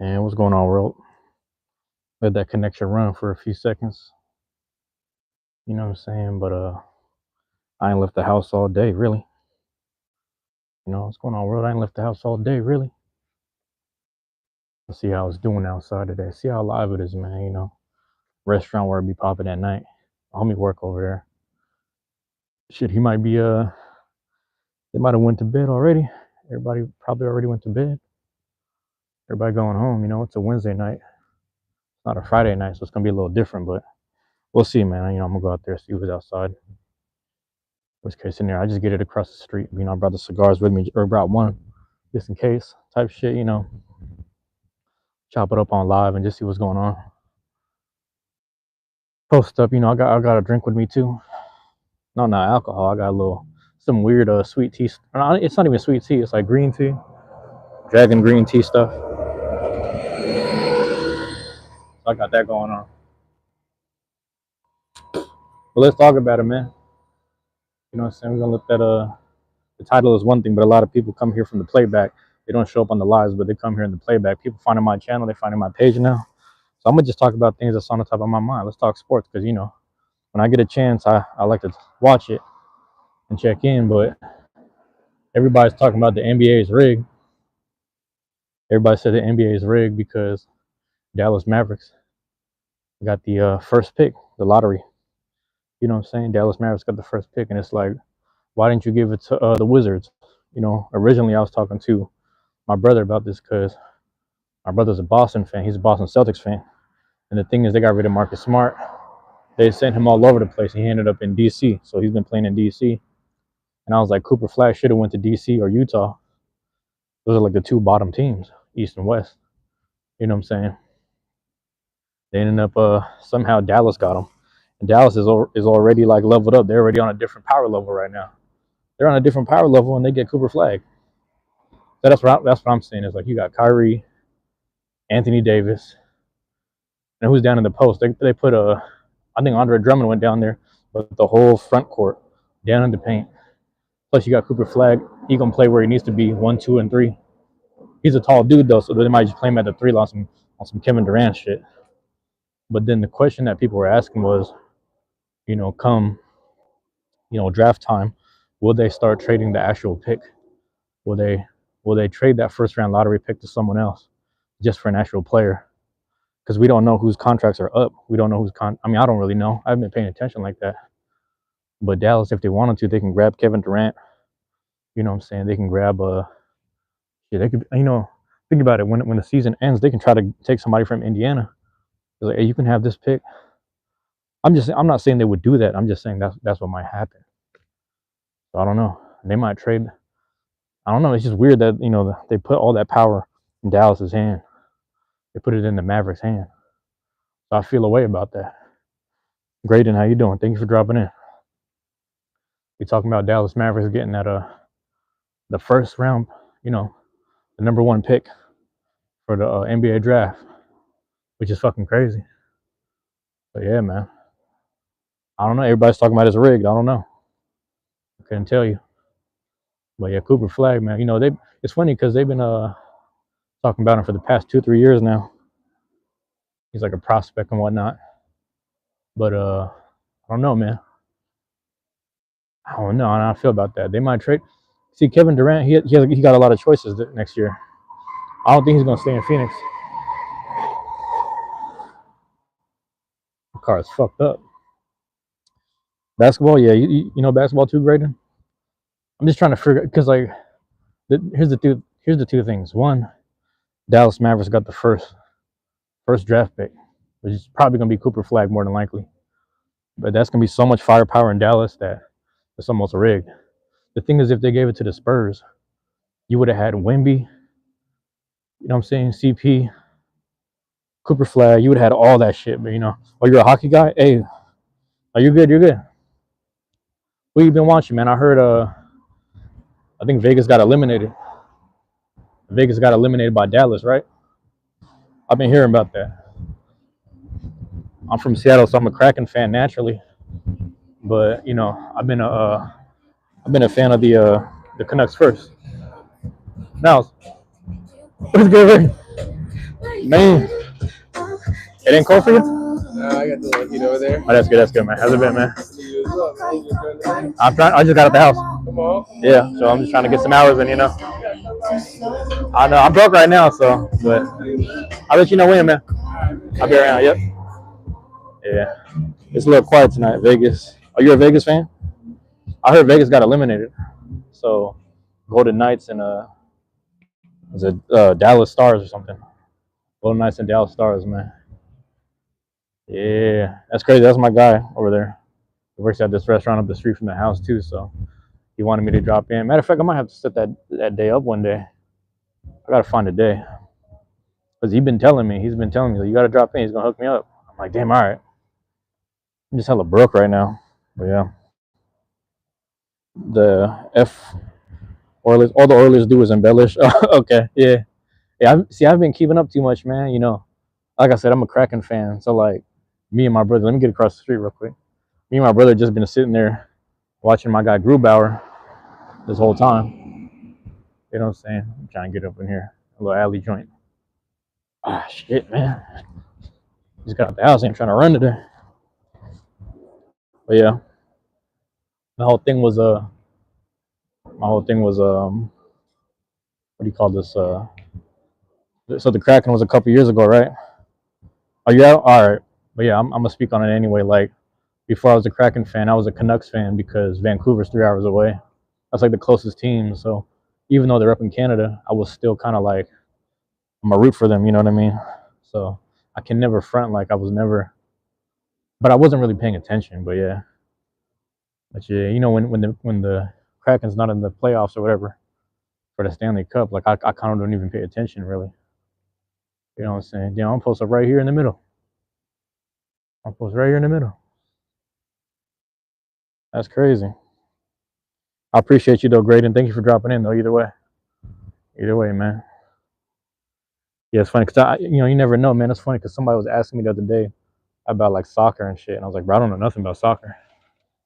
And what's going on, world? Let that connection run for a few seconds. You know what I'm saying? But I ain't left the house all day, really. You know what's going on, world? I ain't left the house all day, really. Let's see how it's doing outside today. See how live it is, man. You know, restaurant where it be popping at night. Homie work over there. Shit, he might be they might have went to bed already. Everybody probably already went to bed. Everybody going home. You know, it's a Wednesday night. It's not a Friday night, so it's gonna be a little different. But we'll see, man. You know, I'm gonna go out there see who's outside. Worst case scenario, I just get it across the street. You know, I brought the cigars with me, or brought one just in case type shit, you know. Chop it up on live and just see what's going on. Post up, you know, I got a drink with me too. No, not alcohol. I got a little some weird sweet tea. It's not even sweet tea. It's like green tea, dragon green tea stuff. So I got that going on. But let's talk about it, man. You know what I'm saying? We're gonna look at the title is one thing, but a lot of people come here from the playback. They don't show up on the lives, but they come here in the playback. People finding my channel, they finding my page now. So I'm gonna just talk about things that's on the top of my mind. Let's talk sports, because you know, when I get a chance, I like to watch it and check in. But everybody's talking about the NBA is rigged. Everybody said the NBA is rigged because Dallas Mavericks got the first pick, the lottery. You know what I'm saying? Dallas Mavericks got the first pick, and it's like, why didn't you give it to the Wizards? You know, originally I was talking to my brother about this because my brother's a Boston fan. He's a Boston Celtics fan. And the thing is, they got rid of Marcus Smart. They sent him all over the place. He ended up in D.C., so he's been playing in D.C. And I was like, Cooper Flagg should have went to D.C. or Utah. Those are like the two bottom teams, East and West. You know what I'm saying? They ended up somehow Dallas got him, and Dallas is already like leveled up. They're already on a different power level right now. They're on a different power level, and they get Cooper Flagg. So that's what I'm saying. Is like you got Kyrie, Anthony Davis, and who's down in the post? They put I think Andre Drummond went down there, but the whole front court down in the paint. Plus you got Cooper Flagg. He gonna play where he needs to be, 1, 2, and 3. He's a tall dude though, so they might just play him at the 3 on some Kevin Durant shit. But then the question that people were asking was, you know, come, you know, draft time, will they start trading the actual pick? Will they trade that first round lottery pick to someone else just for an actual player? Because we don't know whose contracts are up. We don't know I mean, I don't really know. I haven't been paying attention like that. But Dallas, if they wanted to, they can grab Kevin Durant. You know what I'm saying? They can grab they could, you know, think about it. When the season ends, they can try to take somebody from Indiana. They're like, hey, you can have this pick. I'm not saying they would do that. I'm just saying that's what might happen. So I don't know. They might trade. I don't know. It's just weird that, you know, they put all that power in Dallas's hand. They put it in the Mavericks' hand. So I feel a way about that. Graydon, how you doing? Thank you for dropping in. We talking about Dallas Mavericks getting that the first round, you know, the number 1 pick for the NBA draft, which is fucking crazy. But yeah, man. I don't know. Everybody's talking about it's rigged. I don't know. I couldn't tell you. But yeah, Cooper Flagg, man. You know, it's funny because they've been talking about him for the past 2-3 years now. He's like a prospect and whatnot. But I don't know, man. I don't know how I feel about that. They might trade. See, Kevin Durant, he got a lot of choices next year. I don't think he's gonna stay in Phoenix. The car is fucked up. Basketball, yeah, you know basketball too, Graydon. I'm just trying to figure, because like, here's the two things. One, Dallas Mavericks got the first draft pick, which is probably gonna be Cooper Flagg more than likely. But that's gonna be so much firepower in Dallas that it's almost rigged. The thing is, if they gave it to the Spurs, you would have had Wemby, you know what I'm saying, CP, Cooper Flagg. You would have had all that shit. But you know, oh, you're a hockey guy. Hey, are you good? You're good. What you been watching, man? I heard I think Vegas got eliminated. Vegas got eliminated by Dallas, right? I've been hearing about that. I'm from Seattle, so I'm a Kraken fan naturally. But you know, I've been a fan of the Canucks first. Now, what's good? Man, it ain't cold for you? I got the heat over there. Oh, that's good, man. How's it been, man? What's up, man? You doing anything? I just got out the house. Come on. Yeah, so I'm just trying to get some hours in, you know. I know I'm broke right now, so but I'll let you know when, man. I'll be around. Yep. Yeah. It's a little quiet tonight, Vegas. Are you a Vegas fan? I heard Vegas got eliminated. So Golden Knights and was it Dallas Stars or something? Golden Knights and Dallas Stars, man. Yeah, that's crazy. That's my guy over there. He works at this restaurant up the street from the house too, so he wanted me to drop in. Matter of fact, I might have to set that day up one day. I gotta find a day because he's been telling me like, you gotta drop in. He's gonna hook me up. I'm like, damn, all right. I'm just hella broke right now, but yeah. The F Oilers, all the Oilers do is embellish. Okay, yeah, yeah. I've been keeping up too much, man. You know, like I said, I'm a Kraken fan, so like me and my brother. Let me get across the street real quick. Me and my brother just been sitting there watching my guy Grubauer this whole time. You know what I'm saying? I'm trying to get up in here, a little alley joint. Ah, shit, man. Just got out the house. I'm trying to run today. But yeah, the whole thing was what do you call this? So the Kraken was a couple years ago, right? Are you out? All right. But yeah, I'm gonna speak on it anyway. Like before I was a Kraken fan, I was a Canucks fan because Vancouver's 3 hours away. That's like the closest team. So even though they're up in Canada, I was still kind of like I'm a root for them. You know what I mean? So I can never front like I was never, but I wasn't really paying attention. But yeah, you know when the Kraken's not in the playoffs or whatever for the Stanley Cup, like I kind of don't even pay attention really. You know what I'm saying? Yeah, I'm posted right here in the middle. I'm posted right here in the middle. That's crazy. I appreciate you though, Graydon. Thank you for dropping in though. Either way, man. Yeah, it's funny because you never know, man. It's funny because somebody was asking me the other day about like soccer and shit, and I was like, bro, I don't know nothing about soccer.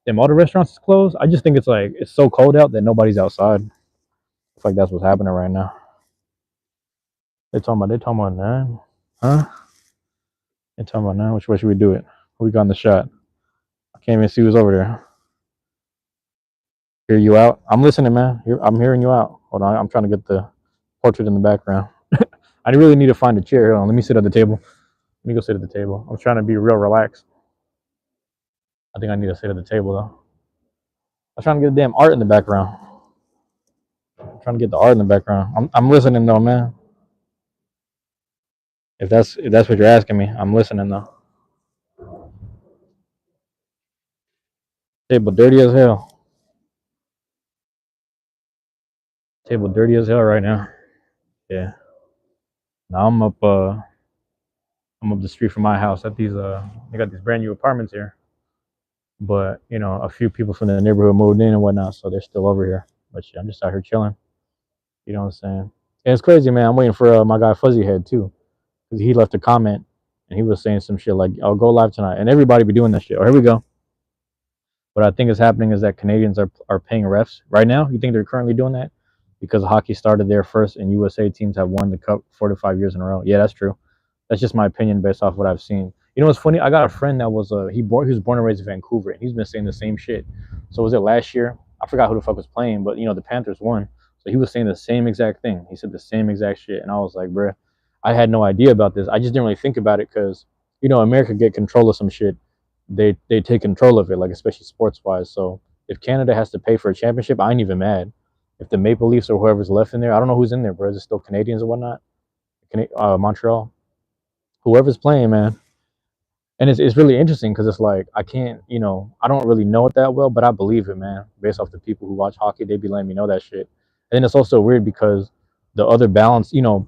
Damn, all the restaurants is closed. I just think it's like it's so cold out that nobody's outside. It's like that's what's happening right now. They talking about nine, huh? They talking about nine. Which way should we do it? We got in the shot. I can't even see who's over there. Hear you out? I'm listening, man. I'm hearing you out. Hold on, I'm trying to get the portrait in the background. I really need to find a chair. Hold on, let me sit at the table. Let me go sit at the table. I'm trying to be real relaxed. I think I need to sit at the table though. I'm trying to get the damn art in the background. I'm trying to get the art in the background. I'm listening though, man. If that's what you're asking me, I'm listening though. Table dirty as hell. Table dirty as hell right now. Yeah. Now I'm up the street from my house at these they got these brand new apartments here. But a few people from the neighborhood moved in and whatnot, so they're still over here. But yeah, I'm just out here chilling. You know what I'm saying? And it's crazy, man. I'm waiting for my guy Fuzzy Head too, because he left a comment and he was saying some shit like, "I'll go live tonight," and everybody be doing that shit. Oh, here we go. What I think is happening is that Canadians are paying refs right now. You think they're currently doing that because hockey started there first, and USA teams have won the cup 4 to 5 years in a row. Yeah, that's true. That's just my opinion based off what I've seen. You know what's funny? I got a friend that was he was born and raised in Vancouver, and he's been saying the same shit. So was it last year? I forgot who the fuck was playing, but the Panthers won. So he was saying the same exact thing. He said the same exact shit, and I was like, bruh, I had no idea about this. I just didn't really think about it because America get control of some shit. They take control of it, like especially sports wise. So if Canada has to pay for a championship, I ain't even mad. If the Maple Leafs or whoever's left in there, I don't know who's in there, bro. Is it still Canadians or whatnot? Montreal, whoever's playing, man. And it's really interesting because it's like I can't, I don't really know it that well, but I believe it, man. Based off the people who watch hockey, they be letting me know that shit. And then it's also weird because the other balance, the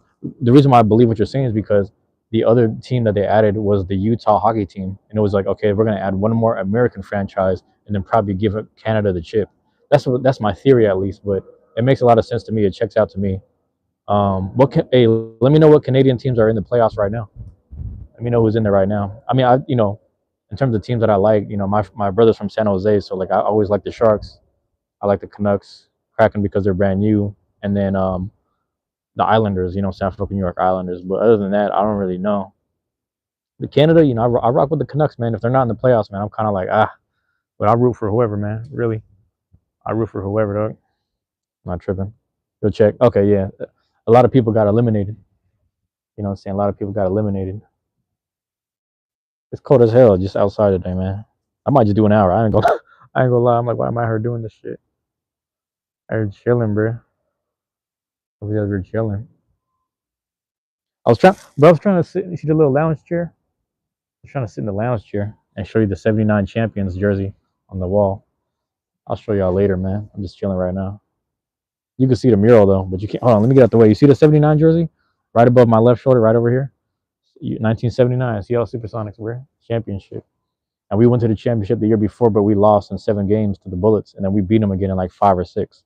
reason why I believe what you're saying is because the other team that they added was the Utah hockey team, and it was like, okay, we're gonna add one more American franchise and then probably give Canada the chip. That's my theory at least, but it makes a lot of sense to me. It checks out to me. Hey, let me know what Canadian teams are in the playoffs right now. Let me know who's in there right now. I mean, in terms of teams that I like, my brother's from San Jose, so like I always like the Sharks. I like the Canucks, Kraken because they're brand new, and then the Islanders, San Francisco, New York Islanders. But other than that, I don't really know. The Canada, I rock with the Canucks, man. If they're not in the playoffs, man, I'm kind of like but I root for whoever, man. Really, I root for whoever, dog. I'm not tripping. Go check. Okay, yeah. A lot of people got eliminated. You know what I'm saying? A lot of people got eliminated. It's cold as hell just outside today, man. I might just do an hour. I ain't gonna I ain't gonna lie. I'm like, why am I here doing this shit? I'm chilling, bro. We are chilling. I was trying to sit. You see the little lounge chair? I was trying to sit in the lounge chair and show you the '79 champions jersey on the wall. I'll show y'all later, man. I'm just chilling right now. You can see the mural though, but you can't. Hold on, let me get out the way. You see the '79 jersey right above my left shoulder, right over here? 1979 Seattle Supersonics, bro. Championship. And we went to the championship the year before, but we lost in 7 games to the Bullets, and then we beat them again in like 5 or 6,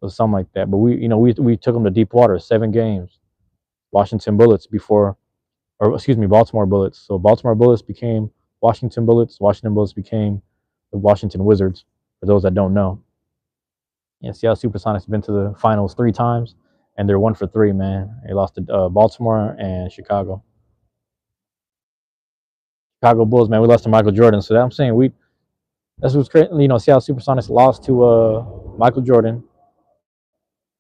or something like that. But we took them to deep water, 7 games. Washington Bullets before, or excuse me, Baltimore Bullets. So Baltimore Bullets became Washington Bullets. Washington Bullets became the Washington Wizards. For those that don't know, and Seattle Supersonics have been to the finals 3 times, and they're 1 for 3, man. They lost to Baltimore and Chicago. Chicago Bulls, man. We lost to Michael Jordan. So that I'm saying that's what's crazy. Seattle Supersonics lost to Michael Jordan.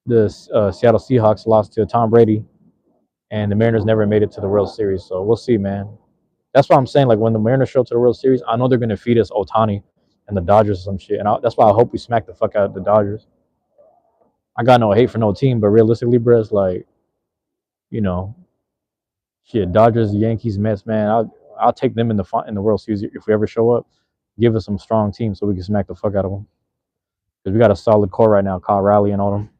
The Seattle Seahawks lost to Tom Brady, and the Mariners never made it to the World Series. So we'll see, man. That's why I'm saying, like, when the Mariners show up to the World Series, I know they're gonna feed us Otani and the Dodgers or some shit, and that's why I hope we smack the fuck out of the Dodgers. I got no hate for no team, but realistically, bro, it's like, you know, shit, Dodgers, Yankees, Mets, man. I'll take them in the World Series if we ever show up. Give us some strong teams so we can smack the fuck out of them. Because we got a solid core right now, Kyle Riley and all them.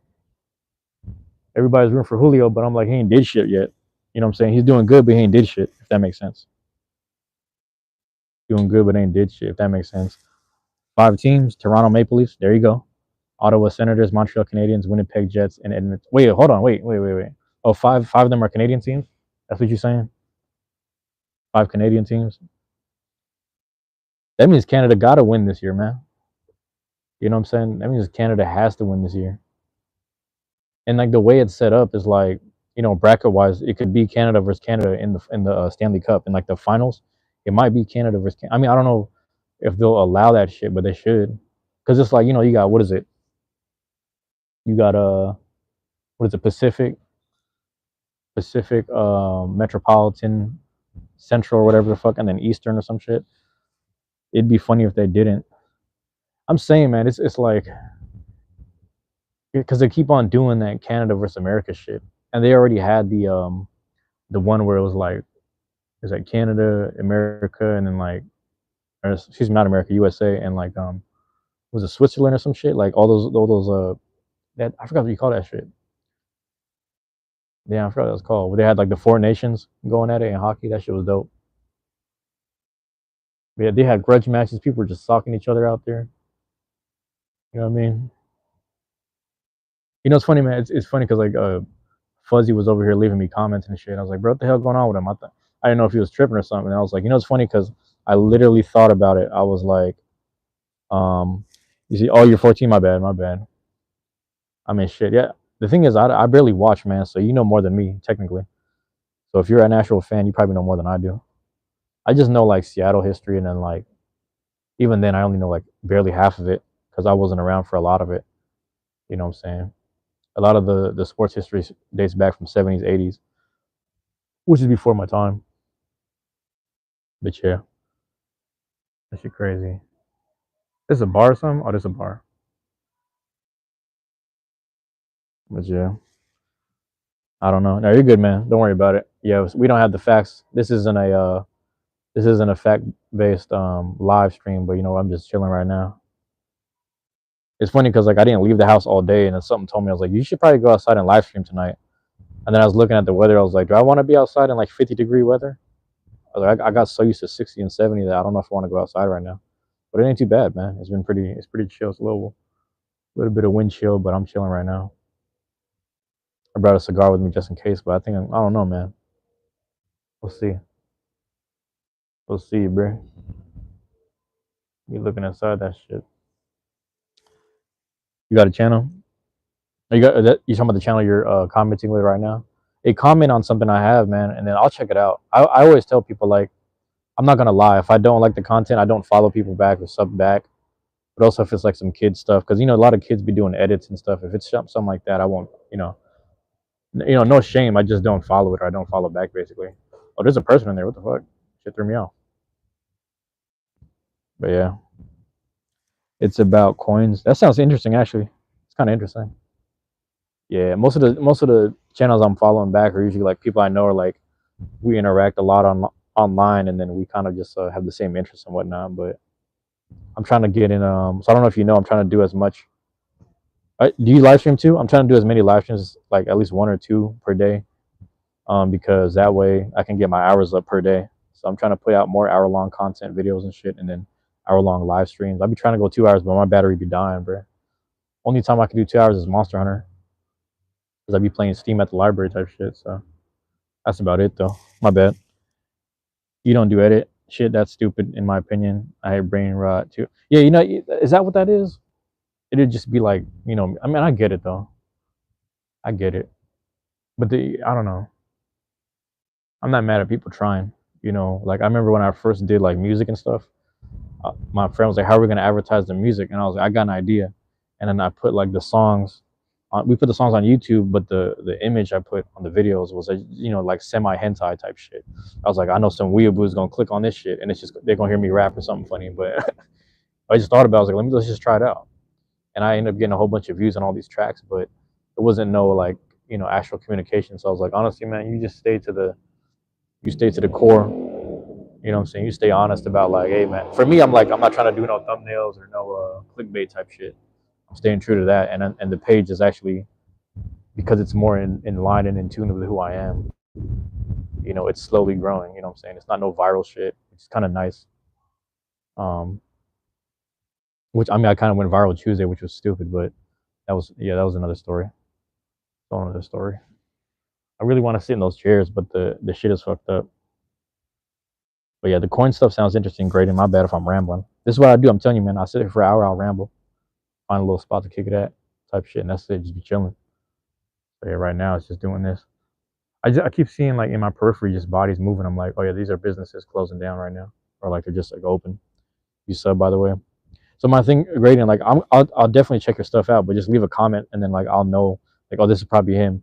Everybody's rooting for Julio, but I'm like, he ain't did shit yet. You know what I'm saying? He's doing good, but he ain't did shit, if that makes sense. Doing good, but ain't did shit, if that makes sense. 5 teams: Toronto Maple Leafs, there you go. Ottawa Senators, Montreal Canadiens, Winnipeg Jets, and Edmonton. Wait, hold on. Wait. Oh, five of them are Canadian teams? That's what you're saying? 5 Canadian teams? That means Canada got to win this year, man. You know what I'm saying? That means Canada has to win this year. And like the way it's set up is like, bracket wise, it could be Canada versus Canada in the Stanley Cup in like the finals. It might be Canada versus. I mean, I don't know if they'll allow that shit, but they should, because it's like, you got, what is it? You got what is it? Pacific, Metropolitan, Central, or whatever the fuck, and then Eastern or some shit. It'd be funny if they didn't. I'm saying, man, it's like, because they keep on doing that Canada versus America shit, and they already had the one where it was like, it's like Canada, America, and then like, or excuse me, not America, USA, and like was it Switzerland or some shit? Like all those that, I forgot what you call that shit. Yeah, I forgot what it was called. Where they had like the 4 nations going at it in hockey. That shit was dope. But yeah, they had grudge matches. People were just socking each other out there. You know what I mean? It's funny, man. It's funny because like Fuzzy was over here leaving me comments and shit. I was like, bro, what the hell going on with him? I didn't know if he was tripping or something. And I was like, it's funny because I literally thought about it. I was like, you see, oh, you're 14. My bad, my bad. I mean, shit. Yeah. The thing is, I barely watch, man. So you know more than me, technically. So if you're an actual fan, you probably know more than I do. I just know like Seattle history, and then like even then, I only know like barely half of it because I wasn't around for a lot of it. You know what I'm saying? A lot of the sports history dates back from '70s, '80s, which is before my time. But yeah, that shit crazy. This is a bar or something? Oh, this is a bar. But yeah, I don't know. No, you're good, man. Don't worry about it. Yeah, we don't have the facts. This isn't a fact based live stream, but I'm just chilling right now. It's funny because like I didn't leave the house all day, and then something told me, I was like, you should probably go outside and live stream tonight. And then I was looking at the weather. I was like, do I want to be outside in like 50-degree weather? I got so used to 60 and 70 that I don't know if I want to go outside right now. But it ain't too bad, man. It's pretty chill. It's a little bit of wind chill, but I'm chilling right now. I brought a cigar with me just in case, but I don't know, man. We'll see. We'll see, bro. You looking inside that shit. You got a channel? You got that? You talking about the channel you're commenting with right now? Hey, comment on something I have, man, and then I'll check it out. I always tell people like I'm not gonna lie. If I don't like the content, I don't follow people back or sub back. But also if it's like some kid stuff, because a lot of kids be doing edits and stuff. If it's something like that, I won't. No shame. I just don't follow it or I don't follow back basically. Oh, there's a person in there. What the fuck? Shit threw me off. But yeah, it's about coins. That sounds interesting actually. It's kind of interesting. Yeah, most of the channels I'm following back are usually like people I know are like we interact a lot online, and then we kind of just have the same interests and whatnot. But I'm trying to get in. So I don't know if you know, I'm trying to do as much. Do you live stream too? I'm trying to do as many live streams, like at least one or two per day, because that way I can get my hours up per day. So I'm trying to put out more hour-long content videos and shit, and then hour-long live streams. I'd be trying to go 2 hours, but my battery be dying, bro. Only time I can do 2 hours is Monster Hunter, because I'd be playing Steam at the library type shit. So that's about it, though. My bad. You don't do edit shit. That's stupid, in my opinion. I hate brain rot too. Yeah, is that what that is? It'd just be like, I mean, I get it though. I get it, but I don't know. I'm not mad at people trying. Like I remember when I first did like music and stuff. My friend was like, "How are we gonna advertise the music?" And I was like, "I got an idea." And then I put like the songs. We put the songs on YouTube, but the image I put on the videos was like semi hentai type shit. I was like, I know some weeaboos gonna click on this shit, and it's just they're gonna hear me rap or something funny. But I just thought about it. I was like, let's just try it out. And I ended up getting a whole bunch of views on all these tracks, but it wasn't no like actual communication. So I was like, honestly, man, you stay to the core. You know what I'm saying? You stay honest about like, hey man. For me, I'm like, I'm not trying to do no thumbnails or no clickbait type shit. I'm staying true to that, and the page is actually because it's more in line and in tune with who I am. It's slowly growing. You know what I'm saying? It's not no viral shit. It's kind of nice. Um, which I mean, I kind of went viral Tuesday, which was stupid, but that was another story. Another story. I really want to sit in those chairs, but the shit is fucked up. But yeah, the coin stuff sounds interesting. Great, and my bad if I'm rambling. This is what I do. I'm telling you, man. I sit here for an hour. I'll ramble, find a little spot to kick it at, type shit, and that's it. Just be chilling. So yeah, right now it's just doing this. I keep seeing like in my periphery just bodies moving. I'm like, oh yeah, these are businesses closing down right now, or like they're just like open. You sub, by the way. So my thing, grading, like I'll definitely check your stuff out, but just leave a comment and then like I'll know like, oh, this is probably him,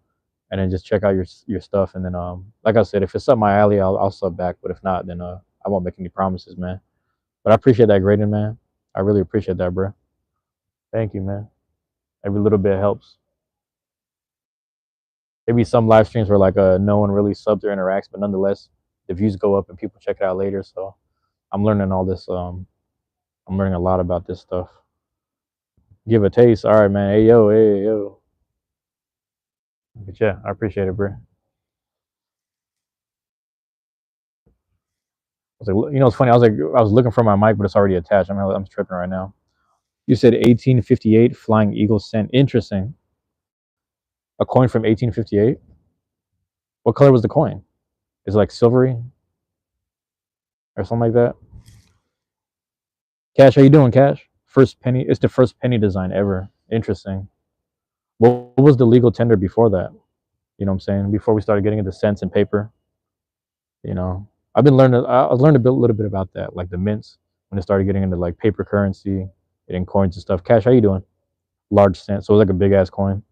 and then just check out your stuff, and then like I said, if it's up my alley, I'll sub back, but if not, then I won't make any promises, man. But I appreciate that grading, man. I really appreciate that, bro. Thank you, man. Every little bit helps. Maybe some live streams where like no one really subs or interacts, but nonetheless, the views go up and people check it out later. So I'm learning all this. I'm learning a lot about this stuff. Give a taste. All right, man. Hey yo, hey yo. But yeah, I appreciate it, bro. I was like, it's funny. I was looking for my mic, but it's already attached. I'm tripping right now. You said 1858 Flying Eagle cent. Interesting. A coin from 1858. What color was the coin? Is it like silvery or something like that? Cash, how you doing, Cash? First penny. It's the first penny design ever. Interesting. What was the legal tender before that? You know what I'm saying? Before we started getting into cents and paper. I've been learning. I learned a little bit about that, like the mints when it started getting into like paper currency, getting coins and stuff. Cash, how you doing? Large cent, so it was like a big ass coin.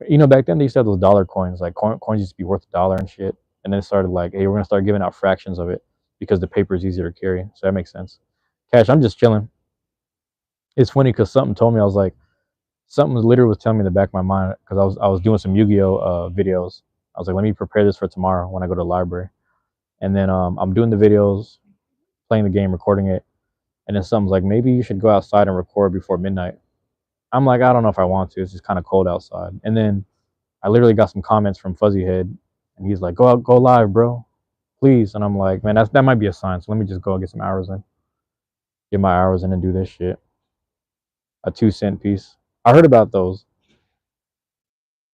Back then they used to have those dollar coins. Like coins used to be worth $1 and shit. And then it started like, hey, we're gonna start giving out fractions of it because the paper is easier to carry. So that makes sense. Cash, I'm just chilling. It's funny because something told me I was like, something literally was telling me in the back of my mind because I was doing some Yu-Gi-Oh videos. I was like, let me prepare this for tomorrow when I go to the library. And then I'm doing the videos, playing the game, recording it, and then something's like, maybe you should go outside and record before midnight. I'm like, I don't know if I want to. It's just kind of cold outside. And then I literally got some comments from Fuzzy Head, and he's like, go out, go live, bro, please. And I'm like, man, that might be a sign. So let me just go and get some hours in, get my hours in, and do this shit. A 2 cent piece. I heard about those,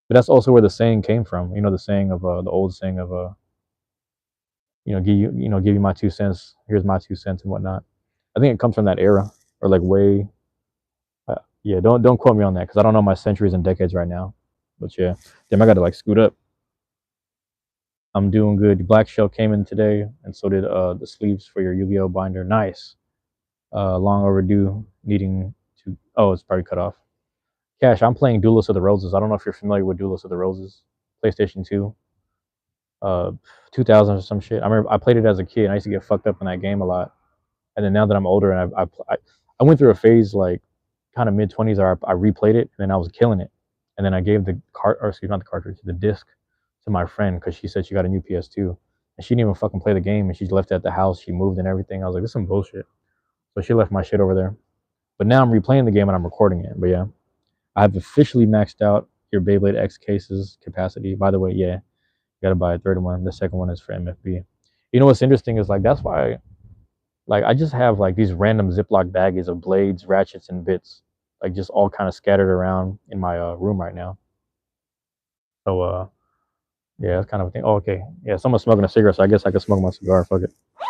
but that's also where the saying came from. The saying of the old saying of give you my 2 cents. Here's my 2 cents and whatnot. I think it comes from that era, or like way. Yeah, don't quote me on that because I don't know my centuries and decades right now. But yeah, damn, I got to like scoot up. I'm doing good. Black Shell came in today, and so did the sleeves for your Yu-Gi-Oh binder. Nice. Long overdue. Needing to. Oh, it's probably cut off. Cash. I'm playing Duelist of the Roses. I don't know if you're familiar with Duelist of the Roses. PlayStation 2. Uh, 2000 or some shit. I remember I played it as a kid. And I used to get fucked up in that game a lot. And then now that I'm older and I went through a phase like kind of mid 20s where I replayed it and then I was killing it. And then I gave the cart or excuse me, not the cartridge, the disc to my friend because she said she got a new PS2 and she didn't even fucking play the game and she left it at the house. She moved and everything. I was like, this is some bullshit. So she left my shit over there. But now I'm replaying the game and I'm recording it. But yeah, I have officially maxed out your Beyblade X cases capacity. By the way, yeah, you gotta buy a third one. The second one is for MFB. You know what's interesting is like that's why like I just have like these random Ziploc baggies of blades, ratchets, and bits, like just all kind of scattered around in my room right now. So yeah, that's kind of a thing. Oh, okay, yeah, someone's smoking a cigarette, so I guess I could smoke my cigar. Fuck it. I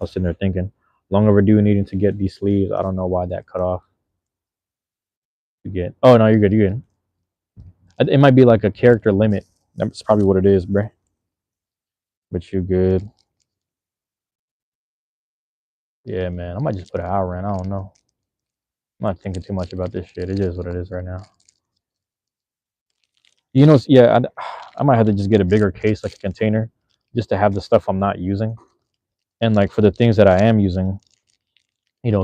was sitting there thinking, long overdue needing to get these sleeves. I don't know why that cut off. To get. Oh no, you're good. You're good. It might be like a character limit. That's probably what it is, bruh. But you're good. Yeah, man. I might just put an hour in. I don't know. I'm not thinking too much about this shit. It is what it is right now. You know, yeah, I might have to just get a bigger case, like a container, just to have the stuff I'm not using, and like for the things that I am using,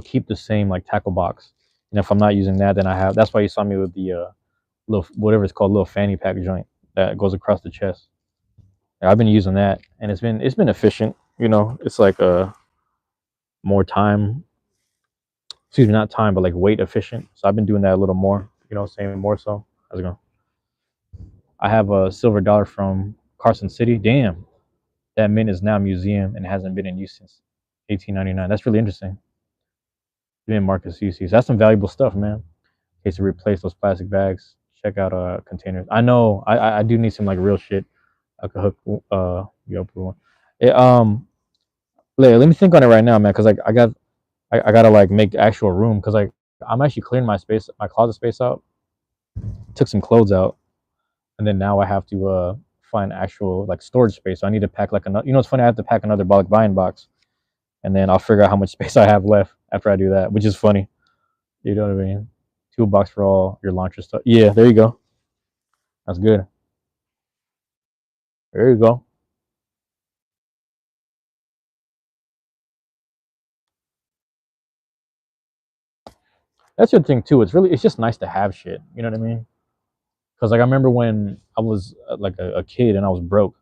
keep the same like tackle box. And if I'm not using that, then I have. That's why you saw me with the little whatever it's called, little fanny pack joint that goes across the chest. Yeah, I've been using that, and it's been efficient. It's like more time. Excuse me, not time, but like weight efficient. So I've been doing that a little more. Saying more so. How's it going? I have a silver dollar from Carson City. Damn, that mint is now a museum and hasn't been in use since 1899. That's really interesting. Mint Marcus UCs. That's some valuable stuff, man. In case to replace those plastic bags. Check out containers. I know I do need some like real shit. I could hook you up with one. It, let me think on it right now, man, because like I gotta like make actual room because like I'm actually clearing my closet space out. Took some clothes out, and then now I have to find actual like storage space. So I need to pack like another. It's funny. I have to pack another bulk buying box, and then I'll figure out how much space I have left after I do that, which is funny. You know what I mean? Toolbox for all your launcher stuff. Yeah, there you go. That's good. There you go. That's the thing too. It's just nice to have shit. You know what I mean? Because like I remember when I was like a kid and I was broke,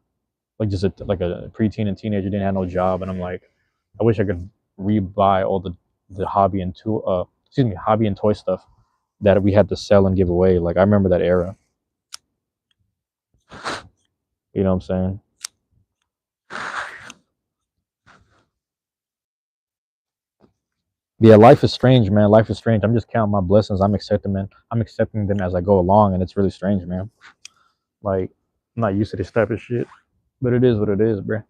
like just like a preteen and teenager, didn't have no job, and I'm like, I wish I could rebuy all the hobby and toy stuff that we had to sell and give away. Like I remember that era. You know what I'm saying? Yeah, life is strange, man. Life is strange. I'm just counting my blessings. I'm accepting them as I go along, and it's really strange, man. Like I'm not used to this type of shit, but it is what it is, bro.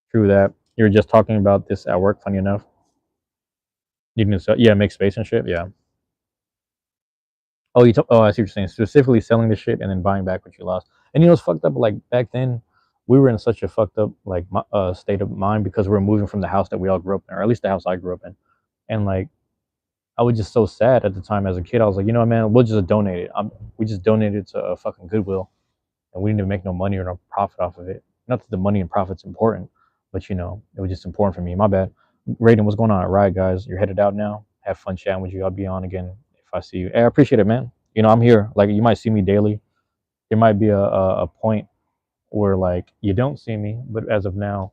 True that. You were just talking about this at work. Funny enough, you can sell, yeah, make space and shit. Yeah. Oh, I see what you're saying. Specifically selling the shit and then buying back what you lost. And it's fucked up. Like back then, we were in such a fucked up like state of mind because we were moving from the house that we all grew up in, or at least the house I grew up in. And like I was just so sad at the time as a kid. I was like, man, we'll just donate it. We just donated to a fucking Goodwill, and we didn't make no money or no profit off of it. Not that the money and profit's important, but it was just important for me. My bad. Raiden, what's going on? All right, guys, you're headed out now. Have fun chatting with you. I'll be on again if I see you. Hey, I appreciate it, man. I'm here. Like you might see me daily. There might be a point where like you don't see me, but as of now,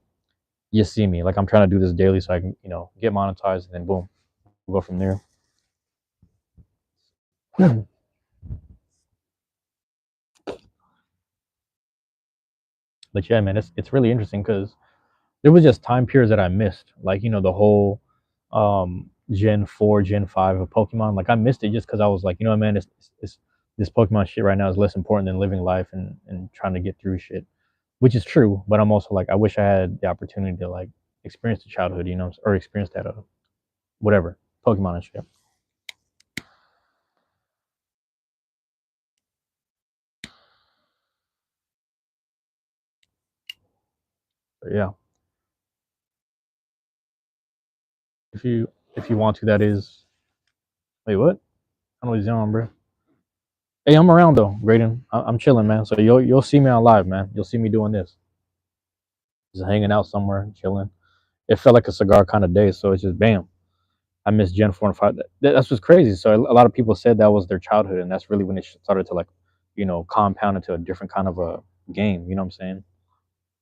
you see me. Like I'm trying to do this daily so I can get monetized and then boom, we'll go from there. But yeah, man, it's really interesting because there was just time periods that I missed, like the whole Gen 4, Gen 5 of Pokemon. Like I missed it just because I was like, man, it's this Pokemon shit right now is less important than living life and trying to get through shit, which is true. But I'm also like, I wish I had the opportunity to like experience the childhood, or experience that whatever, Pokemon and shit. But yeah, if you want to, that is. Wait, what? I know he's on, bro. Hey, I'm around though, Graydon. I'm chilling, man. So you'll see me on live, man. You'll see me doing this, just hanging out somewhere, chilling. It felt like a cigar kind of day, so it's just bam. I miss Gen 4 and 5. That's what's crazy. So a lot of people said that was their childhood, and that's really when it started to like, compound into a different kind of a game. You know what I'm saying?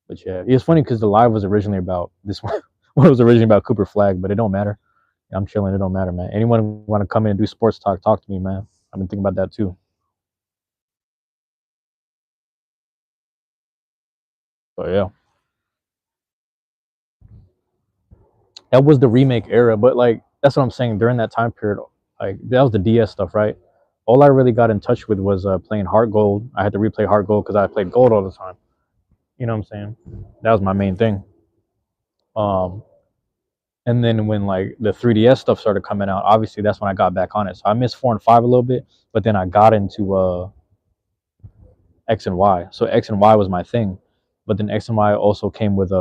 But yeah, it's funny because the live was originally about this one. One was originally about Cooper Flagg, but it don't matter. I'm chilling. It don't matter, man. Anyone want to come in and do sports talk? Talk to me, man. I've been thinking about that too. So yeah, that was the remake era. But like, that's what I'm saying. During that time period, like that was the DS stuff, right? All I really got in touch with was playing Heart Gold. I had to replay Heart Gold because I played Gold all the time. You know what I'm saying? That was my main thing. Um, and then when like the 3DS stuff started coming out, obviously that's when I got back on it. So I missed 4 and 5 a little bit, but then I got into X and Y. So X and Y was my thing, but then X and Y also came with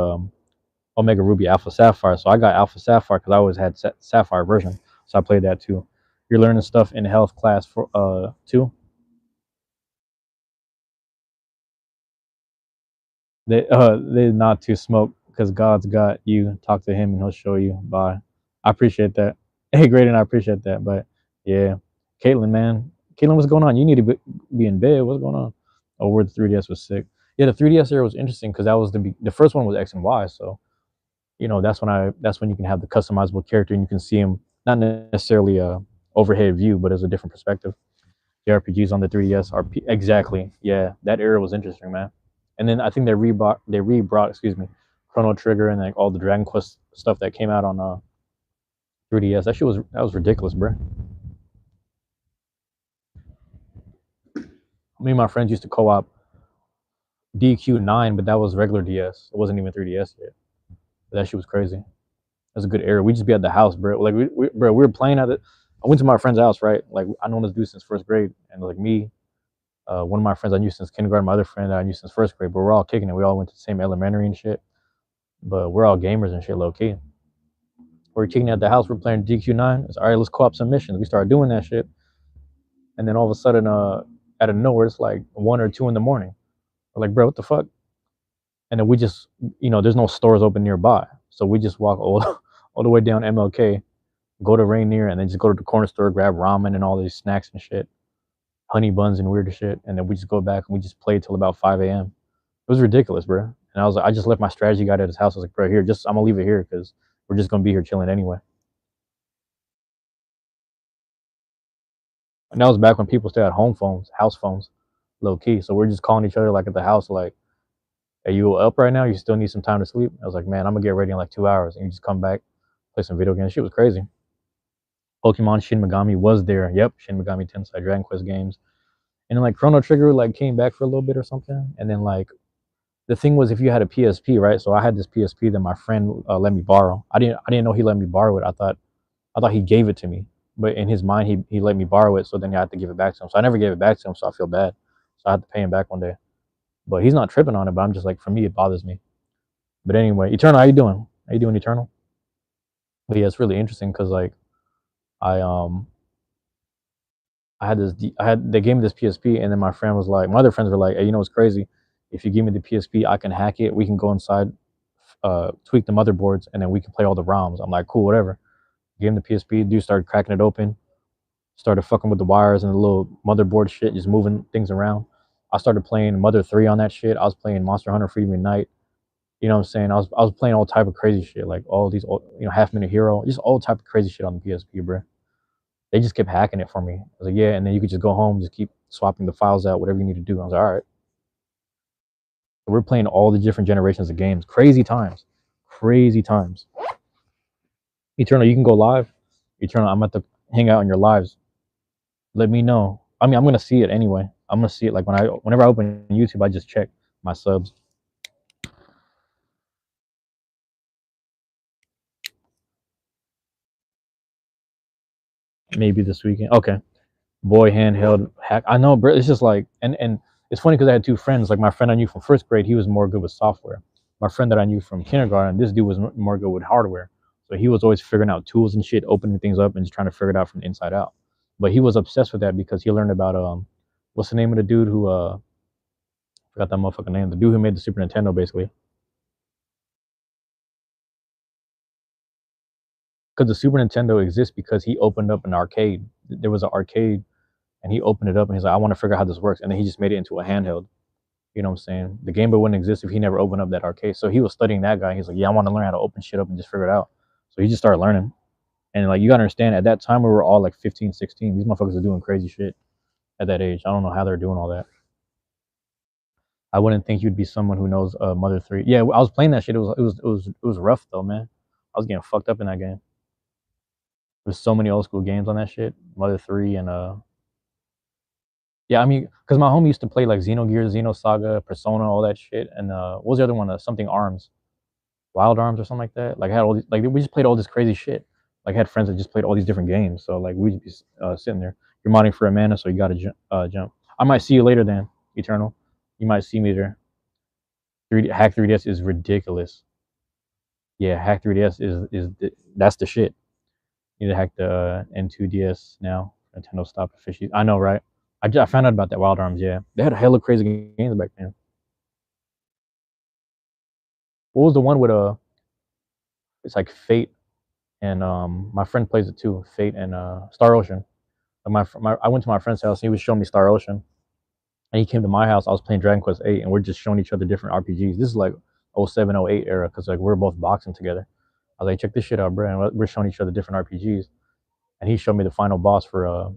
Omega Ruby Alpha Sapphire. So I got Alpha Sapphire because I always had Sapphire version. So I played that too. You're learning stuff in health class for too. They not to smoke because God's got you. Talk to him and he'll show you. Bye. I appreciate that. Hey, great, and I appreciate that. But yeah, Caitlin, man, Caitlin, what's going on? You need to be in bed. What's going on? Oh, where the 3DS was sick. Yeah, the 3DS era was interesting because that was the first one was X and Y. So that's when you can have the customizable character and you can see him not necessarily a overhead view, but as a different perspective. JRPGs on the 3DS are exactly, yeah, that era was interesting, man. And then I think they rebrought excuse me, Chrono Trigger and like all the Dragon Quest stuff that came out on 3DS. That was ridiculous, bro. Me and my friends used to co-op DQ9, but that was regular DS. It wasn't even 3DS yet. But that shit was crazy. That's a good era. We just be at the house, bro. Like we were playing at it. I went to my friend's house, right? Like I known this dude since first grade, and like me, one of my friends I knew since kindergarten, my other friend I knew since first grade, but we're all kicking it. We all went to the same elementary and shit, but we're all gamers and shit, low key. We're kicking at the house. We're playing DQ9. It's all right. Let's co-op some missions. We started doing that shit, and then all of a sudden, out of nowhere, it's like 1 or 2 in the morning. We're like, bro, what the fuck? And then we just, there's no stores open nearby, so we just walk all all the way down MLK, go to Rainier, and then just go to the corner store, grab ramen and all these snacks and shit, honey buns and weird shit, and then we just go back and we just play till about 5 a.m. It was ridiculous, bro. And I was like, I just left my strategy guide at his house. I was like, bro, here, just I'm gonna leave it here because we're just gonna be here chilling anyway. And that was back when people still had home phones, house phones, low key. So we're just calling each other like at the house, like, "Are you up right now? You still need some time to sleep?" I was like, "Man, I'm gonna get ready in like 2 hours," and you just come back, play some video games. Shit was crazy. Pokemon Shin Megami was there. Yep, Shin Megami Tensei, Dragon Quest games, and then like Chrono Trigger like came back for a little bit or something. And then like the thing was, if you had a PSP, right? So I had this PSP that my friend let me borrow. I didn't know he let me borrow it. I thought he gave it to me, but in his mind he let me borrow it. So then I had to give it back to him. So I never gave it back to him. So I feel bad. So I had to pay him back one day. But he's not tripping on it. But I'm just like, for me, it bothers me. But anyway, Eternal, how you doing? How you doing, Eternal? But yeah, it's really interesting because like I I had they gave me this PSP, and then my friend was like, my other friends were like, hey, what's crazy? If you give me the PSP, I can hack it. We can go inside, tweak the motherboards, and then we can play all the ROMs. I'm like, cool, whatever. Gave him the PSP. Dude started cracking it open. Started fucking with the wires and the little motherboard shit, just moving things around. I started playing Mother 3 on that shit. I was playing Monster Hunter Freedom Unite. You know what I'm saying? I was playing all type of crazy shit, like all these, Half Minute Hero, just all type of crazy shit on the PSP, bro. They just kept hacking it for me. I was like, yeah, and then you could just go home, just keep swapping the files out, whatever you need to do. I was like, all right. So we're playing all the different generations of games. Crazy times. Crazy times. Eternal, you can go live. Eternal, I'm at the hang out on your lives. Let me know. I mean, I'm gonna see it anyway. I'm gonna see it like whenever I open YouTube, I just check my subs. maybe this weekend. Okay, boy handheld hack. I know, bro. It's just like, and it's funny because I had two friends. Like my friend I knew from first grade, he was more good with software. My friend that I knew from kindergarten, this dude was more good with hardware. So he was always figuring out tools and shit, opening things up, and just trying to figure it out from the inside out. But he was obsessed with that because he learned about what's the name of the dude who forgot that motherfucking name. The dude who made the Super Nintendo, basically. Because the Super Nintendo exists because he opened up an arcade. There was an arcade, and he opened it up, and he's like, I want to figure out how this works, and then he just made it into a handheld. You know what I'm saying? The Game Boy wouldn't exist if he never opened up that arcade. So he was studying that guy. He's like, yeah, I want to learn how to open shit up and just figure it out. So he just started learning. And like, you gotta understand, at that time we were all like 15, 16. These motherfuckers are doing crazy shit at that age. I don't know how they're doing all that. I wouldn't think you'd be someone who knows Mother 3. Yeah, I was playing that shit. It was rough though, man. I was getting fucked up in that game. There's so many old school games on that shit. Mother 3 and yeah, I mean, because my homie used to play like Xenogears, Xenosaga, Persona, all that shit. And what was the other one? Something Arms. Wild Arms or something like that. Like I had all these, like we just played all this crazy shit. Like I had friends that just played all these different games. So like we'd be sitting there. You're modding for a mana, so you gotta jump. I might see you later, then Eternal. You might see me there. Hack 3DS is ridiculous. Yeah, Hack 3DS that's the shit. You need to hack the N2DS now. Nintendo stop officially. I know, right? I found out about that Wild Arms. Yeah, they had a hella crazy games back then. What was the one with It's like Fate and my friend plays it too. Fate and Star Ocean. I went to my friend's house and he was showing me Star Ocean, and he came to my house. I was playing Dragon Quest 8, and we're just showing each other different RPGs. This is like 07, 08 era, because like we're both boxing together. I was like, check this shit out, bro. And we're showing each other different RPGs, and he showed me the final boss for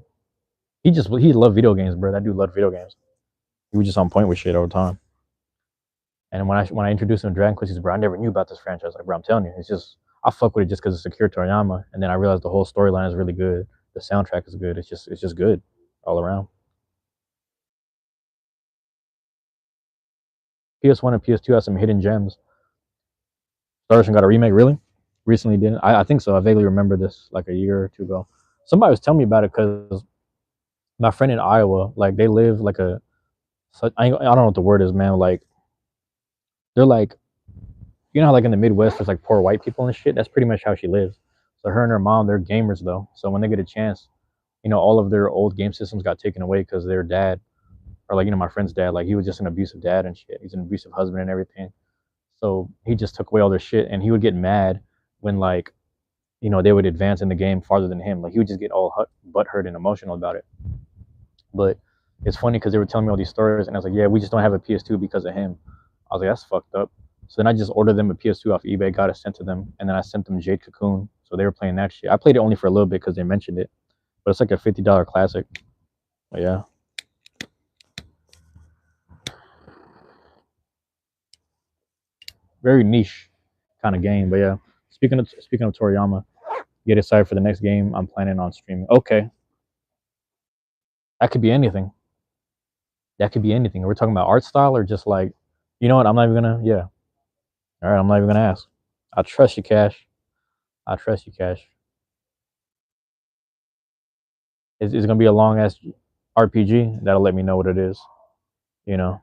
he loved video games, bro. That dude loved video games. He was just on point with shit all the time. And when I introduced him to Dragon Quest, he's like, bro, I never knew about this franchise. Like, bro, I'm telling you, it's just I fuck with it just because it's Akira Toriyama, and then I realized the whole storyline is really good. The soundtrack is good. It's just good all around. PS1 and PS2 have some hidden gems. Star Ocean got a remake, really? Recently didn't. I think so. I vaguely remember this like a year or two ago. Somebody was telling me about it because my friend in Iowa, like they live like I don't know what the word is, man. Like they're like, you know how like in the Midwest there's like poor white people and shit. That's pretty much how she lives. So her and her mom, they're gamers though. So when they get a chance, all of their old game systems got taken away because their dad, or like my friend's dad, like he was just an abusive dad and shit. He's an abusive husband and everything. So he just took away all their shit, and he would get mad when like they would advance in the game farther than him. Like he would just get all butthurt and emotional about it. But it's funny because they were telling me all these stories, and I was like, yeah, we just don't have a PS2 because of him. I was like, that's fucked up. So then I just ordered them a PS2 off eBay, got it sent to them, and then I sent them Jade Cocoon. So they were playing that shit. I played it only for a little bit because they mentioned it, but it's like a $50 classic. But yeah, very niche kind of game. But yeah, speaking of Toriyama, get excited for the next game I'm planning on streaming. Okay, that could be anything. That could be anything. Are we talking about art style or just like, you know what? I'm not even gonna. Yeah. All right. I'm not even gonna ask. I trust you, Cash. I trust you, Cash. It's gonna be a long ass RPG. That'll let me know what it is. You know.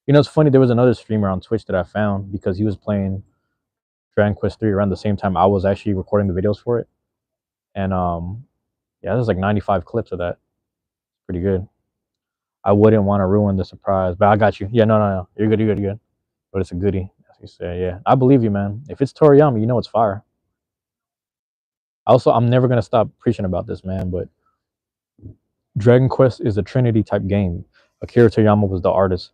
It's funny. There was another streamer on Twitch that I found because he was playing Dragon Quest 3 around the same time I was actually recording the videos for it, and yeah, there's like 95 clips of that. Pretty good. I wouldn't want to ruin the surprise, but I got you. Yeah, no. You're good. You're good. You're good. But it's a goodie, as you say. Yeah, I believe you, man. If it's Toriyama, you know it's fire. Also, I'm never gonna stop preaching about this, man. But Dragon Quest is a Trinity type game. Akira Toriyama was the artist.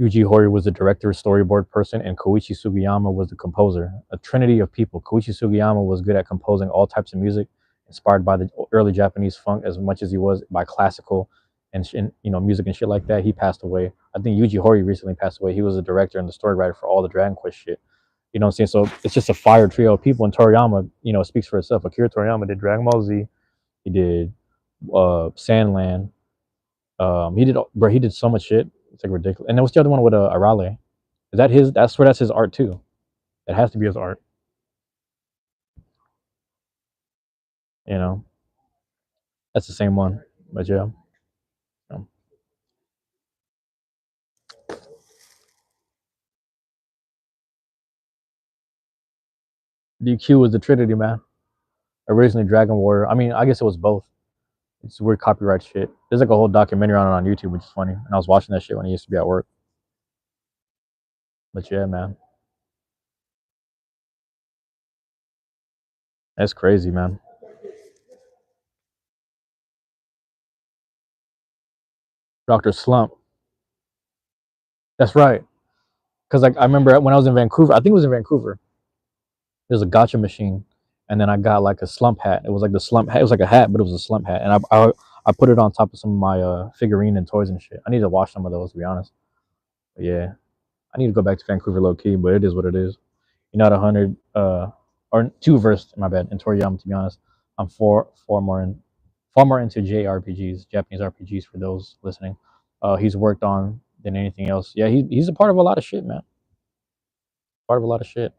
Yuji Horii was the director, storyboard person, and Koichi Sugiyama was the composer. A trinity of people. Koichi Sugiyama was good at composing all types of music, inspired by the early Japanese funk as much as he was by classical and music and shit like that. He passed away. I think Yuji Horii recently passed away. He was the director and the story writer for all the Dragon Quest shit. You know what I'm saying? So it's just a fire trio of people. And Toriyama, speaks for itself. Akira Toriyama did Dragon Ball Z. He did Sandland. He did so much shit. It's like ridiculous. And then what's the other one with Arale? Is that his? That's his art too. It has to be his art. You know. That's the same one. But yeah. Um, DQ was the Trinity, man. Originally Dragon Warrior. I mean, I guess it was both. It's weird copyright shit. There's like a whole documentary on it on YouTube, which is funny. And I was watching that shit when I used to be at work. But yeah, man. That's crazy, man. Dr. Slump. That's right. Because like I remember when I was in Vancouver, I think it was in Vancouver. There's a gotcha machine, and then I got like a slump hat. It was like the slump hat. It was like a hat, but it was a slump hat, and I put it on top of some of my figurine and toys and shit. I need to wash some of those to be honest. But yeah, I need to go back to Vancouver low key, but it is what it is. You're not 100 or two versed. My bad in Toriyama to be honest. I'm far more into JRPGs, Japanese RPGs for those listening. He's worked on than anything else. Yeah, he's a part of a lot of shit, man. Part of a lot of shit.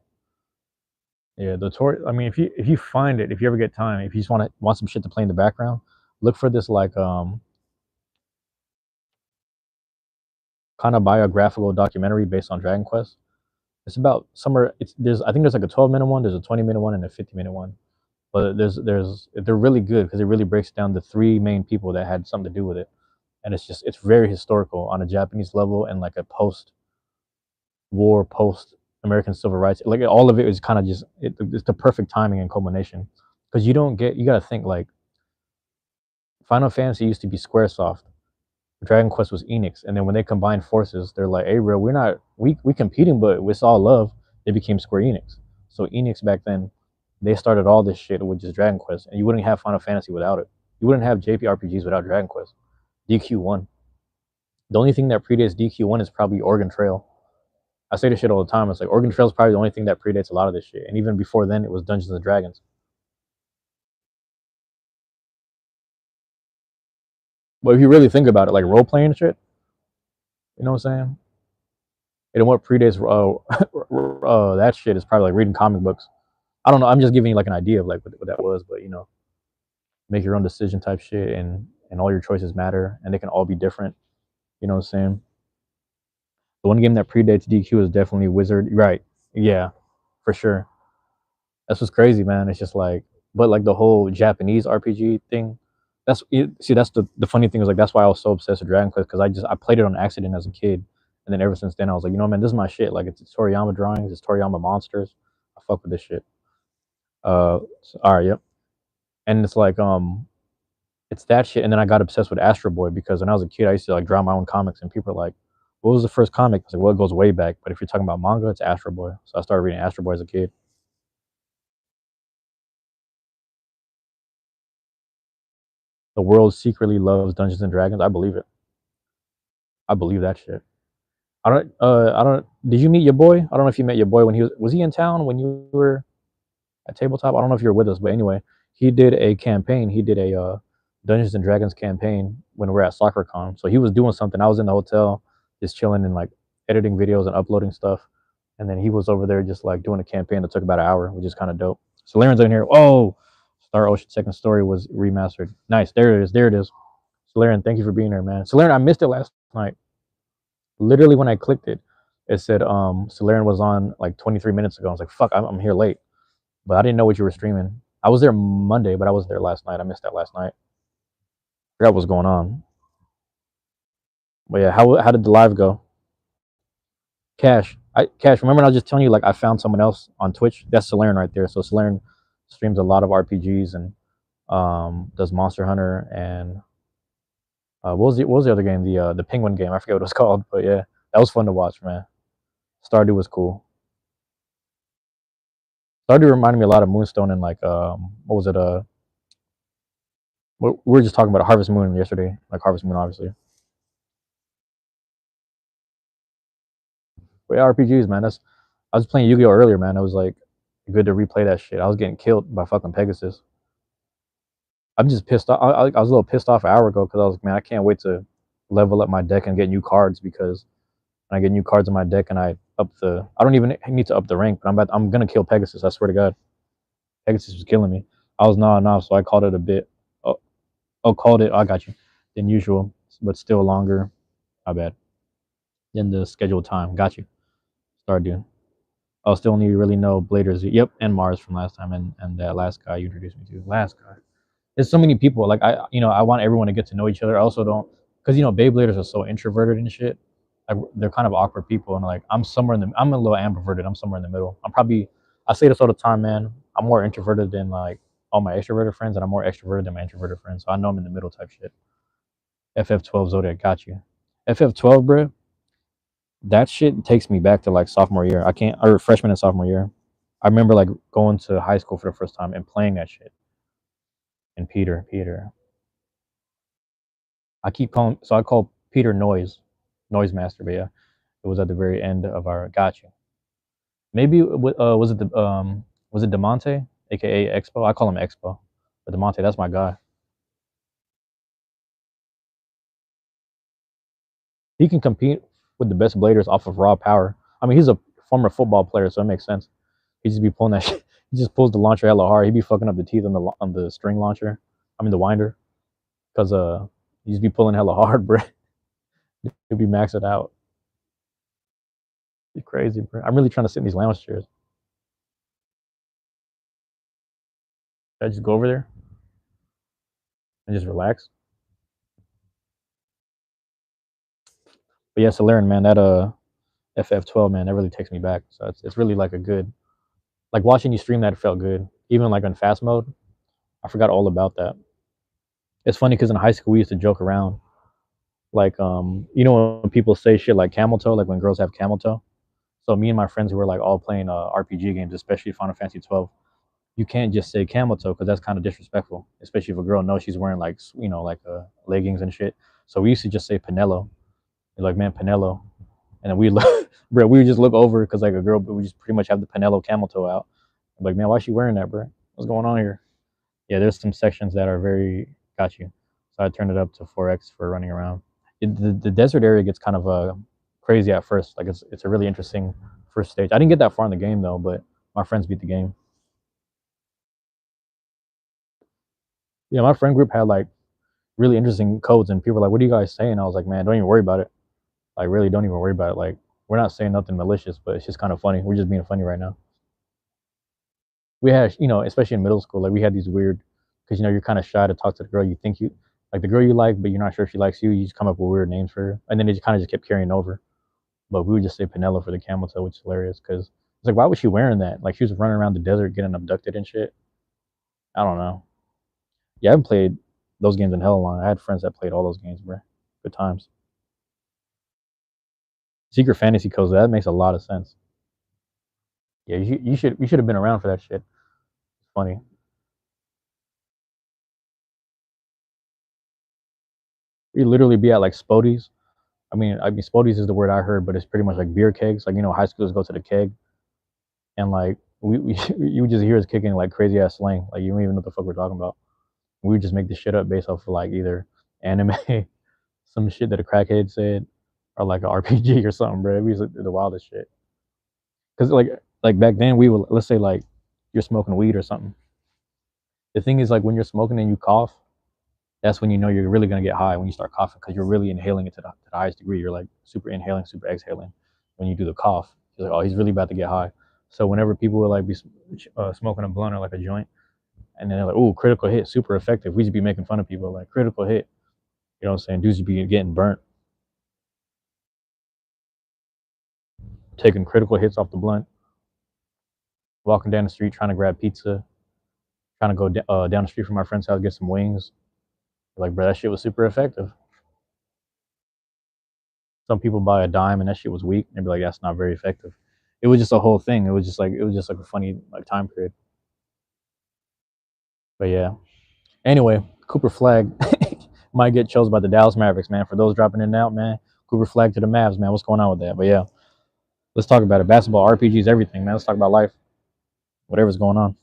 Yeah, the tour. I mean, if you find it, if you ever get time, if you just want some shit to play in the background, look for this like kind of biographical documentary based on Dragon Quest. It's about somewhere. It's there's I think there's like a 12-minute one, there's a 20-minute one, and a 50-minute one. But there's they're really good because it really breaks down the three main people that had something to do with it, and it's very historical on a Japanese level and like a post-war, post-American civil rights. Like all of it is kind of it's the perfect timing and culmination because you got to think like Final Fantasy used to be SquareSoft. Dragon Quest was Enix, and then when they combined forces, they're like, "Hey, bro, we're not we competing, but it's all love." They became Square Enix. So Enix back then, they started all this shit with just Dragon Quest, and you wouldn't have Final Fantasy without it. You wouldn't have JPRPGs without Dragon Quest. DQ1. The only thing that predates DQ1 is probably Oregon Trail. I say this shit all the time. It's like Oregon Trail is probably the only thing that predates a lot of this shit, and even before then, it was Dungeons and Dragons. But if you really think about it, like role playing shit, you know what I'm saying? And what predates that shit is probably like reading comic books. I don't know. I'm just giving you like an idea of like what that was, but make your own decision type shit, and all your choices matter, and they can all be different. You know what I'm saying? The one game that predates DQ is definitely Wizard. Right? Yeah, for sure. That's what's crazy, man. It's just like, but like the whole Japanese RPG thing. See. That's the funny thing is like that's why I was so obsessed with Dragon Quest because I played it on accident as a kid, and then ever since then I was like, man, this is my shit. Like it's Toriyama drawings, it's Toriyama monsters. I fuck with this shit. All right, yep. And it's like it's that shit. And then I got obsessed with Astro Boy because when I was a kid, I used to like draw my own comics, and people are like, "What was the first comic?" I was like, "Well, it goes way back." But if you're talking about manga, it's Astro Boy. So I started reading Astro Boy as a kid. The world secretly loves Dungeons and Dragons. I believe it. I believe that shit. I don't. Did you meet your boy? I don't know if you met your boy when was he in town when you were at tabletop? I don't know if you were with us, but anyway, he did a campaign. He did a Dungeons and Dragons campaign when we were at SoccerCon. So he was doing something. I was in the hotel, just chilling and like editing videos and uploading stuff. And then he was over there just like doing a campaign that took about an hour, which is kind of dope. So Laren's in here. Oh, Star Ocean Second Story was remastered. Nice. There it is. There it is. Solarian, thank you for being here, man. Solarian, I missed it last night. Literally when I clicked it, it said Solarian was on like 23 minutes ago. I was like, fuck, I'm here late. But I didn't know what you were streaming. I was there Monday, but I was there last night. I missed that last night. Forgot what was going on. But yeah, how did the live go? Cash. Remember, I was just telling you like I found someone else on Twitch. That's Solarian right there. So Solarian streams a lot of RPGs and does Monster Hunter and what was the other game? The Penguin game. I forget what it was called, but yeah, that was fun to watch, man. Stardew was cool. Stardew reminded me a lot of Moonstone and like what was it? We were just talking about Harvest Moon yesterday, like Harvest Moon, obviously. But yeah, RPGs, man. I was playing Yu-Gi-Oh earlier, man. It was like good to replay that shit. I was getting killed by fucking Pegasus. I'm just pissed off. I was a little pissed off an hour ago because I was like, man, I can't wait to level up my deck and get new cards because when I get new cards in my deck and I don't even need to up the rank, but I'm gonna kill Pegasus. I swear to God, Pegasus was killing me. I was nah, so I called it a bit. Oh, Oh, called it. I got you. Than usual, but still longer. My bad. Than the scheduled time. Got you. Start doing. Oh, still only really know Bladers. Yep, and Mars from last time, and that last guy you introduced me to. Last guy. There's so many people. Like I want everyone to get to know each other. I also don't, because Beybladers are so introverted and shit. Like they're kind of awkward people, and like I'm somewhere in the. I'm a little ambiverted. I'm somewhere in the middle. I'm probably. I say this all the time, man. I'm more introverted than like all my extroverted friends, and I'm more extroverted than my introverted friends. So I know I'm in the middle type shit. FF12 Zodiac got you. FF12, bro. That shit takes me back to like sophomore year. I can't, or freshman and sophomore year. I remember like going to high school for the first time and playing that shit. And Peter. I keep calling, so I call Peter Noise Master. But yeah, it was at the very end of our. Got you. Maybe was it Demonte, aka Expo? I call him Expo, but Demonte, that's my guy. He can compete with the best bladers off of raw power. I mean, he's a former football player, so it makes sense. He just be pulling that shit. He just pulls the launcher hella hard. He be fucking up the teeth on the string launcher. I mean the winder, cause he just be pulling hella hard, bro. He'll be maxing out. It's crazy, bro. I'm really trying to sit in these lounge chairs. Should I just go over there and just relax? But yeah, Solarian, man, that FF12, man, that really takes me back. So it's really like a good, like watching you stream that felt good. Even like on fast mode, I forgot all about that. It's funny because in high school we used to joke around, like when people say shit like camel toe, like when girls have camel toe. So me and my friends who were like all playing RPG games, especially Final Fantasy 12, you can't just say camel toe because that's kind of disrespectful, especially if a girl knows she's wearing like like leggings and shit. So we used to just say Pinello. You're like, man, Pinello, and then we look, bro, we would just look over because like a girl, but we just pretty much have the Pinello camel toe out. I'm like, man, why is she wearing that, bro? What's going on here? Yeah, there's some sections that are very got you. So I turned it up to 4x for running around. The desert area gets kind of crazy at first. Like it's a really interesting first stage. I didn't get that far in the game though, but my friends beat the game. Yeah, my friend group had like really interesting codes, and people were like, "What are you guys saying?" I was like, "Man, don't even worry about it. Like, really, don't even worry about it. Like, we're not saying nothing malicious, but it's just kind of funny. We're just being funny right now." We had, especially in middle school, like we had these weird, because you're kind of shy to talk to the girl you think you like, the girl you like, but you're not sure if she likes you. You just come up with weird names for her, and then it kind of just kept carrying over. But we would just say Pinella for the camel toe, which is hilarious because it's like, why was she wearing that? Like, she was running around the desert getting abducted and shit. I don't know. Yeah, I haven't played those games in hell long. I had friends that played all those games, bro. Good times. Secret Fantasy codes, that makes a lot of sense. Yeah, you should have been around for that shit. It's funny. We literally be at like Spodies. I mean, Spodies is the word I heard, but it's pretty much like beer kegs. Like high schoolers go to the keg, and like we you would just hear us kicking like crazy ass slang. Like you don't even know what the fuck we're talking about. We would just make this shit up based off of like either anime, some shit that a crackhead said, or like an RPG or something, bro. We was like, the wildest shit. Cause like back then we would, let's say like you're smoking weed or something. The thing is like when you're smoking and you cough, that's when you know you're really gonna get high when you start coughing because you're really inhaling it to the highest degree. You're like super inhaling, super exhaling when you do the cough. You're like, oh, he's really about to get high. So whenever people would like be smoking a blunt or like a joint, and then they're like, oh, critical hit, super effective. We just be making fun of people like critical hit. You know what I'm saying? Dudes be getting burnt, taking critical hits off the blunt, walking down the street trying to grab pizza, trying to go down the street from my friend's house get some wings. Like, bro, that shit was super effective. Some people buy a dime and that shit was weak. And they'd be like, that's not very effective. It was just a whole thing. It was just like a funny like time period. But yeah. Anyway, Cooper Flagg might get chosen by the Dallas Mavericks, man. For those dropping in and out, man. Cooper Flagg to the Mavs, man. What's going on with that? But yeah, let's talk about it. Basketball, RPGs, everything, man. Let's talk about life. Whatever's going on.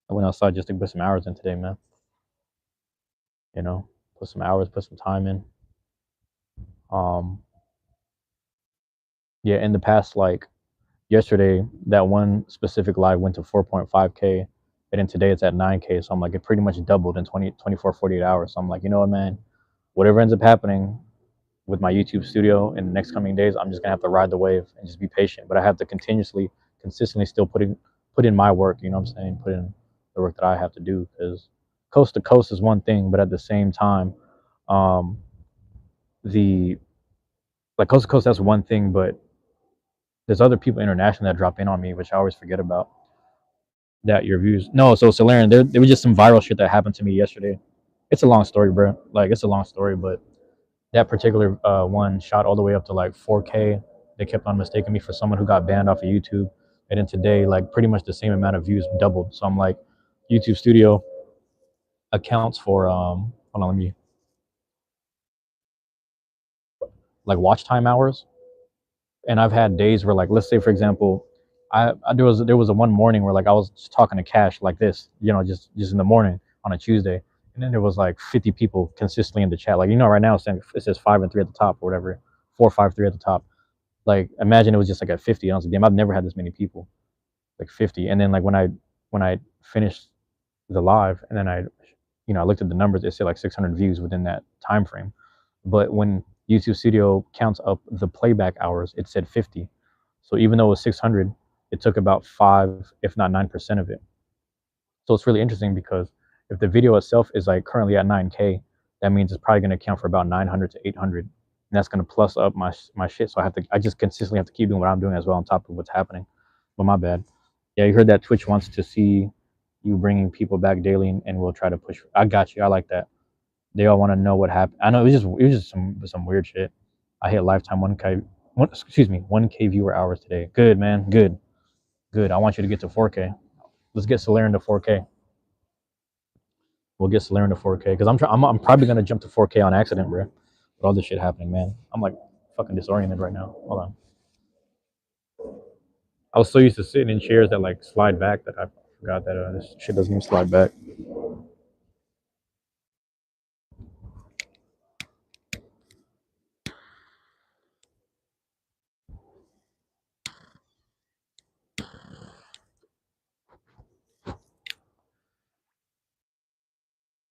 I went outside just to put some hours in today, man. Put some hours, put some time in. Um, yeah, in the past, like yesterday, that one specific live went to 4.5K And then today it's at 9K. So I'm like, it pretty much doubled in 24, 48 hours. So I'm like, you know what, man, whatever ends up happening with my YouTube studio in the next coming days, I'm just gonna have to ride the wave and just be patient. But I have to consistently still put in my work. You know what I'm saying? Put in the work that I have to do, because coast to coast is one thing, but at the same time, um, the like coast to coast, that's one thing, but there's other people internationally that drop in on me, which I always forget about. That your views. No, so Solarian, there was just some viral shit that happened to me yesterday. It's a long story, bro. Like, it's a long story, but that particular one shot all the way up to like 4K. They kept on mistaking me for someone who got banned off of YouTube. And then today, like, pretty much the same amount of views doubled. So I'm like, YouTube Studio accounts for hold on, let me, like, watch time hours. And I've had days where, like, let's say for example, there was a one morning where, like, I was just talking to Cash like this, just in the morning on a Tuesday, and then there was like 50 people consistently in the chat. Like, right now it says 5 and 3 at the top or whatever, 4, 5, 3 at the top. Like, imagine it was just like at 50. I was like, damn, I've never had this many people, like 50. And then, like, when I finished the live, and then I looked at the numbers, it said like 600 views within that time frame. But when YouTube Studio counts up the playback hours, it said 50. So even though it was 600, it took about 5, if not 9% of it. So it's really interesting, because if the video itself is like currently at 9K, that means it's probably going to count for about 900 to 800. And that's going to plus up my shit. So I just consistently have to keep doing what I'm doing as well on top of what's happening. But my bad. Yeah, you heard that Twitch wants to see you bringing people back daily, and we'll try to push. I got you. I like that. They all want to know what happened. I know it was just some weird shit. I hit lifetime 1K viewer hours today. Good, man. Good. Good. I want you to get to 4K. Let's get Solarian to 4K. We'll get Solarian to 4K, because I'm probably gonna jump to 4K on accident, bro. With all this shit happening, man. I'm like fucking disoriented right now. Hold on. I was so used to sitting in chairs that like slide back that I forgot that this shit doesn't even slide back.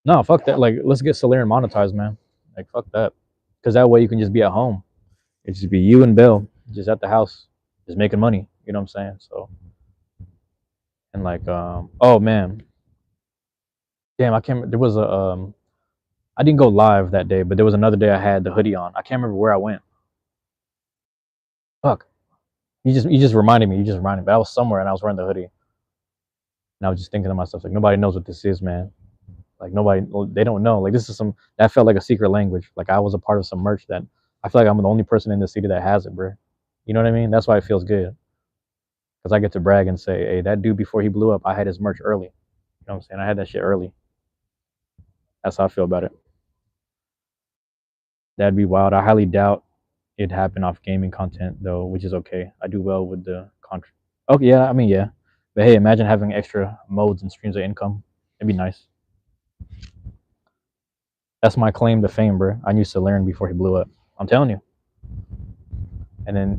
No, fuck that. Like, let's get Solarian monetized, man. Like, fuck that. Because that way you can just be at home. It just be you and Bill just at the house, just making money. You know what I'm saying? So, and like, oh man, damn, I can't. There was I didn't go live that day, but there was another day I had the hoodie on. I can't remember where I went. Fuck. You just reminded me. You just reminded me. But I was somewhere and I was wearing the hoodie, and I was just thinking to myself, like, nobody knows what this is, man. Like, nobody, they don't know. Like, this is that felt like a secret language. Like, I was a part of some merch that I feel like I'm the only person in the city that has it, bro. You know what I mean? That's why it feels good, because I get to brag and say, hey, that dude before he blew up, I had his merch early. You know what I'm saying? I had that shit early. That's how I feel about it. That'd be wild. I highly doubt it happened off gaming content though, which is okay. I do well with the content. Oh yeah, I mean yeah. But hey, imagine having extra modes and streams of income. It'd be nice. That's my claim to fame, bro. I used to learn before he blew up. I'm telling you. And then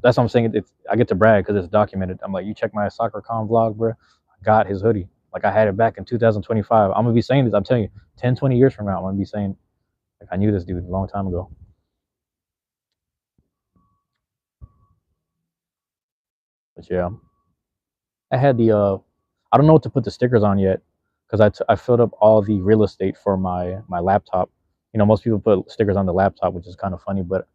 that's what I'm saying. I get to brag because it's documented. I'm like, you check my SoccerCon vlog, bro. I got his hoodie. Like, I had it back in 2025. I'm gonna be saying this. I'm telling you, 10, 20 years from now, I'm gonna be saying, like, I knew this dude a long time ago. But yeah, I had I don't know what to put the stickers on yet, because I filled up all the real estate for my laptop. Most people put stickers on the laptop, which is kind of funny, but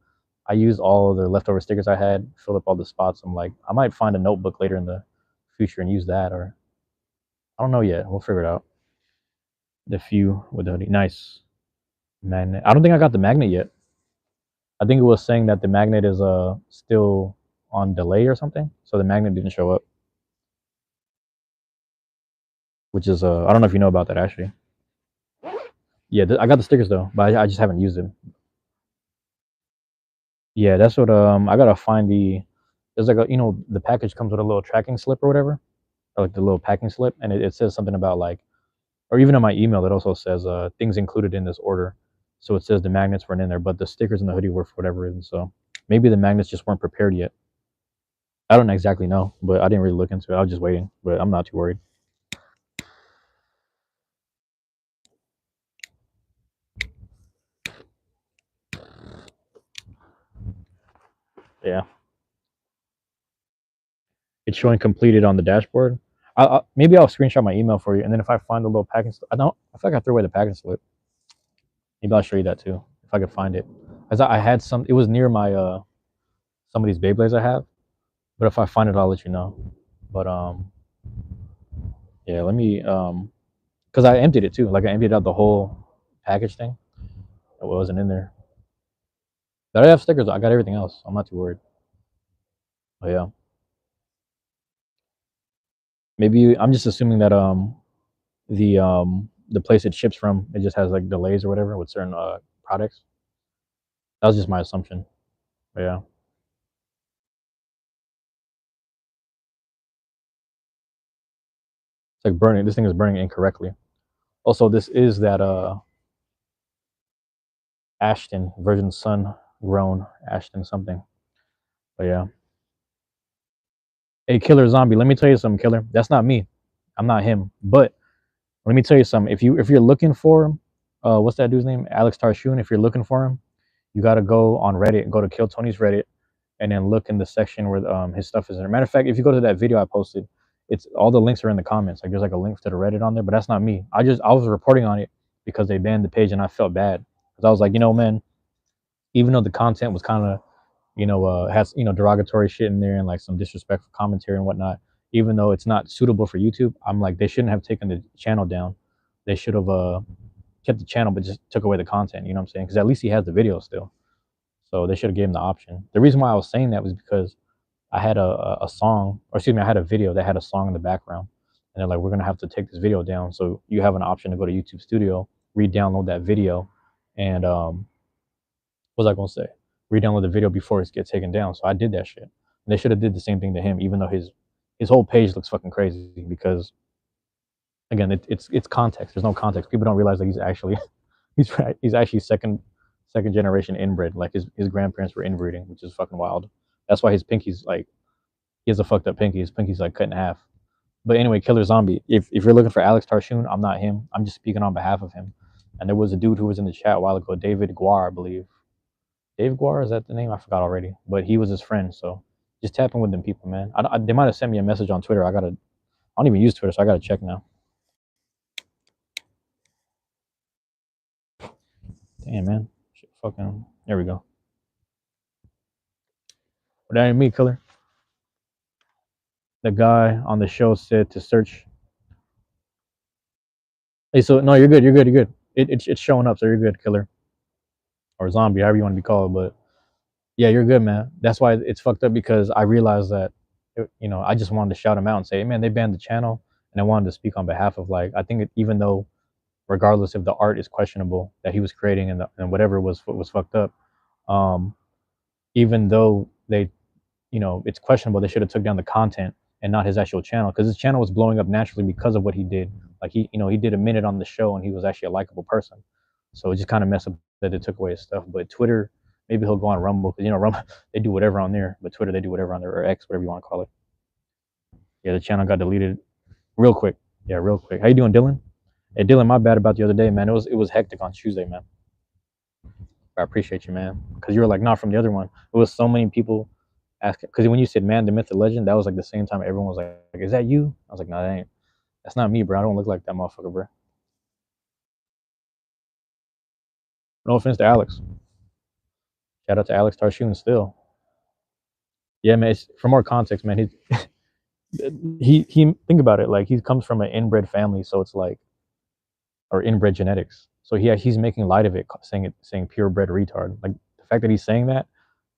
I used all of the leftover stickers I had, filled up all the spots. I'm like, I might find a notebook later in the future and use that, or I don't know yet. We'll figure it out. The few with the hoodie. Nice. Magnet. I don't think I got the magnet yet. I think it was saying that the magnet is still on delay or something, so the magnet didn't show up. Which is I don't know if you know about that actually. Yeah, I got the stickers though, but I just haven't used them. Yeah, that's what I gotta find there's like the package comes with a little tracking slip or whatever, or like the little packing slip, and it says something about, like, or even on my email it also says things included in this order. So it says the magnets weren't in there, but the stickers and the hoodie were for whatever reason. So maybe the magnets just weren't prepared yet. I don't exactly know, but I didn't really look into it. I was just waiting, but I'm not too worried. Yeah, it's showing completed on the dashboard. Maybe I'll screenshot my email for you, and then if I find the little packing, I don't. I feel like I threw away the packing slip. Maybe I'll show you that too if I could find it. Cause I had some. It was near my some of these Beyblades I have. But if I find it, I'll let you know. But yeah, let me cause I emptied it too. Like I emptied out the whole package thing. It wasn't in there. But I have stickers. I got everything else. I'm not too worried. But yeah, maybe I'm just assuming that the place it ships from it just has like delays or whatever with certain products. That was just my assumption. But yeah, it's like burning. This thing is burning incorrectly. Also, this is that Ashton Virgin Sun grown Ashton something. But yeah. Hey, Killer Zombie, let me tell you something, Killer. That's not me. I'm not him. But let me tell you something. If you're looking for what's that dude's name? Alex Tarshoon. If you're looking for him, you gotta go on Reddit and go to Kill Tony's Reddit and then look in the section where his stuff is in. Matter of fact, if you go to that video I posted, it's all the links are in the comments. Like there's like a link to the Reddit on there, but that's not me. I was reporting on it because they banned the page and I felt bad. Because I was like, man, even though the content was kind of has derogatory shit in there and like some disrespectful commentary and whatnot. Even though it's not suitable for YouTube, I'm like they shouldn't have taken the channel down. They should have kept the channel but just took away the content. You know what I'm saying? Because at least he has the video still. So they should have given him the option. The reason why I was saying that was because I had a song, or excuse me, I had a video that had a song in the background, and they're like, we're gonna have to take this video down. So you have an option to go to YouTube Studio, re-download that video, and what was I gonna say? Re-download the video before it gets taken down. So I did that shit. And they should have did the same thing to him, even though his whole page looks fucking crazy because again, it's context. There's no context. People don't realize that he's actually he's actually second generation inbred. Like his grandparents were inbreeding, which is fucking wild. That's why his pinky's like he has a fucked up pinky. His pinky's like cut in half. But anyway, Killer Zombie. If you're looking for Alex Tarshoon, I'm not him. I'm just speaking on behalf of him. And there was a dude who was in the chat a while ago, David Guar, I believe. Dave Guar, is that the name? I forgot already. But he was his friend, so just tapping with them people, man. They might have sent me a message on Twitter. I don't even use Twitter, so I gotta check now. Damn, man. Shit, fucking. There we go. But that ain't me, Killer. The guy on the show said to search. Hey, so no, you're good. You're good. You're good. It's showing up, so you're good, Killer or Zombie, however you want to be called. But yeah, you're good, man. That's why it's fucked up because I realized that, I just wanted to shout him out and say, hey, man, they banned the channel, and I wanted to speak on behalf of like I think even though regardless if the art is questionable that he was creating and whatever was fucked up. Um, Even though they, it's questionable, they should have took down the content and not his actual channel because his channel was blowing up naturally because of what he did. Like he did a minute on the show and he was actually a likable person. So it just kind of messed up that they took away his stuff. But Twitter, maybe he'll go on Rumble because Rumble they do whatever on there. But Twitter they do whatever on there or X, whatever you want to call it. Yeah, the channel got deleted real quick. Yeah, real quick. How you doing, Dylan? Hey, Dylan, my bad about the other day, man. It was hectic on Tuesday, man. I appreciate you, man, because you were like, not from the other one. It was so many people asking because when you said man, the myth, the legend, that was like the same time everyone was like, is that you? I was like, no, that ain't. That's not me, bro. I don't look like that motherfucker, bro. No offense to Alex. Shout out to Alex Tarshoon still. Yeah, man. For more context, man, he think about it. Like he comes from an inbred family, so it's like or inbred genetics. So he's making light of it, saying purebred retard. Like the fact that he's saying that,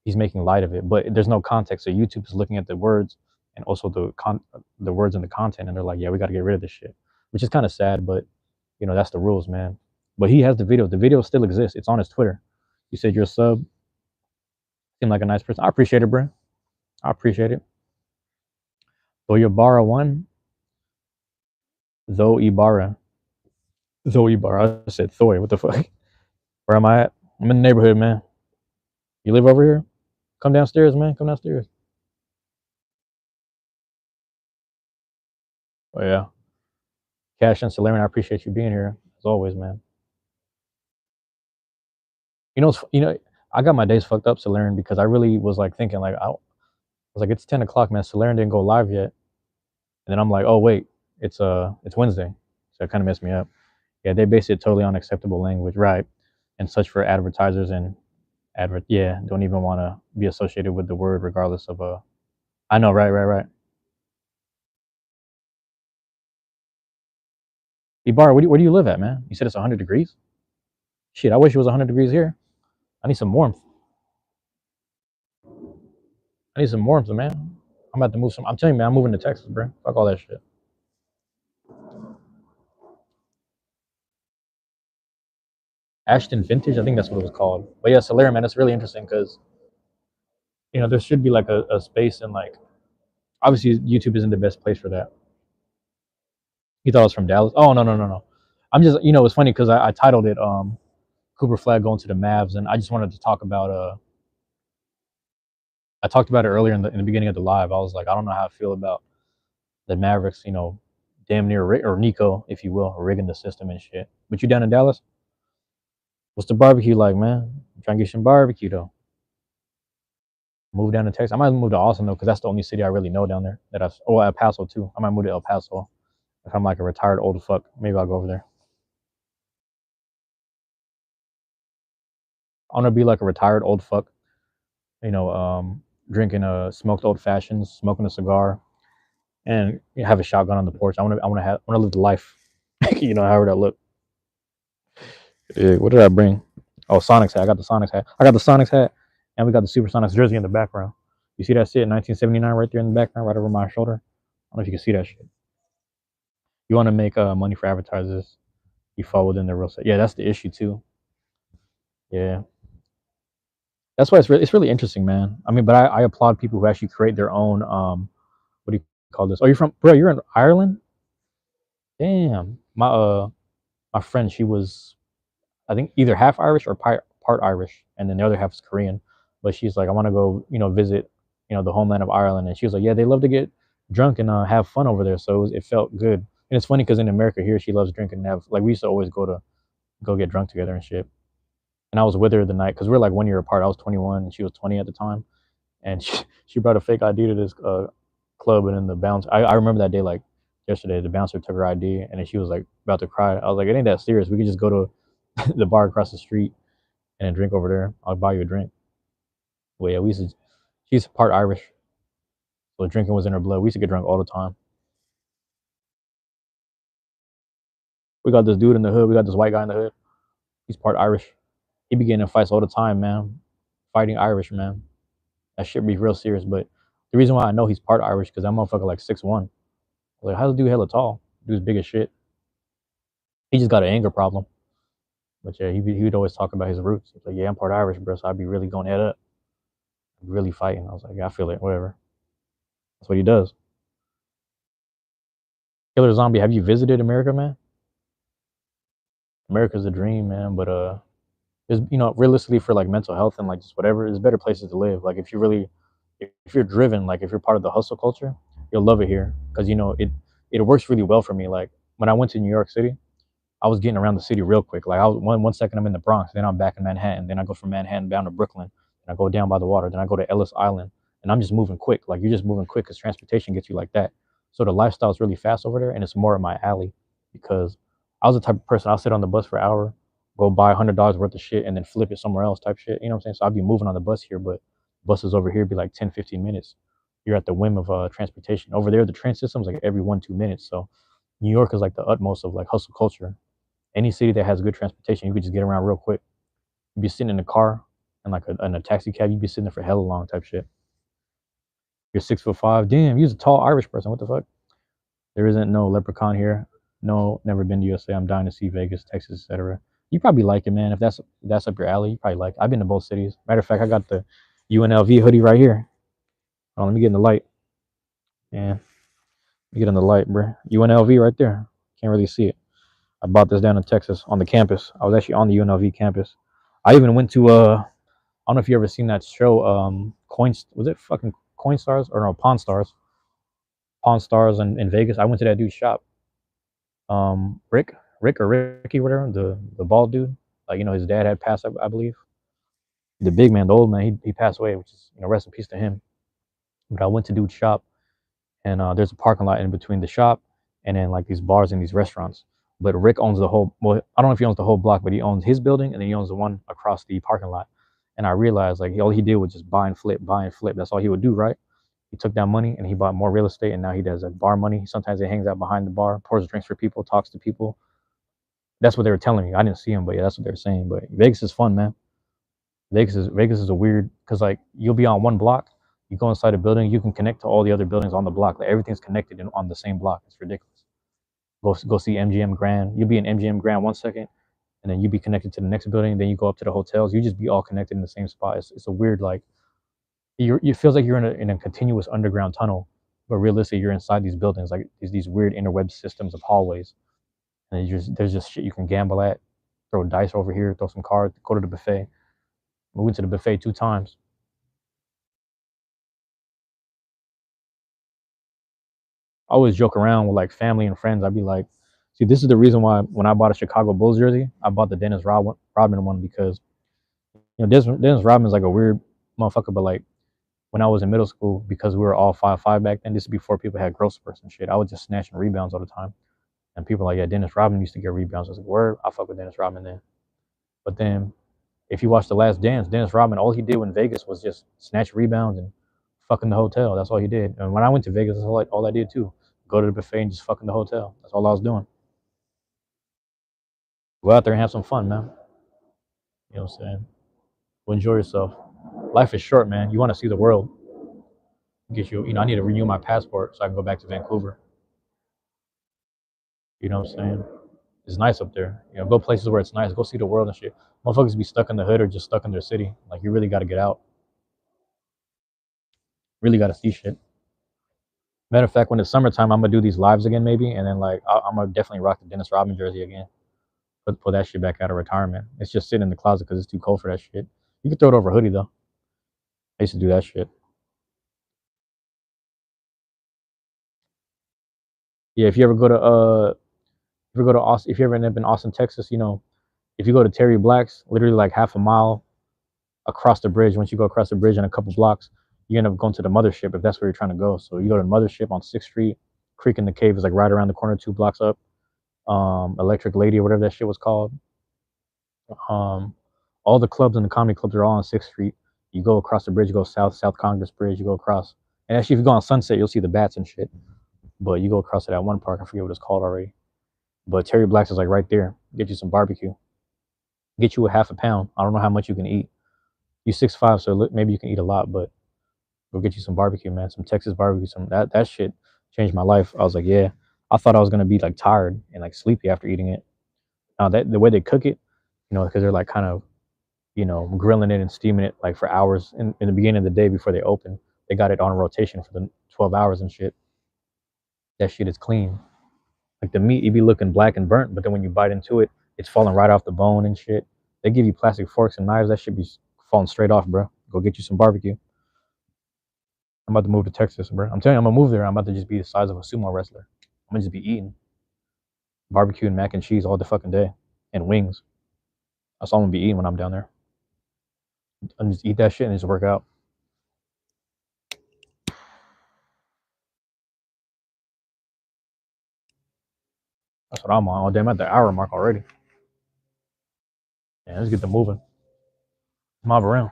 he's making light of it, but there's no context. So YouTube is looking at the words and also the words and the content, and they're like, yeah, we got to get rid of this shit, which is kind of sad, but that's the rules, man. But he has the video. The video still exists. It's on his Twitter. You said you're a sub. Seem like a nice person. I appreciate it, bro. I appreciate it. Though Ibarra won. Though Ibarra. Though Ibarra. I said Thoy. What the fuck? Where am I at? I'm in the neighborhood, man. You live over here? Come downstairs, man. Come downstairs. Oh yeah. Cash and Solarian, I appreciate you being here as always, man. I got my days fucked up, Solarian, because I really was like thinking like I was like it's 10 o'clock, man. Solarian didn't go live yet, and then I'm like, oh wait, it's Wednesday, so it kind of messed me up. Yeah, they based it totally on acceptable language, right? And such for advertisers and yeah, don't even want to be associated with the word regardless of I know, right. Ibarra, where do you live at, man? You said it's 100 degrees. Shit, I wish it was 100 degrees here. I need some warmth. I need some warmth, man. I'm about to move some. I'm telling you, man, I'm moving to Texas, bro. Fuck all that shit. Ashton Vintage, I think that's what it was called. But yeah, Solera, man, that's really interesting because there should be like a space and like obviously YouTube isn't the best place for that. You thought it was from Dallas? Oh no. I'm just it's funny because I titled it Cooper Flagg going to the Mavs, and I just wanted to talk about I talked about it earlier in the beginning of the live. I was like, I don't know how I feel about the Mavericks, damn near or Nico, if you will, rigging the system and shit. But you down in Dallas? What's the barbecue like, man? I'm trying to get some barbecue though. Move down to Texas. I might move to Austin though, because that's the only city I really know down there. El Paso too. I might move to El Paso if I'm like a retired old fuck. Maybe I'll go over there. I want to be like a retired old fuck. Drinking a smoked old fashions, smoking a cigar, and have a shotgun on the porch. I want to live the life. However that look. Yeah, what did I bring? Oh, Sonics hat. I got the Sonics hat. And we got the Supersonics jersey in the background. You see that shit, 1979, right there in the background, right over my shoulder. I don't know if you can see that shit. You want to make money for advertisers, you fall within the real set. Yeah, that's the issue too. Yeah, that's why it's really interesting, man. I mean, but I applaud people who actually create their own. What do you call this? Oh, you're from, bro? You're in Ireland? Damn, my friend, she was, I think, either half Irish or part Irish, and then the other half is Korean. But she's like, I want to go, visit, the homeland of Ireland, and she was like, yeah, they love to get drunk and have fun over there, so it felt good. And it's funny because in America here, she loves drinking and have like we used to always go get drunk together and shit. And I was with her the night because we're like 1 year apart. I was 21 and she was 20 at the time, and she brought a fake ID to this club, and then the bouncer. I remember that day like yesterday. The bouncer took her ID, and then she was like about to cry. I was like, it ain't that serious. We could just go to the bar across the street and drink over there. I'll buy you a drink. Well, yeah, she's part Irish, so drinking was in her blood. We used to get drunk all the time. We got this dude in the hood. We got this white guy in the hood. He's part Irish. He be getting in fights all the time, man. Fighting Irish, man. That shit be real serious. But the reason why I know he's part Irish because that motherfucker like 6'1". Like, how's the dude hella tall? Dude's big as shit. He just got an anger problem. But yeah, he would always talk about his roots. He's like, yeah, I'm part Irish, bro. So I'd be really going head up, really fighting. I was like, yeah, I feel it. Whatever. That's what he does. Killer Zombie, have you visited America, man? America's a dream, man. But there's realistically for like mental health and like just whatever, there's better places to live. Like if you're driven, like if you're part of the hustle culture, you'll love it here because it works really well for me. Like when I went to New York City, I was getting around the city real quick. Like I was one second I'm in the Bronx, then I'm back in Manhattan, then I go from Manhattan down to Brooklyn, and I go down by the water, then I go to Ellis Island, and I'm just moving quick. Like you're just moving quick because transportation gets you like that. So the lifestyle is really fast over there, and it's more of my alley because I was the type of person I'll sit on the bus for an hour, go buy $100 worth of shit, and then flip it somewhere else type shit. You know what I'm saying? So I'd be moving on the bus here, but buses over here be like 10, 15 minutes. You're at the whim of transportation. Over there, the train system's like every 1, 2 minutes. So New York is like the utmost of like hustle culture. Any city that has good transportation, you could just get around real quick. You'd be sitting in a car and like in a taxi cab, you'd be sitting there for hella long type shit. You're 6'5". Damn, you're a tall Irish person. What the fuck? There isn't no leprechaun here. No, never been to USA. I'm dying to see Vegas, Texas, etc. You probably like it, man. If that's up your alley, you probably like it. I've been to both cities. Matter of fact, I got the UNLV hoodie right here. Oh, let me get in the light. Yeah, let me get in the light, bro. UNLV right there. Can't really see it. I bought this down in Texas on the campus. I was actually on the UNLV campus. I even went to I don't know if you ever seen that show, was it fucking Coin Stars or no Pawn Stars? Pawn Stars in Vegas. I went to that dude's shop. Rick or Ricky, whatever, the bald dude. Like his dad had passed, I believe. The big man, the old man, he passed away, which is rest in peace to him. But I went to dude's shop, and there's a parking lot in between the shop and then like these bars and these restaurants. But Rick owns the whole. Well, I don't know if he owns the whole block, but he owns his building and then he owns the one across the parking lot. And I realized like all he did was just buy and flip, buy and flip. That's all he would do, right? He took that money and he bought more real estate, and now he does like bar money. Sometimes he hangs out behind the bar, pours drinks for people, talks to people. That's what they were telling me. I didn't see him, but yeah, that's what they were saying. But Vegas is fun, man. Vegas is a weird because like you'll be on one block, you go inside a building, you can connect to all the other buildings on the block. Like everything's connected on the same block. It's ridiculous. Go see MGM Grand. You'll be in MGM Grand 1 second, and then you be connected to the next building. Then you go up to the hotels. You just be all connected in the same spot. It's a weird like it feels like you're in a continuous underground tunnel, but realistically you're inside these buildings like these weird interweb systems of hallways. And there's just shit you can gamble at, throw dice over here, throw some cards, go to the buffet. We went to the buffet 2 times. I always joke around with like family and friends. I'd be like, see, this is the reason why when I bought a Chicago Bulls jersey, I bought the Rodman one because Dennis Rodman's like a weird motherfucker. But like when I was in middle school, because we were all 5'5" back then, this is before people had growth spurts and shit. I was just snatching rebounds all the time, and people were like, yeah, Dennis Rodman used to get rebounds. I was like, word, I fuck with Dennis Rodman then. But then if you watch The Last Dance, Dennis Rodman, all he did in Vegas was just snatch rebounds and fucking the hotel. That's all he did. And when I went to Vegas, that's all I did too. Go to the buffet and just fucking the hotel. That's all I was doing. Go out there and have some fun, man. You know what I'm saying? Well, enjoy yourself. Life is short, man. You want to see the world. Get I need to renew my passport so I can go back to Vancouver. You know what I'm saying? It's nice up there. Go places where it's nice. Go see the world and shit. Motherfuckers be stuck in the hood or just stuck in their city. Like you really got to get out. Really got to see shit. Matter of fact, when it's summertime, I'm gonna do these lives again, maybe, and then like I'm gonna definitely rock the Dennis Rodman jersey again. Pull that shit back out of retirement. It's just sitting in the closet because it's too cold for that shit. You can throw it over a hoodie though. I used to do that shit. Yeah, if you ever go to Austin, if you ever end up in Austin, Texas, if you go to Terry Black's, literally like half a mile across the bridge. Once you go across the bridge and a couple blocks, you end up going to the mothership if that's where you're trying to go. So you go to the mothership on 6th Street. Creek in the Cave is like right around the corner, 2 blocks up. Electric Lady or whatever that shit was called. Um, all the clubs and the comedy clubs are all on 6th Street. You go across the bridge, you go South Congress Bridge, you go across. And actually, if you go on Sunset, you'll see the bats and shit. But you go across to that one park, I forget what it's called already. But Terry Black's is like right there. Get you some barbecue. Get you a half a pound. I don't know how much you can eat. You 6'5", so maybe you can eat a lot, but go get you some barbecue, man. Some Texas barbecue. That shit changed my life. I was like, yeah. I thought I was gonna be like tired and like sleepy after eating it. Now that the way they cook it, because they're like kind of grilling it and steaming it like for hours in the beginning of the day before they open. They got it on rotation for the 12 hours and shit. That shit is clean. Like the meat, it be looking black and burnt, but then when you bite into it, it's falling right off the bone and shit. They give you plastic forks and knives. That should be falling straight off, bro. Go get you some barbecue. I'm about to move to Texas, bro. I'm telling you, I'm gonna move there. I'm about to just be the size of a sumo wrestler. I'm gonna just be eating barbecue and mac and cheese all the fucking day and wings. That's all I'm gonna be eating when I'm down there. I'm just eat that shit and just work out. That's what I'm on. Oh, damn, at the hour mark already. Yeah, let's get them moving. Mob around.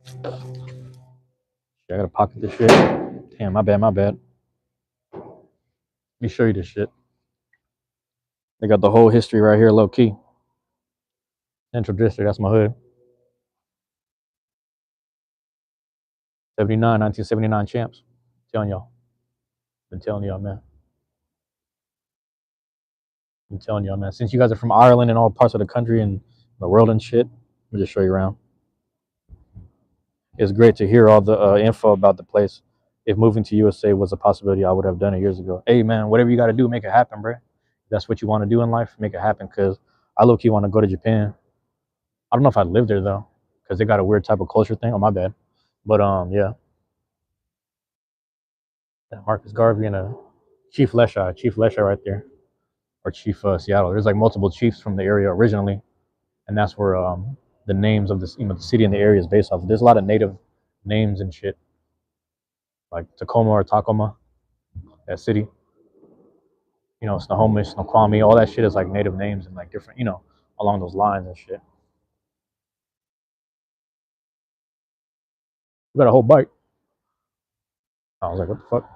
Shit, I gotta pocket this shit. Damn, my bad. Let me show you this shit. They got the whole history right here, low key. Central District, that's my hood. 1979 champs. Telling y'all. Been telling y'all, man. I'm telling y'all, man. Since you guys are from Ireland and all parts of the country and the world and shit, I'll just show you around. It's great to hear all the info about the place. If moving to USA was a possibility, I would have done it years ago. Hey, man, whatever you got to do, make it happen, bro. If that's what you want to do in life, make it happen. Because I low-key want to go to Japan. I don't know if I'd live there, though, because they got a weird type of culture thing. Oh, my bad. But, yeah. Marcus Garvey and Chief Lesha right there. Or Chief Seattle. There's like multiple chiefs from the area originally. And that's where the names of this, the city and the area is based off. There's a lot of native names and shit, like Tacoma or Tacoma, that city. Snohomish, Snoqualmie, all that shit is like native names and like different, along those lines and shit. We got a whole bike. I was like, what the fuck?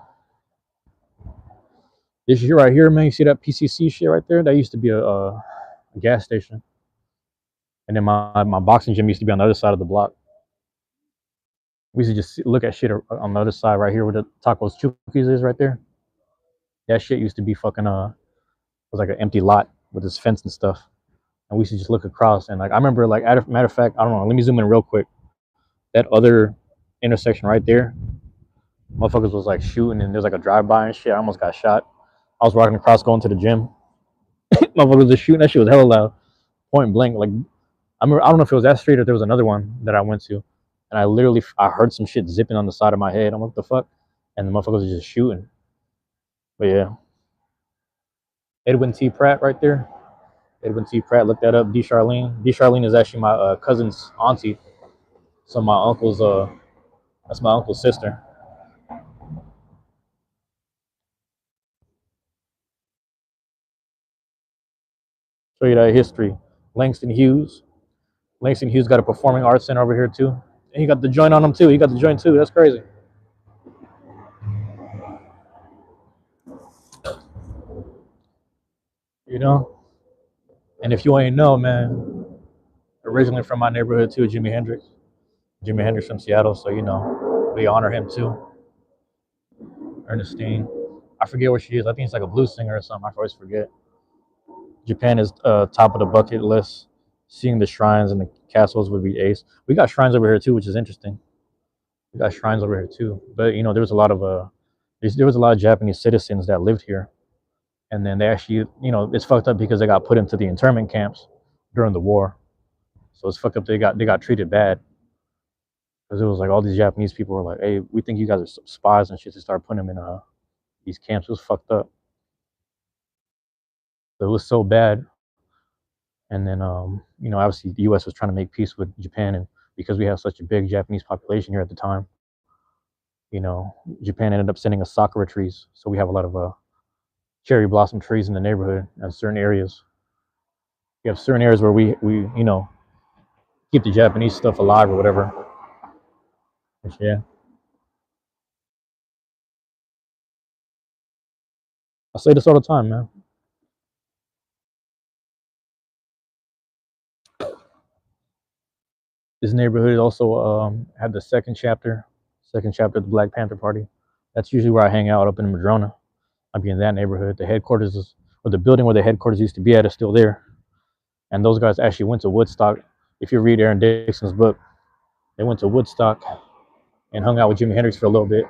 This shit right here, man. You see that PCC shit right there? That used to be a gas station. And then my boxing gym used to be on the other side of the block. We used to just look at shit on the other side right here where the Tacos Chukis is right there. That shit used to be fucking it was like an empty lot with this fence and stuff. And we used to just look across and like I remember like matter of fact, I don't know, let me zoom in real quick. That other intersection right there, motherfuckers was like shooting and there's like a drive-by and shit. I almost got shot. I was walking across going to the gym. Motherfuckers was shooting. That shit was hella loud. Point blank. Like I don't know if it was that street or there was another one that I went to. And I heard some shit zipping on the side of my head. I'm like, what the fuck? And the motherfuckers was just shooting. But yeah. Edwin T. Pratt right there. Edwin T. Pratt, look that up. D. Charlene. D. Charlene is actually my cousin's auntie. So that's my uncle's sister. Show you that history. Langston Hughes. Langston Hughes got a performing arts center over here too. And he got the joint on him too. He got the joint too. That's crazy. You know? And if you ain't know, man, originally from my neighborhood too, Jimi Hendrix. Jimi Hendrix from Seattle, so we honor him too. Ernestine. I forget where she is. I think it's like a blues singer or something. I always forget. Japan is top of the bucket list. Seeing the shrines and the castles would be ace. We got shrines over here too, which is interesting. We got shrines over here too. But there was a lot of Japanese citizens that lived here, and then they actually, it's fucked up because they got put into the internment camps during the war. So it's fucked up. They got treated bad because it was like all these Japanese people were like, "Hey, we think you guys are spies and shit." To start putting them in these camps, it was fucked up. So it was so bad. And then, obviously the U.S. was trying to make peace with Japan, and because we have such a big Japanese population here at the time, Japan ended up sending us sakura trees. So we have a lot of cherry blossom trees in the neighborhood and certain areas. We have certain areas where we keep the Japanese stuff alive or whatever. But yeah, I say this all the time, man. This neighborhood also had the second chapter of the Black Panther Party. That's usually where I hang out up in Madrona. I'd be in that neighborhood. The headquarters or the building where the headquarters used to be at is still there. And those guys actually went to Woodstock. If you read Aaron Dixon's book, they went to Woodstock and hung out with Jimi Hendrix for a little bit.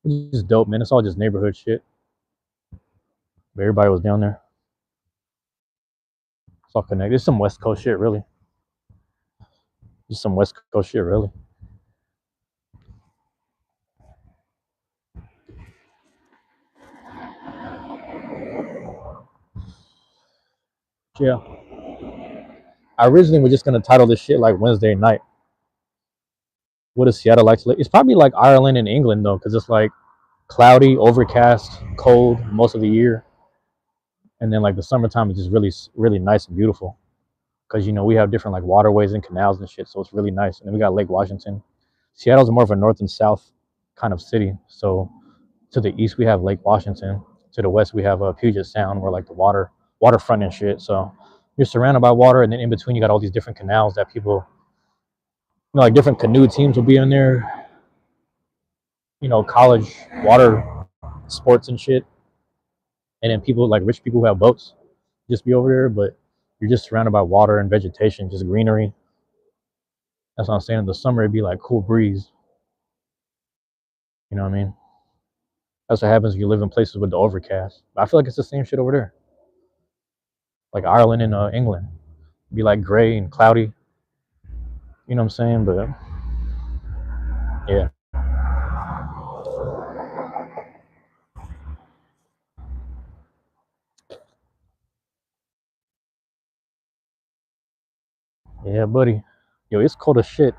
It's just dope, man. It's all just neighborhood shit. But everybody was down there. It's all connected. It's some West Coast shit, really. Just some West Coast shit, really. Yeah. I originally was just gonna title this shit like Wednesday night. What does Seattle like to live? It's probably like Ireland and England though, because it's like cloudy, overcast, cold most of the year, and then like the summertime is just really, really nice and beautiful. Because we have different like waterways and canals and shit, so it's really nice. And then we got Lake Washington. Seattle's more of a north and south kind of city. So to the east we have Lake Washington. To the west we have Puget Sound, where like the waterfront and shit. So you're surrounded by water, and then in between you got all these different canals that people, like different canoe teams will be in there. College water sports and shit. And then people like rich people who have boats just be over there, but you're just surrounded by water and vegetation, just greenery. That's what I'm saying. In the summer it'd be like cool breeze. You know what I mean? That's what happens when you live in places with the overcast. But I feel like it's the same shit over there. Like Ireland and England. It'd be like gray and cloudy. You know what I'm saying? But yeah. Yeah, buddy. Yo, it's cold as shit.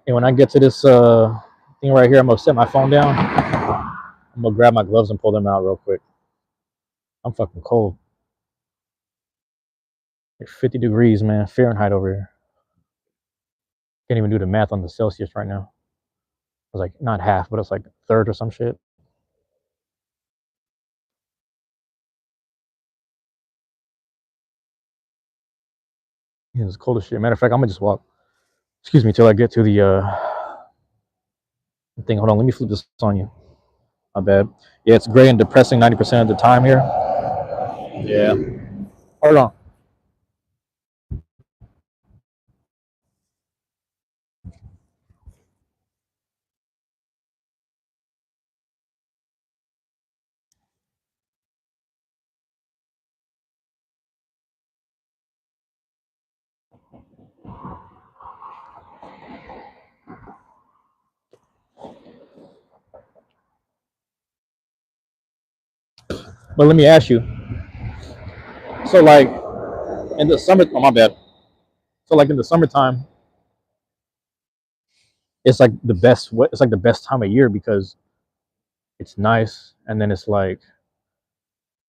And when I get to this thing right here, I'm gonna set my phone down. I'm gonna grab my gloves and pull them out real quick. I'm fucking cold. It's 50 degrees, man. Fahrenheit over here. Can't even do the math on the Celsius right now. It's like not half, but it's like third or some shit. Yeah, it's cold as shit. Matter of fact, I'm gonna just walk. Excuse me till I get to the thing. Hold on, let me flip this on you. My bad. Yeah, it's gray and depressing 90% of the time here. Yeah. Hold on. But let me ask you. So like in the summer, oh my bad. So like in the summertime, it's like the best. It's like the best time of year because it's nice, and then it's like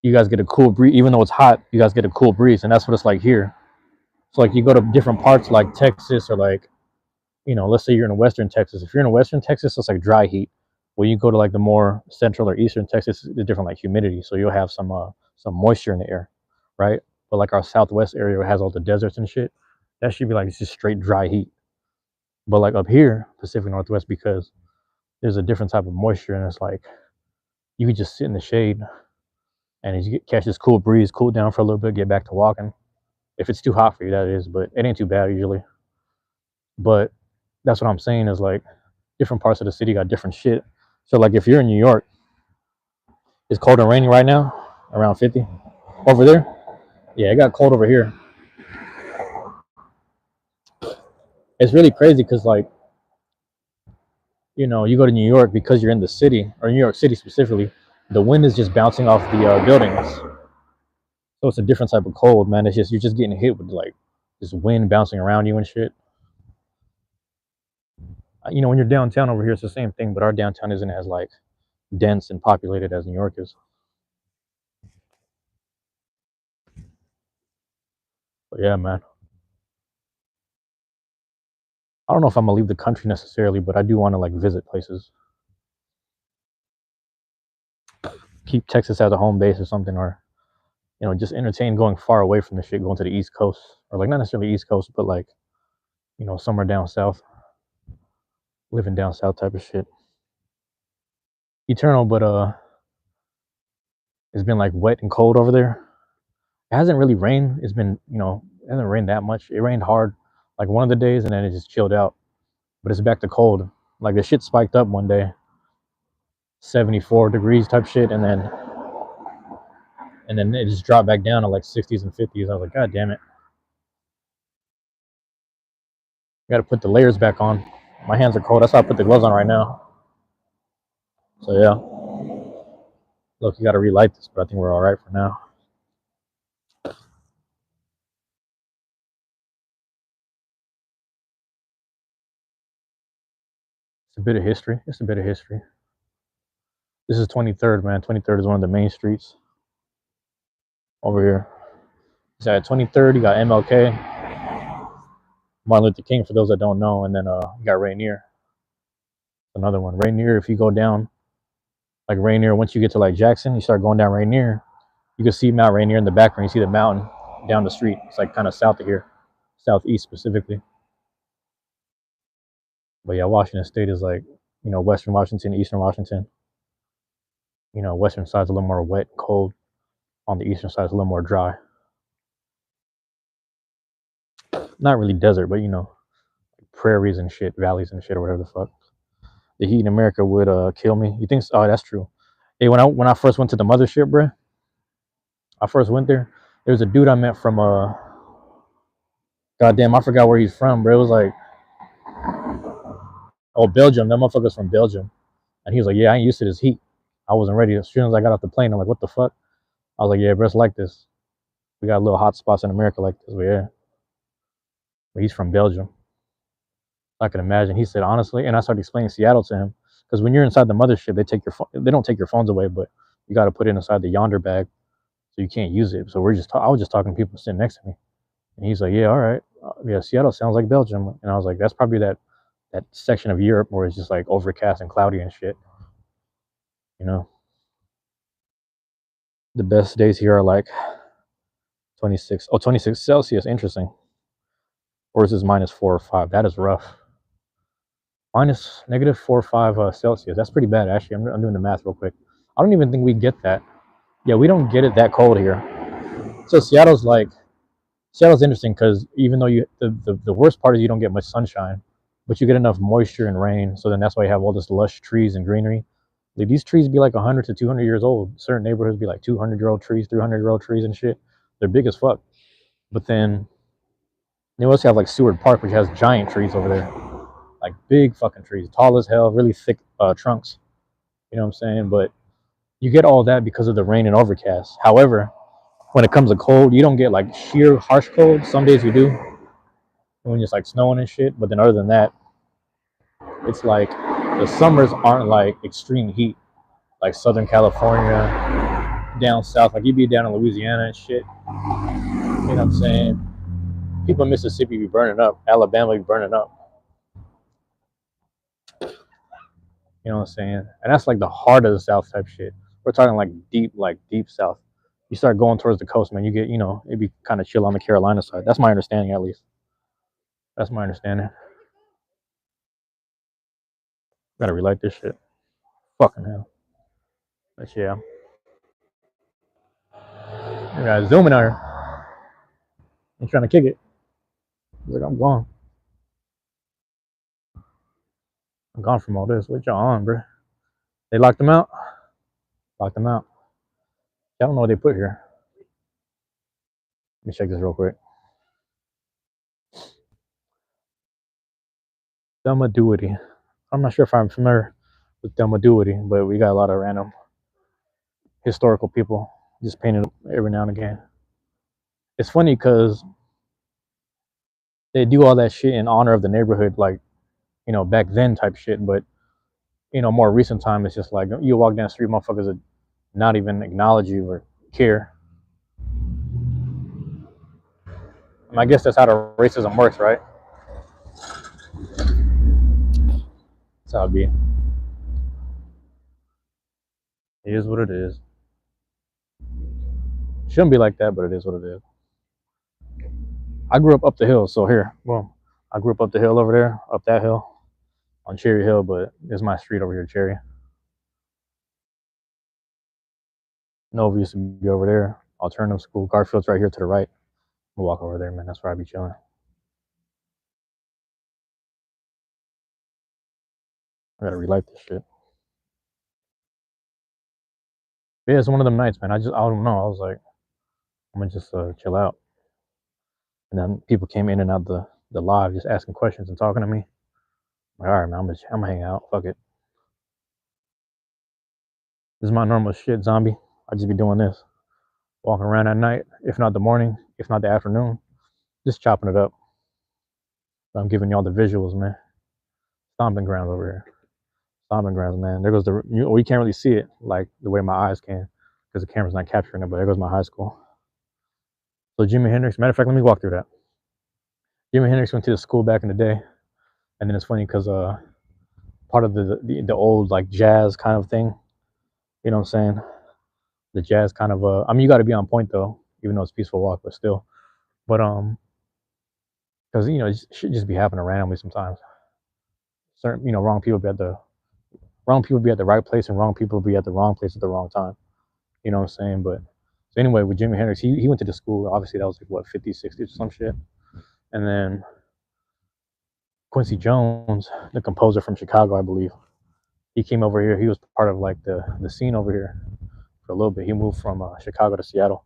you guys get a cool breeze. Even though it's hot, you guys get a cool breeze, and that's what it's like here. So like you go to different parts like Texas or like let's say you're in Western Texas. If you're in Western Texas, it's like dry heat. When you go to like the more Central or Eastern Texas, it's different like humidity. So you'll have some moisture in the air, right? But like our Southwest area has all the deserts and shit. That should be like just straight dry heat. But like up here, Pacific Northwest, because there's a different type of moisture, and it's like you could just sit in the shade and you catch this cool breeze, cool down for a little bit, get back to walking. If it's too hot for you, that is, but it ain't too bad usually. But that's what I'm saying is like different parts of the city got different shit. So like if you're in New York, it's cold and raining right now, around 50. Over there, yeah, it got cold over here. It's really crazy because like you go to New York because you're in the city or New York City specifically, the wind is just bouncing off the buildings. So it's a different type of cold, man. It's just you're just getting hit with like this wind bouncing around you and shit. When you're downtown over here, it's the same thing, but our downtown isn't as like dense and populated as New York is. But yeah, man. I don't know if I'm gonna leave the country necessarily, but I do want to like visit places. Keep Texas as a home base or something, or just entertain going far away from the shit, going to the East Coast, or like not necessarily East Coast, but like somewhere down south, living down south type of shit. Eternal, but it's been like wet and cold over there. It hasn't really rained. It's been it hasn't rained that much. It rained hard like one of the days, and then it just chilled out. But it's back to cold. Like the shit spiked up one day, 74 degrees type shit, and then it just dropped back down to like 60s and 50s. I was like, God damn it. Got to put the layers back on. My hands are cold. That's why I put the gloves on right now. So yeah, look, you got to relight this, but I think we're all right for now. It's a bit of history. It's a bit of history. This is 23rd, man. 23rd is one of the main streets over here. It's at 23rd. You got MLK, Martin Luther King, for those that don't know, and then you got Rainier. Another one, Rainier. If you go down like Rainier, once you get to like Jackson, you start going down Rainier. You can see Mount Rainier in the background. You see the mountain down the street. It's like kind of south of here, southeast specifically. But yeah, Washington State is like Western Washington, Eastern Washington. Western side's a little more wet, cold. On the eastern side, it's a little more dry. Not really desert, but prairies and shit, valleys and shit, or whatever the fuck. The heat in America would kill me. You think? Oh, that's true. Hey, when I first went to the mothership, bro, I first went there. There was a dude I met from goddamn, I forgot where he's from, bro. It was like, oh, Belgium. That motherfucker's from Belgium, and he was like, yeah, I ain't used to this heat. I wasn't ready. As soon as I got off the plane, I'm like, what the fuck? I was like, yeah, bro, it's like this. We got little hot spots in America like this, but yeah. But he's from Belgium. I can imagine. He said honestly, and I started explaining Seattle to him because when you're inside the mothership, they don't take your phones away, but you got to put it inside the yonder bag, so you can't use it. So I was just talking to people sitting next to me, and he's like, yeah, all right, yeah, Seattle sounds like Belgium, and I was like, that's probably that section of Europe where it's just like overcast and cloudy and shit, you know. The best days here are like 26 Celsius. Interesting. Or is this minus 4 or 5? That is rough. Minus negative 4 or 5 Celsius. That's pretty bad, actually. I'm doing the math real quick. I don't even think we get that. Yeah, we don't get it that cold here. So Seattle's interesting because even though the worst part is you don't get much sunshine, but you get enough moisture and rain. So then that's why you have all this lush trees and greenery. Like these trees be like 100 to 200 years old. Certain neighborhoods be like 200-year-old trees, 300-year-old trees and shit. They're big as fuck. But then you also have like Seward Park, which has giant trees over there, like big fucking trees, tall as hell, really thick trunks. You know what I'm saying? But you get all that because of the rain and overcast. However, when it comes to cold, you don't get like sheer harsh cold. Some days you do when it's like snowing and shit. But then other than that, it's like the summers aren't like extreme heat, like Southern California, down south. Like you be down in Louisiana and shit. You know what I'm saying? People in Mississippi be burning up. Alabama be burning up. You know what I'm saying? And that's like the heart of the South type shit. We're talking like deep South. You start going towards the coast, man. You get, it'd be kind of chill on the Carolina side. That's my understanding, at least. That's my understanding. Gotta relight this shit. Fucking hell. But yeah, you got zooming on her. I'm trying to kick it. He's like, I'm gone. I'm gone from all this. What y'all on, bro? They locked him out. Locked him out. I don't know what they put here. Let me check this real quick. Duity. I'm not sure if I'm familiar with Duity, but we got a lot of random historical people just painted up every now and again. It's funny because they do all that shit in honor of the neighborhood, like, back then type shit. But, more recent time, it's just like you walk down the street, motherfuckers would not even acknowledge you or care. I guess that's how the racism works, right? That's how it be. It is what it is. Shouldn't be like that, but it is what it is. I grew up the hill, so here, well, I grew up the hill over there, up that hill on Cherry Hill, but it's my street over here, Cherry. Nova used to be over there. Alternative school. Garfield's right here to the right. We'll walk over there, man. That's where I be chilling. I gotta relight this shit. Yeah, it's one of them nights, man. I don't know. I was like, I'm gonna just chill out. And then people came in and out the live, just asking questions and talking to me. I'm like, all right, man, I'm gonna hang out. Fuck it. This is my normal shit, zombie. I just be doing this, walking around at night, if not the morning, if not the afternoon, just chopping it up. So I'm giving y'all the visuals, man. Stomping grounds over here. Stomping grounds, man. There goes you can't really see it like the way my eyes can because the camera's not capturing it, but there goes my high school. So Jimi Hendrix, matter of fact, let me walk through that. Jimi Hendrix went to the school back in the day, and then it's funny because part of the old like jazz kind of thing, you know what I'm saying? The jazz kind of I mean you got to be on point though, even though it's peaceful walk, but still. But because it should just be happening randomly sometimes. Certain wrong people be at the right place and wrong people be at the wrong place at the wrong time. You know what I'm saying? But so anyway, with Jimi Hendrix, he went to the school. Obviously, that was like what 50s, 60s, or some shit. And then Quincy Jones, the composer from Chicago, I believe, he came over here. He was part of like the scene over here for a little bit. He moved from Chicago to Seattle,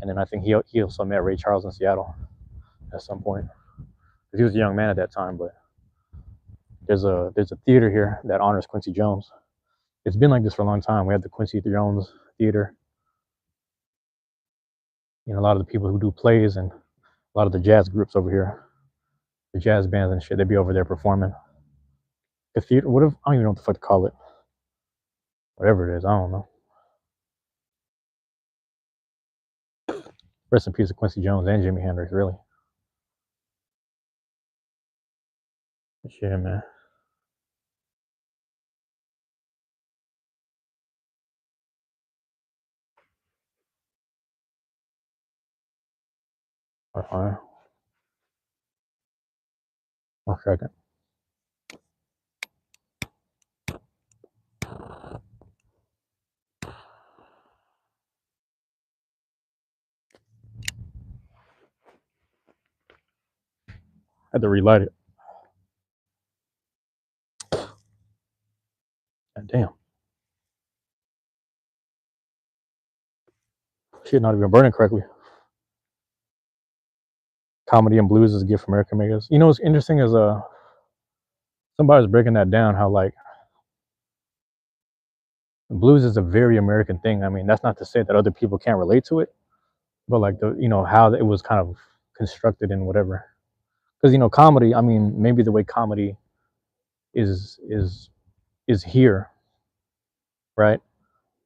and then I think he also met Ray Charles in Seattle at some point. He was a young man at that time, but there's a theater here that honors Quincy Jones. It's been like this for a long time. We have the Quincy Jones Theater. You know, a lot of the people who do plays and a lot of the jazz groups over here, the jazz bands and shit, they be over there performing. Cathedral, what if, I don't even know what the fuck to call it. Whatever it is, I don't know. Rest in peace to Quincy Jones and Jimi Hendrix, really. Shit, man. All right. One second. I had to relight it. God damn. Shit, not even burning correctly. Comedy and blues is a gift from American makers. You know what's interesting is somebody was breaking that down, how like blues is a very American thing. I mean, that's not to say that other people can't relate to it, but like the, you know, how it was kind of constructed and whatever. Because you know, comedy. I mean, maybe the way comedy is is is here, right?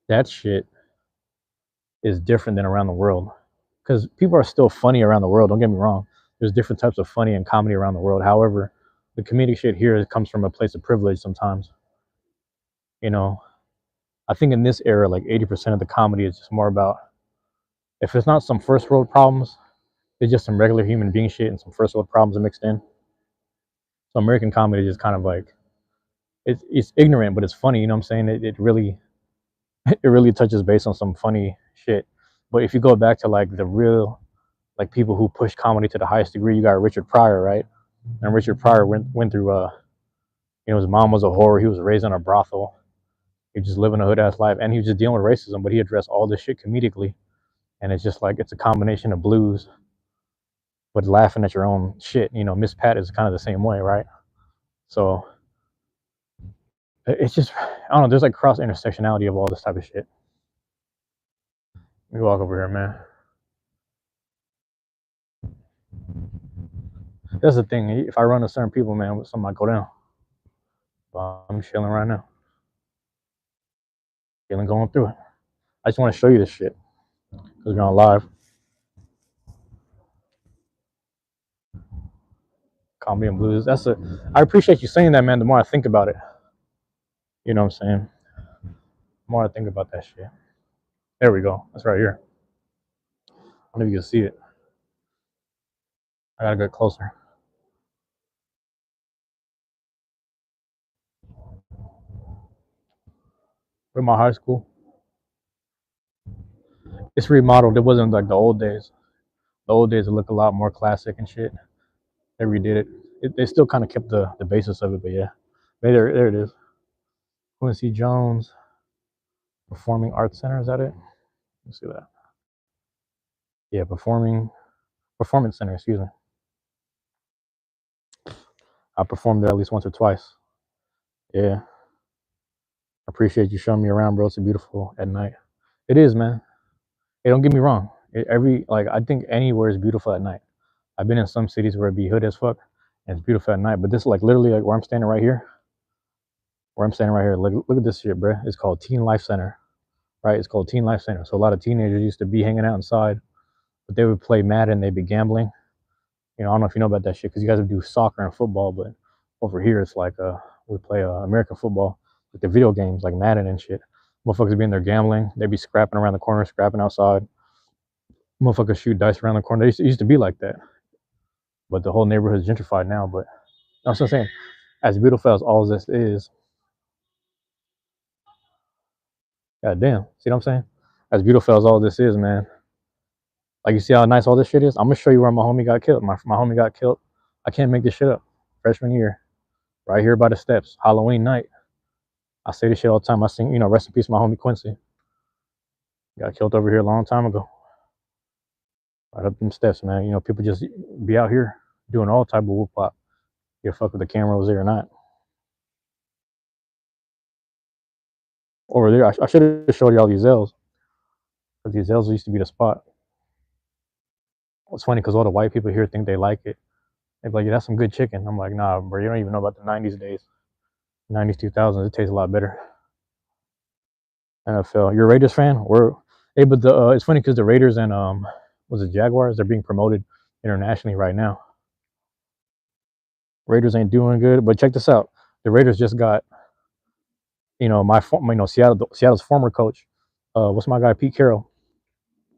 That shit is different than around the world. Because people are still funny around the world. Don't get me wrong. There's different types of funny and comedy around the world. However, the comedic shit here comes from a place of privilege sometimes. You know, I think in this era, like 80% of the comedy is just more about, if it's not some first world problems, it's just some regular human being shit and some first world problems mixed in. So American comedy is just kind of like, it's ignorant, but it's funny. You know what I'm saying? It really it really touches base on some funny shit. But if you go back to like the real, like people who push comedy to the highest degree, you got Richard Pryor, right? And Richard Pryor went through you know, his mom was a whore, he was raised in a brothel, he just living a hood ass life, and he was just dealing with racism, but he addressed all this shit comedically. And it's just like, it's a combination of blues but laughing at your own shit. You know, Miss Pat is kind of the same way, right? So it's just, I don't know, there's like cross intersectionality of all this type of shit. Let me walk over here, man. That's the thing. If I run to certain people, man, something might go down. But I'm chilling right now. Chilling, going through it. I just want to show you this shit because we're on live. Comedy and blues. That's a. I appreciate you saying that, man. The more I think about it, you know what I'm saying. The more I think about that shit. There we go. That's right here. I don't know if you can see it. I gotta get closer. With my high school, it's remodeled. It wasn't like the old days. The old days, it looked a lot more classic and shit. They redid it. They still kind of kept the basis of it, but yeah. There it is. Quincy Jones Performing Arts Center. Is that it? Let's see that. Yeah, Performance Center. Excuse me. I performed there at least once or twice. Yeah. I appreciate you showing me around, bro. It's beautiful at night. It is, man. Hey, don't get me wrong. Every like, I think anywhere is beautiful at night. I've been in some cities where it be hood as fuck and it's beautiful at night, but this is like literally like where I'm standing right here. Where I'm standing right here. Look at this shit, bro. It's called Teen Life Center, right? It's called Teen Life Center. So a lot of teenagers used to be hanging out inside, but they would play Madden. They'd be gambling. You know, I don't know if you know about that shit because you guys would do soccer and football, but over here it's like we play American football with the video games like Madden and shit. Motherfuckers be in there gambling. They be scrapping around the corner, scrapping outside. Motherfuckers shoot dice around the corner. It used to be like that, but the whole neighborhood is gentrified now. But that's what I'm saying. As beautiful as all this is, god damn. See what I'm saying? As beautiful as all this is, man. Like, you see how nice all this shit is? I'm gonna show you where my homie got killed. My homie got killed. I can't make this shit up. Freshman year, right here by the steps, Halloween night. I say this shit all the time. I sing, you know, rest in peace, my homie Quincy. Got killed over here a long time ago. Right up them steps, man. You know, people just be out here doing all type of whoop hop. Give a fuck if the camera was there or not. Over there, I should have showed y'all these L's. Because these L's used to be the spot. It's funny because all the white people here think they like it. They're like, yeah, that's some good chicken. I'm like, nah, bro, you don't even know about the 90s days. 90s, 2000s, it tastes a lot better. NFL. You're a Raiders fan? But it's funny because the Raiders and was it Jaguars? They're being promoted internationally right now. Raiders ain't doing good, but check this out. The Raiders just got Seattle's former coach. What's my guy Pete Carroll?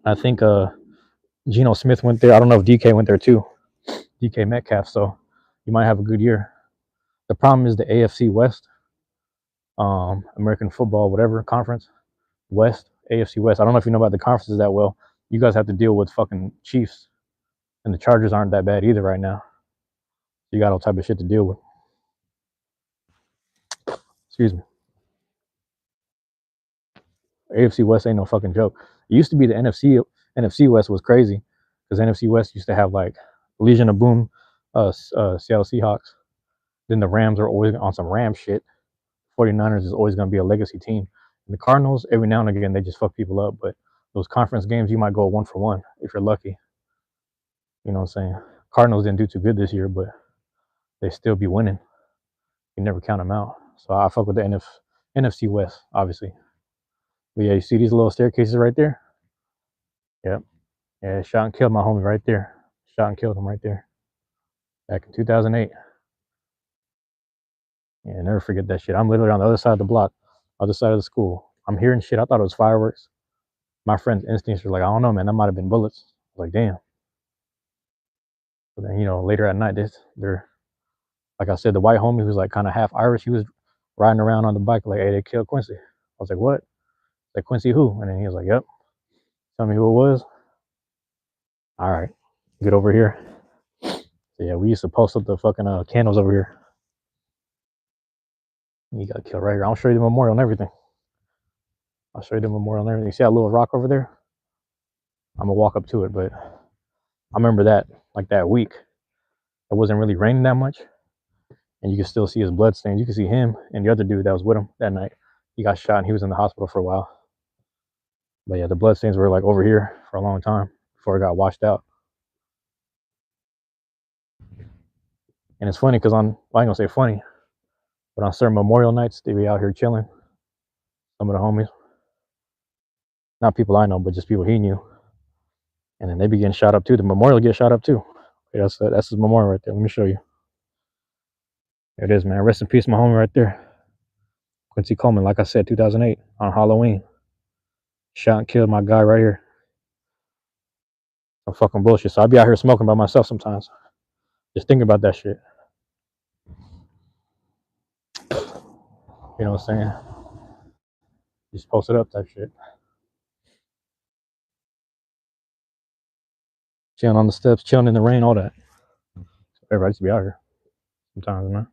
I think Geno Smith went there. I don't know if DK went there too. DK Metcalf. So you might have a good year. The problem is the AFC West, American Football, whatever conference West, AFC West. I don't know if you know about the conferences that well. You guys have to deal with fucking Chiefs, and the Chargers aren't that bad either right now. You got all type of shit to deal with. Excuse me. AFC West ain't no fucking joke. It used to be the NFC West was crazy because NFC West used to have like Legion of Boom, Seattle Seahawks. Then the Rams are always on some Ram shit. 49ers is always going to be a legacy team. And the Cardinals, every now and again, they just fuck people up. But those conference games, you might go 1-for-1 if you're lucky. You know what I'm saying? Cardinals didn't do too good this year, but they still be winning. You never count them out. So I fuck with the NFC West, obviously. But yeah, you see these little staircases right there? Yep. Yeah, shot and killed my homie right there. Shot and killed him right there. Back in 2008. Yeah, never forget that shit. I'm literally on the other side of the block, other side of the school. I'm hearing shit. I thought it was fireworks. My friend's instincts were like, I don't know, man. That might have been bullets. I was like, damn. But then, later at night, they're like I said, the white homie who's like kind of half Irish, he was riding around on the bike like, hey, they killed Quincy. I was like, what? Like, Quincy who? And then he was like, yep. Tell me who it was. All right, get over here. So yeah, we used to post up the fucking candles over here. He got killed right here. I'll show you the memorial and everything. I'll show you the memorial and everything. You see that little rock over there? I'm gonna walk up to it, but I remember that like that week. It wasn't really raining that much, and you can still see his blood stains. You can see him and the other dude that was with him that night. He got shot and he was in the hospital for a while. But yeah, the blood stains were like over here for a long time before it got washed out. And it's funny because I ain't gonna say funny, but on certain memorial nights, they be out here chilling. Some of the homies, not people I know, but just people he knew. And then they be getting shot up too. The memorial get shot up too. Okay, that's his memorial right there. Let me show you. There it is, man. Rest in peace, my homie right there. Quincy Coleman, like I said, 2008 on Halloween. Shot and killed my guy right here. Some fucking bullshit. So I be out here smoking by myself sometimes. Just thinking about that shit. You know what I'm saying? Just post it up type shit. Chilling on the steps, chilling in the rain, all that. Everybody used to be out here sometimes, man.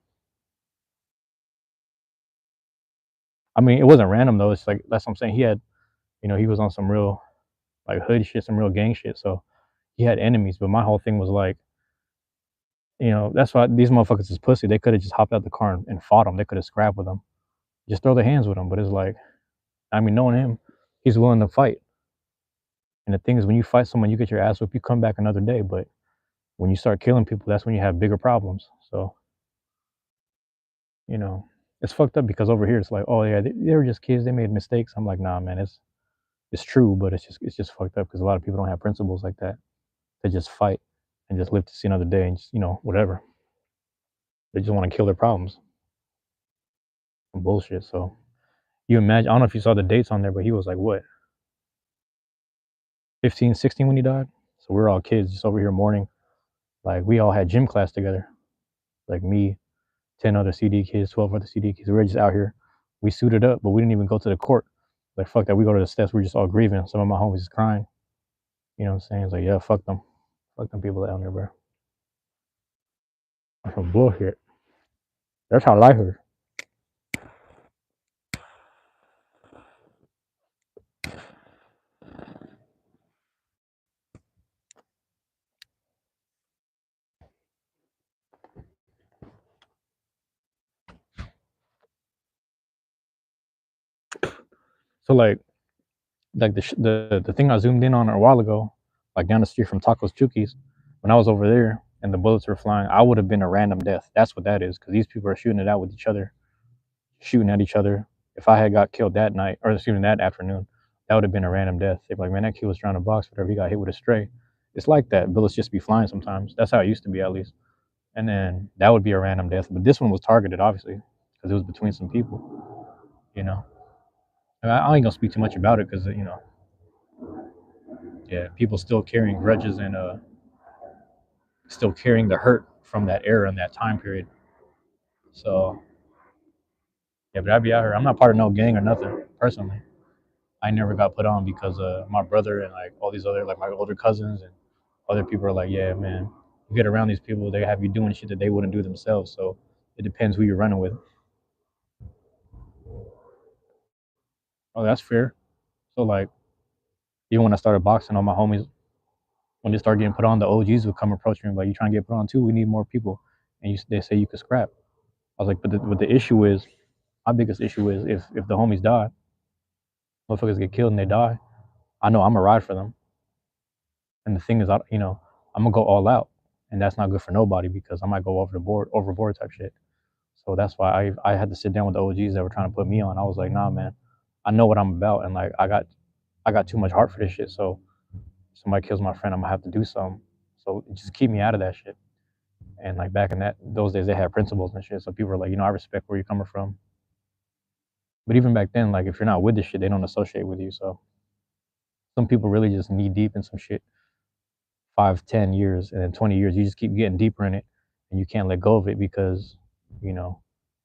I mean, it wasn't random though. It's like that's what I'm saying. He had, he was on some real like hood shit, some real gang shit. So he had enemies. But my whole thing was like, that's why these motherfuckers is pussy. They could have just hopped out the car and fought him. They could have scrapped with him, just throw their hands with him. But it's like, I mean, knowing him, he's willing to fight. And the thing is, when you fight someone, you get your ass whipped, you come back another day. But when you start killing people, that's when you have bigger problems. So, it's fucked up because over here it's like, oh yeah, they were just kids. They made mistakes. I'm like, nah, man, it's true, but it's just fucked up because a lot of people don't have principles like that. They just fight and just live to see another day and just, whatever. They just want to kill their problems. Some bullshit. So you imagine, I don't know if you saw the dates on there, but he was like, what, 15, 16 when he died? So we're all kids just over here mourning. Like we all had gym class together. Like me, 10 other CD kids, 12 other CD kids. We were just out here. We suited up, but we didn't even go to the court. Like, fuck that. We go to the steps. We're just all grieving. Some of my homies is crying. You know what I'm saying? It's like, yeah, fuck them. Fuck them people down there, bro. That's some bullshit. That's how life is. So like the thing I zoomed in on a while ago like down the street from Tacos Chuki's. When I was over there and the bullets were flying, I would have been a random death. That's what that is, because these people are shooting it out with each other, shooting at each other. If I had got killed that night, or excuse me, that afternoon, that would have been a random death. They'd be like, man, that kid was trying to box, whatever. He got hit with a stray. It's like that. Bullets just be flying sometimes. That's how it used to be, at least. And then that would be a random death. But this one was targeted, obviously, because it was between some people, you know. And I ain't gonna speak too much about it because, yeah, people still carrying grudges and still carrying the hurt from that era and that time period. So yeah, but I'd be out here. I'm not part of no gang or nothing personally. I never got put on because my brother and like all these other like my older cousins and other people are like, yeah, man, you get around these people, they have you doing shit that they wouldn't do themselves. So it depends who you're running with. Oh, that's fair. So like even when I started boxing, all my homies when they started getting put on, the OGs would come approach me like, you trying to get put on too? We need more people. And they say you could scrap. I was like, but the issue is, my biggest issue is if the homies die, motherfuckers get killed and they die, I know I'm gonna ride for them. And the thing is, I'm gonna go all out, and that's not good for nobody because I might go overboard type shit. So that's why I had to sit down with the OGs that were trying to put me on. I was like, nah, man, I know what I'm about, and like I got too much heart for this shit. So if somebody kills my friend, I'm gonna have to do something. So just keep me out of that shit. And like back in those days, they had principles and shit. So people were like, I respect where you're coming from. But even back then, like if you're not with this shit, they don't associate with you. So some people really just knee deep in some shit 5, 10 years, and then 20 years, you just keep getting deeper in it, and you can't let go of it because, you know,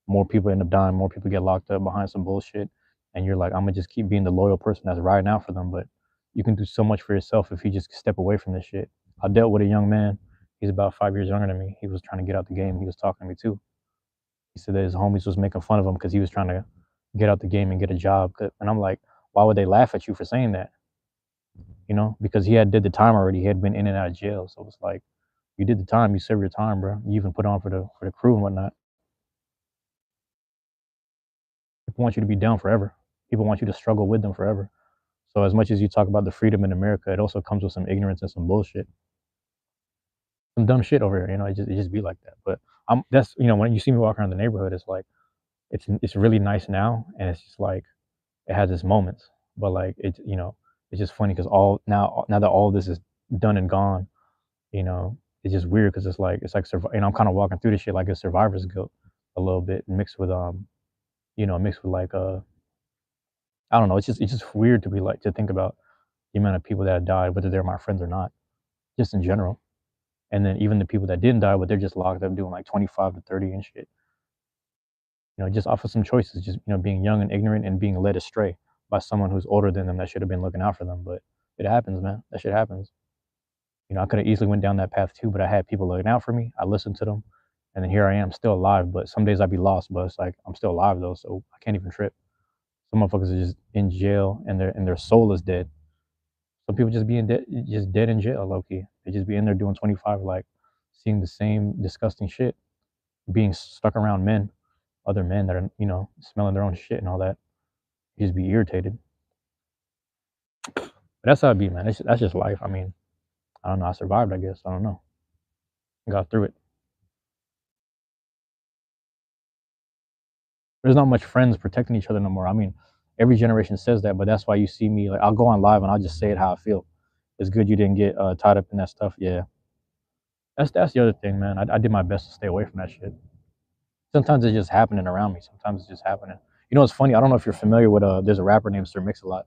more people end up dying, more people get locked up behind some bullshit, and you're like, I'm gonna just keep being the loyal person that's riding out for them. But you can do so much for yourself if you just step away from this shit. I dealt with a young man. He's about 5 years younger than me. He was trying to get out the game. He was talking to me too. He said that his homies was making fun of him because he was trying to get out the game and get a job. And I'm like, why would they laugh at you for saying that? Because he had did the time already. He had been in and out of jail. So it's like, you did the time, you served your time, bro. You even put on for the crew and whatnot. People want you to be down forever. People want you to struggle with them forever. So as much as you talk about the freedom in America, it also comes with some ignorance and some bullshit, some dumb shit over here. It just be like that. But that's when you see me walk around the neighborhood, it's like it's really nice now, and it's just like it has its moments. But like it's just funny because all now that all this is done and gone, you know, it's just weird because it's like I'm kind of walking through this shit like it's survivor's guilt a little bit mixed with mixed with like I don't know. It's just weird to be like to think about the amount of people that have died, whether they're my friends or not, just in general. And then even the people that didn't die, but they're just locked up doing like 25 to 30 and shit. Just off of some choices, just being young and ignorant and being led astray by someone who's older than them that should have been looking out for them. But it happens, man. That shit happens. I could have easily went down that path too, but I had people looking out for me. I listened to them, and then here I am, still alive. But some days I'd be lost, but it's like I'm still alive though, so I can't even trip. Some motherfuckers are just in jail, and their soul is dead. Some people just dead in jail, low key. They just be in there doing 25, like seeing the same disgusting shit, being stuck around other men that are smelling their own shit and all that. You just be irritated. But that's how it be, man. That's just life. I mean, I don't know. I survived, I guess. I don't know. I got through it. There's not much friends protecting each other no more. I mean, every generation says that, but that's why you see me like I'll go on live and I'll just say it how I feel. It's good you didn't get tied up in that stuff. Yeah, that's the other thing, man. I did my best to stay away from that shit. Sometimes it's just happening around me. Sometimes it's just happening. It's funny. I don't know if you're familiar with there's a rapper named Sir Mix-a-Lot.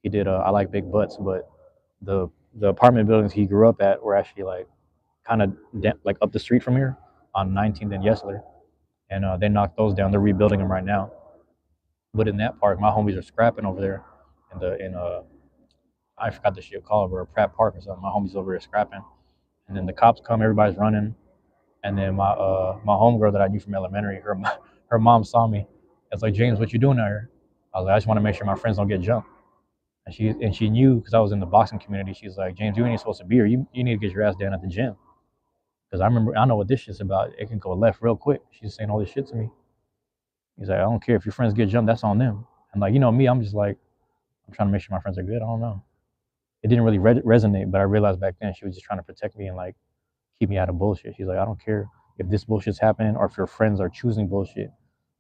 He did I Like Big Butts, but the the apartment buildings he grew up at were actually like kind of like up the street from here on 19th and Yesler, and they knocked those down. They're rebuilding them right now. But in that park, my homies are scrapping over there in I forgot the shit called, or a Pratt Park or something. My homies over there scrapping, and then the cops come, everybody's running, and then my homegirl that I knew from elementary, her mom saw me. It's like, James, what you doing out here? I was like, I just want to make sure my friends don't get jumped. And she knew because I was in the boxing community. She's like, James, you ain't supposed to be here. You need to get your ass down at the gym. Because I know what this shit's about. It can go left real quick. She's saying all this shit to me. He's like, I don't care if your friends get jumped, that's on them. And like, me, I'm just like, I'm trying to make sure my friends are good. I don't know. it didn't really resonate. But I realized back then she was just trying to protect me and like keep me out of bullshit. She's like, I don't care if this bullshit's happening or if your friends are choosing bullshit.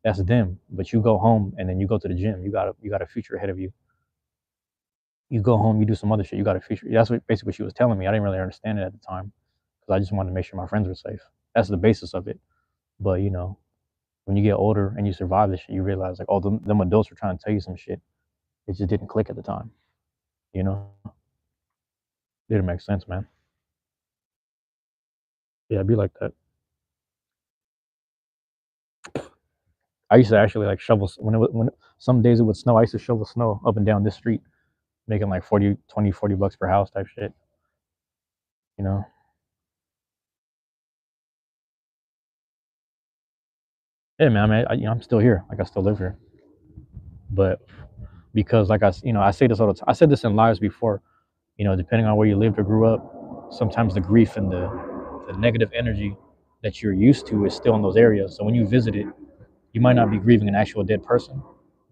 That's them. But you go home and then you go to the gym. You got a future ahead of you. You go home, you do some other shit. You got a future. That's what basically what she was telling me. I didn't really understand it at the time because I just wanted to make sure my friends were safe. That's the basis of it. But when you get older and you survive this shit, you realize like, oh, them adults were trying to tell you some shit. It just didn't click at the time. You know, didn't make sense, man. Yeah, it'd be like that. I used to actually like shovel when some days it would snow. I used to shovel snow up and down this street, making like 40, 20, 40 bucks per house type shit. You know, yeah, man. I'm still here. Like I still live here, but because like I say this all the time. I said this in lives before. Depending on where you lived or grew up, sometimes the grief and the negative energy that you're used to is still in those areas. So when you visit it, you might not be grieving an actual dead person,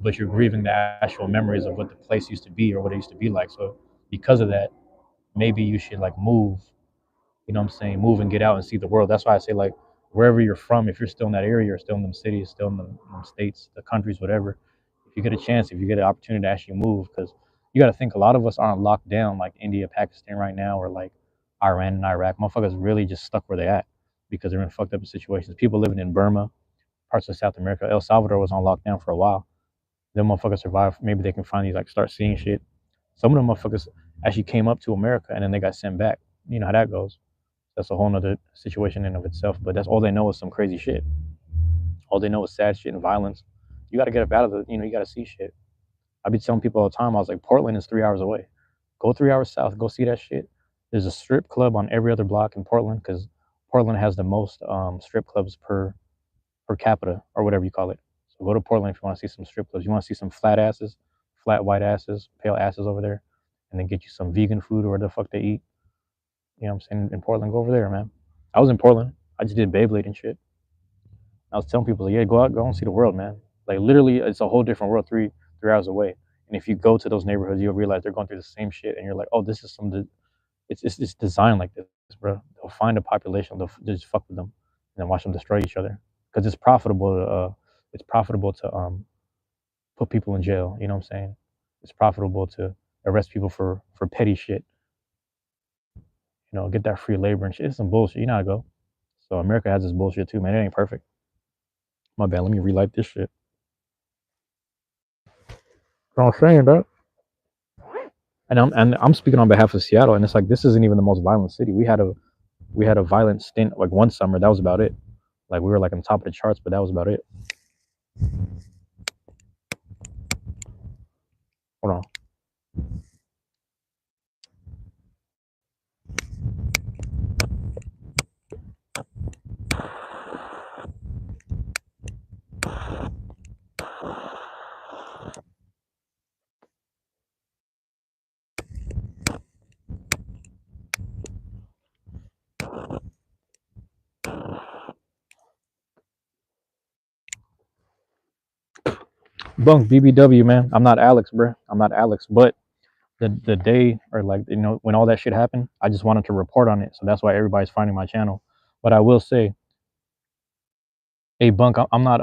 but you're grieving the actual memories of what the place used to be or what it used to be like. So because of that, maybe you should like move, what I'm saying, move and get out and see the world. That's why I say like wherever you're from, if you're still in that area, you're still in them cities, still in them states, the countries, whatever. If you get a chance, if you get an opportunity to actually move, because you got to think a lot of us aren't locked down like India, Pakistan right now, or like Iran and Iraq. Motherfuckers really just stuck where they at because they're in fucked up situations. People living in Burma, parts of South America, El Salvador was on lockdown for a while. Them motherfuckers survived. Maybe they can finally like start seeing shit. Some of them motherfuckers actually came up to America and then they got sent back. You know how that goes. That's a whole nother situation in of itself. But that's all they know is some crazy shit. All they know is sad shit and violence. You got to get up out of you got to see shit. I be telling people all the time. I was like, Portland is 3 hours away. Go 3 hours south. Go see that shit. There's a strip club on every other block in Portland because Portland has the most strip clubs per capita or whatever you call it. So go to Portland if you want to see some strip clubs. You want to see some flat asses, flat white asses, pale asses over there, and then get you some vegan food or whatever the fuck they eat. You know what I'm saying? In Portland, go over there, man. I was in Portland. I just did Beyblade and shit. I was telling people, like, yeah, go out, go and see the world, man. Like literally, it's a whole different world, three hours away. And if you go to those neighborhoods, you'll realize they're going through the same shit, and you're like, oh, this is it's designed like this, bro. They'll find a population, they'll just fuck with them, and then watch them destroy each other because it's profitable to put people in jail. You know what I'm saying? It's profitable to arrest people for petty shit. Get that free labor and shit. It's some bullshit. You know how to go. So America has this bullshit too, man. It ain't perfect. My bad. Let me relight this shit. I'm saying that. And I'm speaking on behalf of Seattle, and it's like this isn't even the most violent city. We had a violent stint like one summer. That was about it. Like we were like on top of the charts, but that was about it. Hold on. Bunk BBW, man. I'm not Alex, bro. I'm not Alex, but the day or like when all that shit happened, I just wanted to report on it. So that's why everybody's finding my channel. But I will say, hey Bunk, I'm not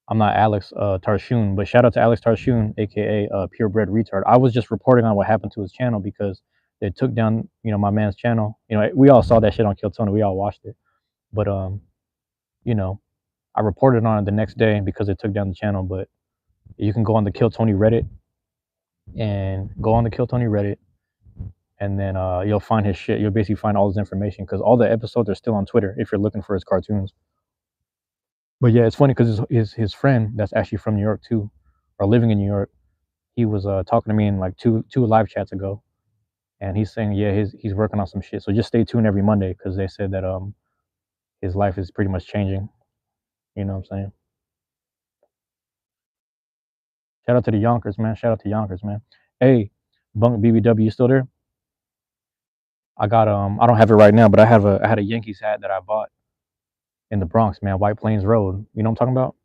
Alex Tarshun, but shout out to Alex Tarshun, aka Purebred Retard. I was just reporting on what happened to his channel because they took down, my man's channel. We all saw that shit on Kill Tony. We all watched it. But you know, I reported on it the next day because they took down the channel. But you can go on the Kill Tony Reddit and go on the Kill Tony Reddit, and then you'll find his shit. You'll basically find all his information because all the episodes are still on Twitter if you're looking for his cartoons. But yeah, it's funny because his friend that's actually from New York too, or living in New York, he was talking to me in like two live chats ago, and he's saying yeah he's working on some shit. So just stay tuned every Monday because they said that his life is pretty much changing. You know what I'm saying? Shout out to the Yonkers, man. Shout out to Yonkers, man. Hey, Bunk BBW, you still there? I got I don't have it right now, but I had a Yankees hat that I bought in the Bronx, man, White Plains Road. You know what I'm talking about?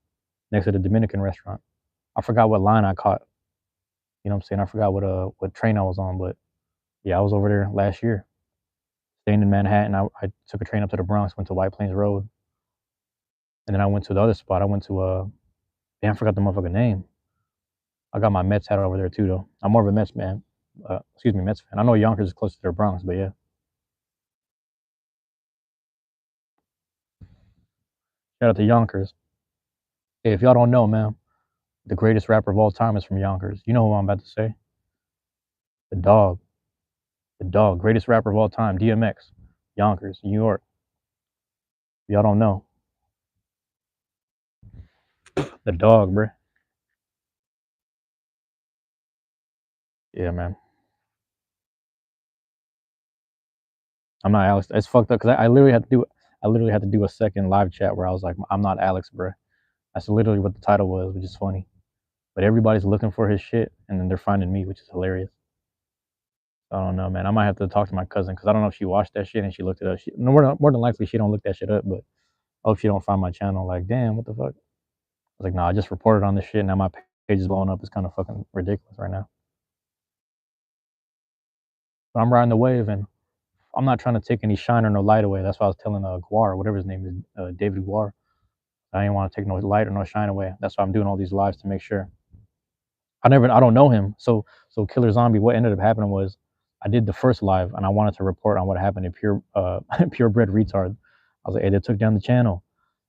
Next to the Dominican restaurant. I forgot what line I caught. You know what I'm saying? I forgot what train I was on, but yeah, I was over there last year, staying in Manhattan. I took a train up to the Bronx, went to White Plains Road, and then I went to the other spot. I went to damn, I forgot the motherfucking name. I got my Mets hat over there too, though. I'm more of a Mets man. Excuse me, Mets fan. I know Yonkers is close to the Bronx, but yeah. Shout out to Yonkers. Hey, if y'all don't know, man, the greatest rapper of all time is from Yonkers. You know who I'm about to say? The dog. The dog. Greatest rapper of all time, DMX. Yonkers, New York. Y'all don't know. The dog, bruh. Yeah, man. I'm not Alex. It's fucked up because I literally had to do a second live chat where I was like, I'm not Alex, bruh. That's literally what the title was, which is funny. But everybody's looking for his shit, and then they're finding me, which is hilarious. I don't know, man. I might have to talk to my cousin because I don't know if she watched that shit and she looked it up. More than likely she don't look that shit up, but I hope she don't find my channel. Like, damn, what the fuck? I was like, nah, I just reported on this shit. Now my page is blowing up. It's kind of fucking ridiculous right now. But I'm riding the wave, and I'm not trying to take any shine or no light away. That's why I was telling Guar, whatever his name is, David Guar. I didn't want to take no light or no shine away. That's why I'm doing all these lives to make sure. I don't know him. So Killer Zombie, what ended up happening was I did the first live and I wanted to report on what happened to purebred retard. I was like, hey, they took down the channel.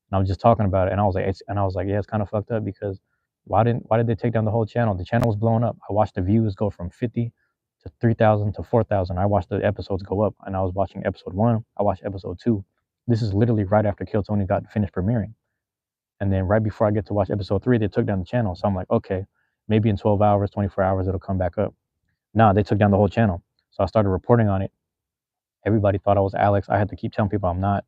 And I was just talking about it, and I was like, yeah, it's kind of fucked up because why did they take down the whole channel? The channel was blowing up. I watched the views go from 50 to 3,000 to 4,000. I watched the episodes go up, and I was watching episode 1. I watched episode 2. This is literally right after Kill Tony got finished premiering. And then right before I get to watch episode 3, they took down the channel. So I'm like, okay, maybe in 12 hours, 24 hours, it'll come back up. Nah, they took down the whole channel. So I started reporting on it. Everybody thought I was Alex. I had to keep telling people I'm not.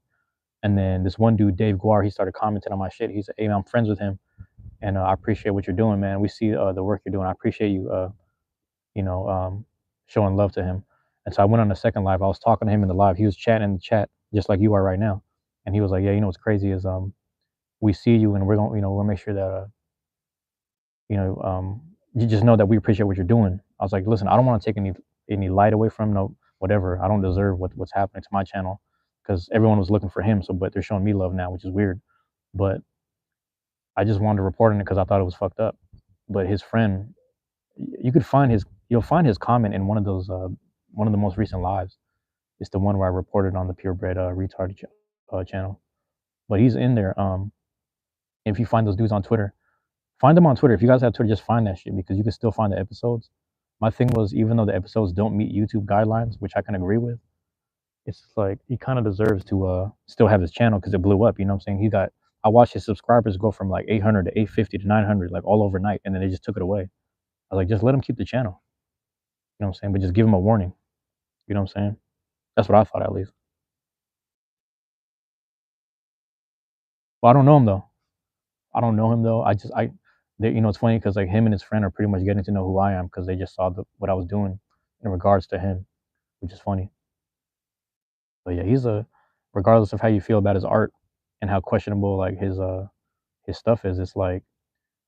And then this one dude, Dave Guar, he started commenting on my shit. He said, hey, man, I'm friends with him. And I appreciate what you're doing, man. We see the work you're doing. I appreciate you, showing love to him. And so I went on the second live. I was talking to him in the live. He was chatting in the chat just like you are right now. And he was like, yeah, you know what's crazy is we see you and we're going, we'll make sure that you just know that we appreciate what you're doing. I was like, listen, I don't want to take any light away from no whatever. I don't deserve what's happening to my channel because everyone was looking for him. So, but they're showing me love now, which is weird. But I just wanted to report on it because I thought it was fucked up. But his friend, you'll find his comment in one of those, one of the most recent lives. It's the one where I reported on the purebred retard channel. But he's in there. If you find those dudes on Twitter, find them on Twitter. If you guys have Twitter, just find that shit because you can still find the episodes. My thing was, even though the episodes don't meet YouTube guidelines, which I can agree with, it's like he kind of deserves to still have his channel because it blew up. You know what I'm saying? I watched his subscribers go from like 800 to 850 to 900 like all overnight, and then they just took it away. I was like, just let him keep the channel. You know what I'm saying? But just give him a warning. You know what I'm saying? That's what I thought at least. Well, I don't know him though. It's funny because like him and his friend are pretty much getting to know who I am because they just saw what I was doing in regards to him, which is funny. But yeah, regardless of how you feel about his art and how questionable like his stuff is, it's like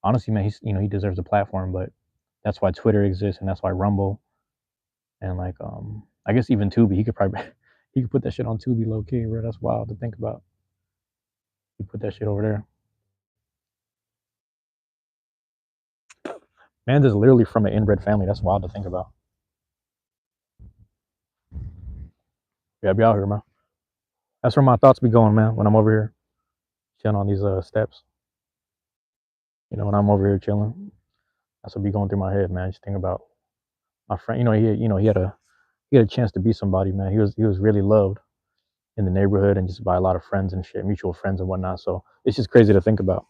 honestly, man, he deserves a platform, but that's why Twitter exists and that's why Rumble and like I guess even Tubi, he could probably he could put that shit on Tubi low key, bro. That's wild to think about. He put that shit over there. Man, is literally from an inbred family. That's wild to think about. Yeah, be out here, man. That's where my thoughts be going, man. When I'm over here chilling on these steps, when I'm over here chilling, that's what be going through my head, man. Just think about my friend. He had a chance to be somebody, man. He was really loved in the neighborhood and just by a lot of friends and shit, mutual friends and whatnot. So it's just crazy to think about.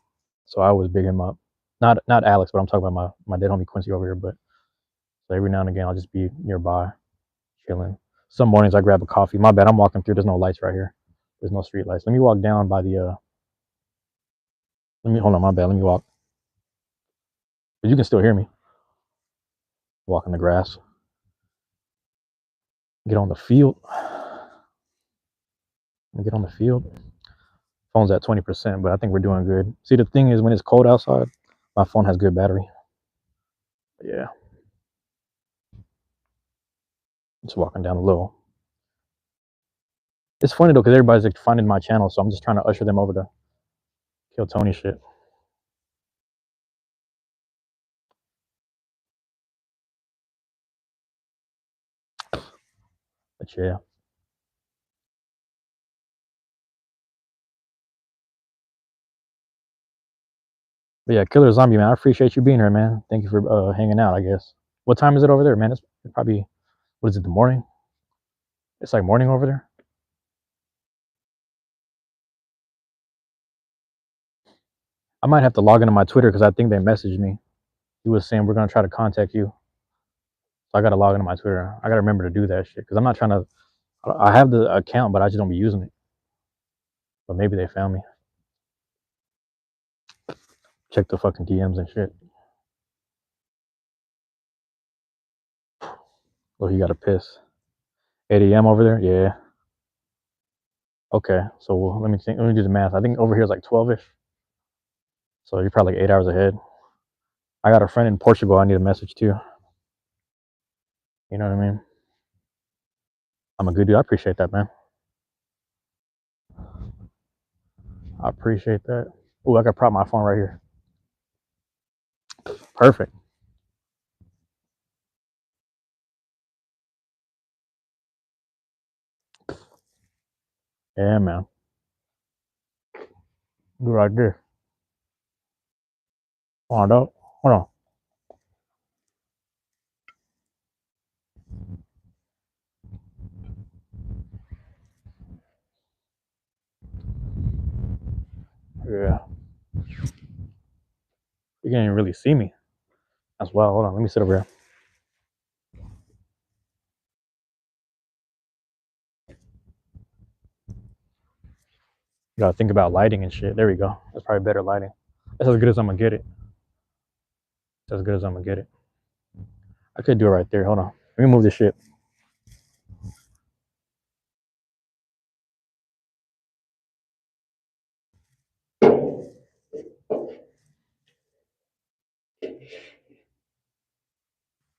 So I always big him up. Not Alex, but I'm talking about my dead homie Quincy over here. But so every now and again, I'll just be nearby, chilling. Some mornings I grab a coffee. My bad, I'm walking through. There's no lights right here. There's no street lights. Let me walk down by the. Let me hold on. My bad. Let me walk. But you can still hear me. Walk in the grass. Get on the field. Get on the field. Phone's at 20%, but I think we're doing good. See, the thing is, when it's cold outside, my phone has good battery. But yeah. Just walking down a little. It's funny though, because everybody's like finding my channel, so I'm just trying to usher them over to Kill Tony shit. But yeah. But yeah, Killer Zombie, man, I appreciate you being here, man. Thank you for hanging out, I guess. What time is it over there, man? It's probably, what is it, the morning? It's like morning over there. I might have to log into my Twitter because I think they messaged me. He was saying we're gonna try to contact you. So I gotta log into my Twitter. I gotta remember to do that shit because I'm not trying to. I have the account, but I just don't be using it. But maybe they found me. Check the fucking DMs and shit. Oh, he got a piss. 8 a.m. over there? Yeah. Okay. So let me think. Let me do the math. I think over here is like 12ish. So you're probably like 8 hours ahead. I got a friend in Portugal I need a message to. You know what I mean? I'm a good dude. I appreciate that, man. I appreciate that. Ooh, I got prop my phone right here. Perfect. Yeah, man. Do right there. Hold on, dog. Hold on. Yeah. You can't even really see me. That's wild. Hold on. Let me sit over here. You gotta think about lighting and shit. There we go. That's probably better lighting. That's as good as I'm gonna get it. That's as good as I'm gonna get it. I could do it right there. Hold on. Let me move this shit.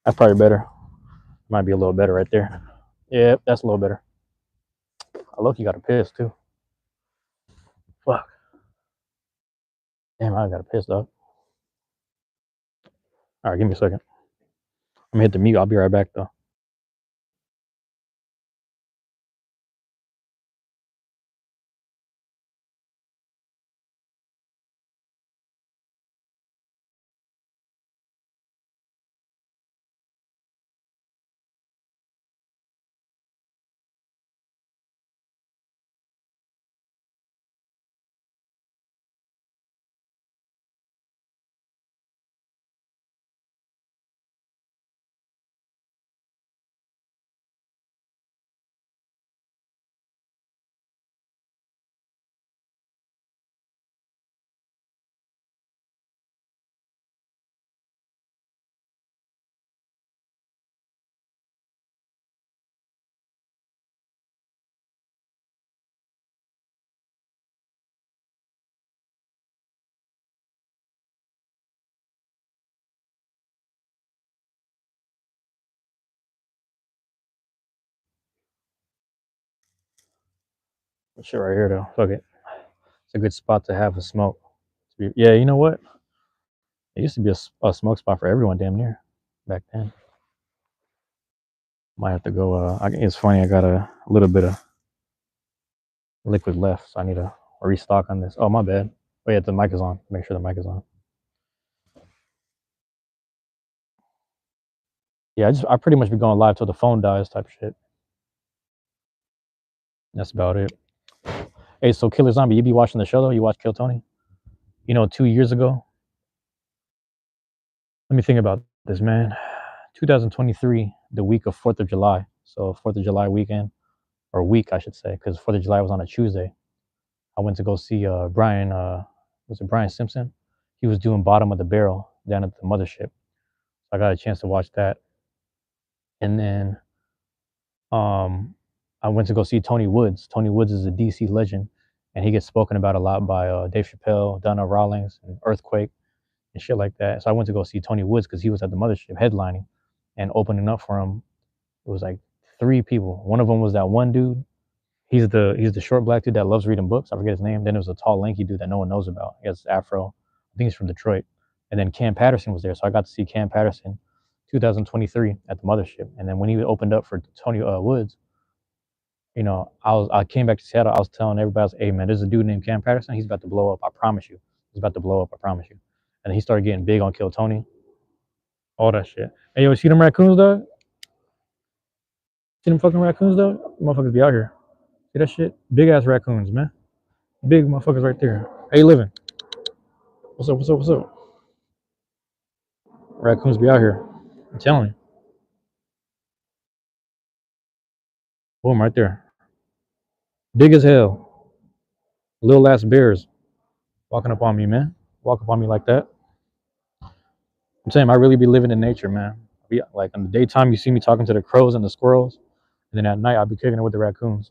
That's probably better. Might be a little better right there. Yeah, that's a little better. I look, you got a piss too. Fuck. Damn, I got a piss, dog. All right, give me a second. I'm gonna hit the mute. I'll be right back though. Shit right here though. Fuck it. It's a good spot to have a smoke. Yeah, you know what? It used to be a smoke spot for everyone damn near back then. Might have to go. It's funny. I got a little bit of liquid left, so I need to restock on this. Oh, my bad. Oh yeah, the mic is on. Make sure the mic is on. Yeah, I pretty much be going live till the phone dies type shit. That's about it. Hey, so Killer Zombie, you be watching the show though? You watch Kill Tony? You know, 2 years ago. Let me think about this, man. 2023, the week of 4th of July. So 4th of July weekend, or week, I should say, because 4th of July was on a Tuesday. I went to go see Brian. Was it Brian Simpson? He was doing Bottom of the Barrel down at the mothership. So I got a chance to watch that. And then I went to go see Tony Woods. Tony Woods is a DC legend, and he gets spoken about a lot by Dave Chappelle, Donna Rawlings, and Earthquake, and shit like that. So I went to go see Tony Woods because he was at the mothership headlining and opening up for him. It was like 3 people. One of them was that one dude. He's the short black dude that loves reading books. I forget his name. Then there was a tall, lanky dude that no one knows about. He has afro. I think he's from Detroit. And then Cam Patterson was there, so I got to see Cam Patterson, 2023 at the mothership. And then when he opened up for Tony Woods, I came back to Seattle. I was telling everybody, I was, hey man, there's a dude named Cam Patterson. He's about to blow up. I promise you. He's about to blow up. I promise you. And then he started getting big on Kill Tony. All that shit. Hey yo, see them raccoons, dog? See them fucking raccoons, dog? Motherfuckers be out here. See that shit? Big ass raccoons, man. Big motherfuckers right there. How you living? What's up? What's up? What's up? Raccoons be out here. I'm telling you. Boom, right there. Big as hell. Little ass bears walking up on me, man. Walk up on me like that. I'm saying I really be living in nature, man. Be like in the daytime, you see me talking to the crows and the squirrels, and then at night I'll be kicking it with the raccoons.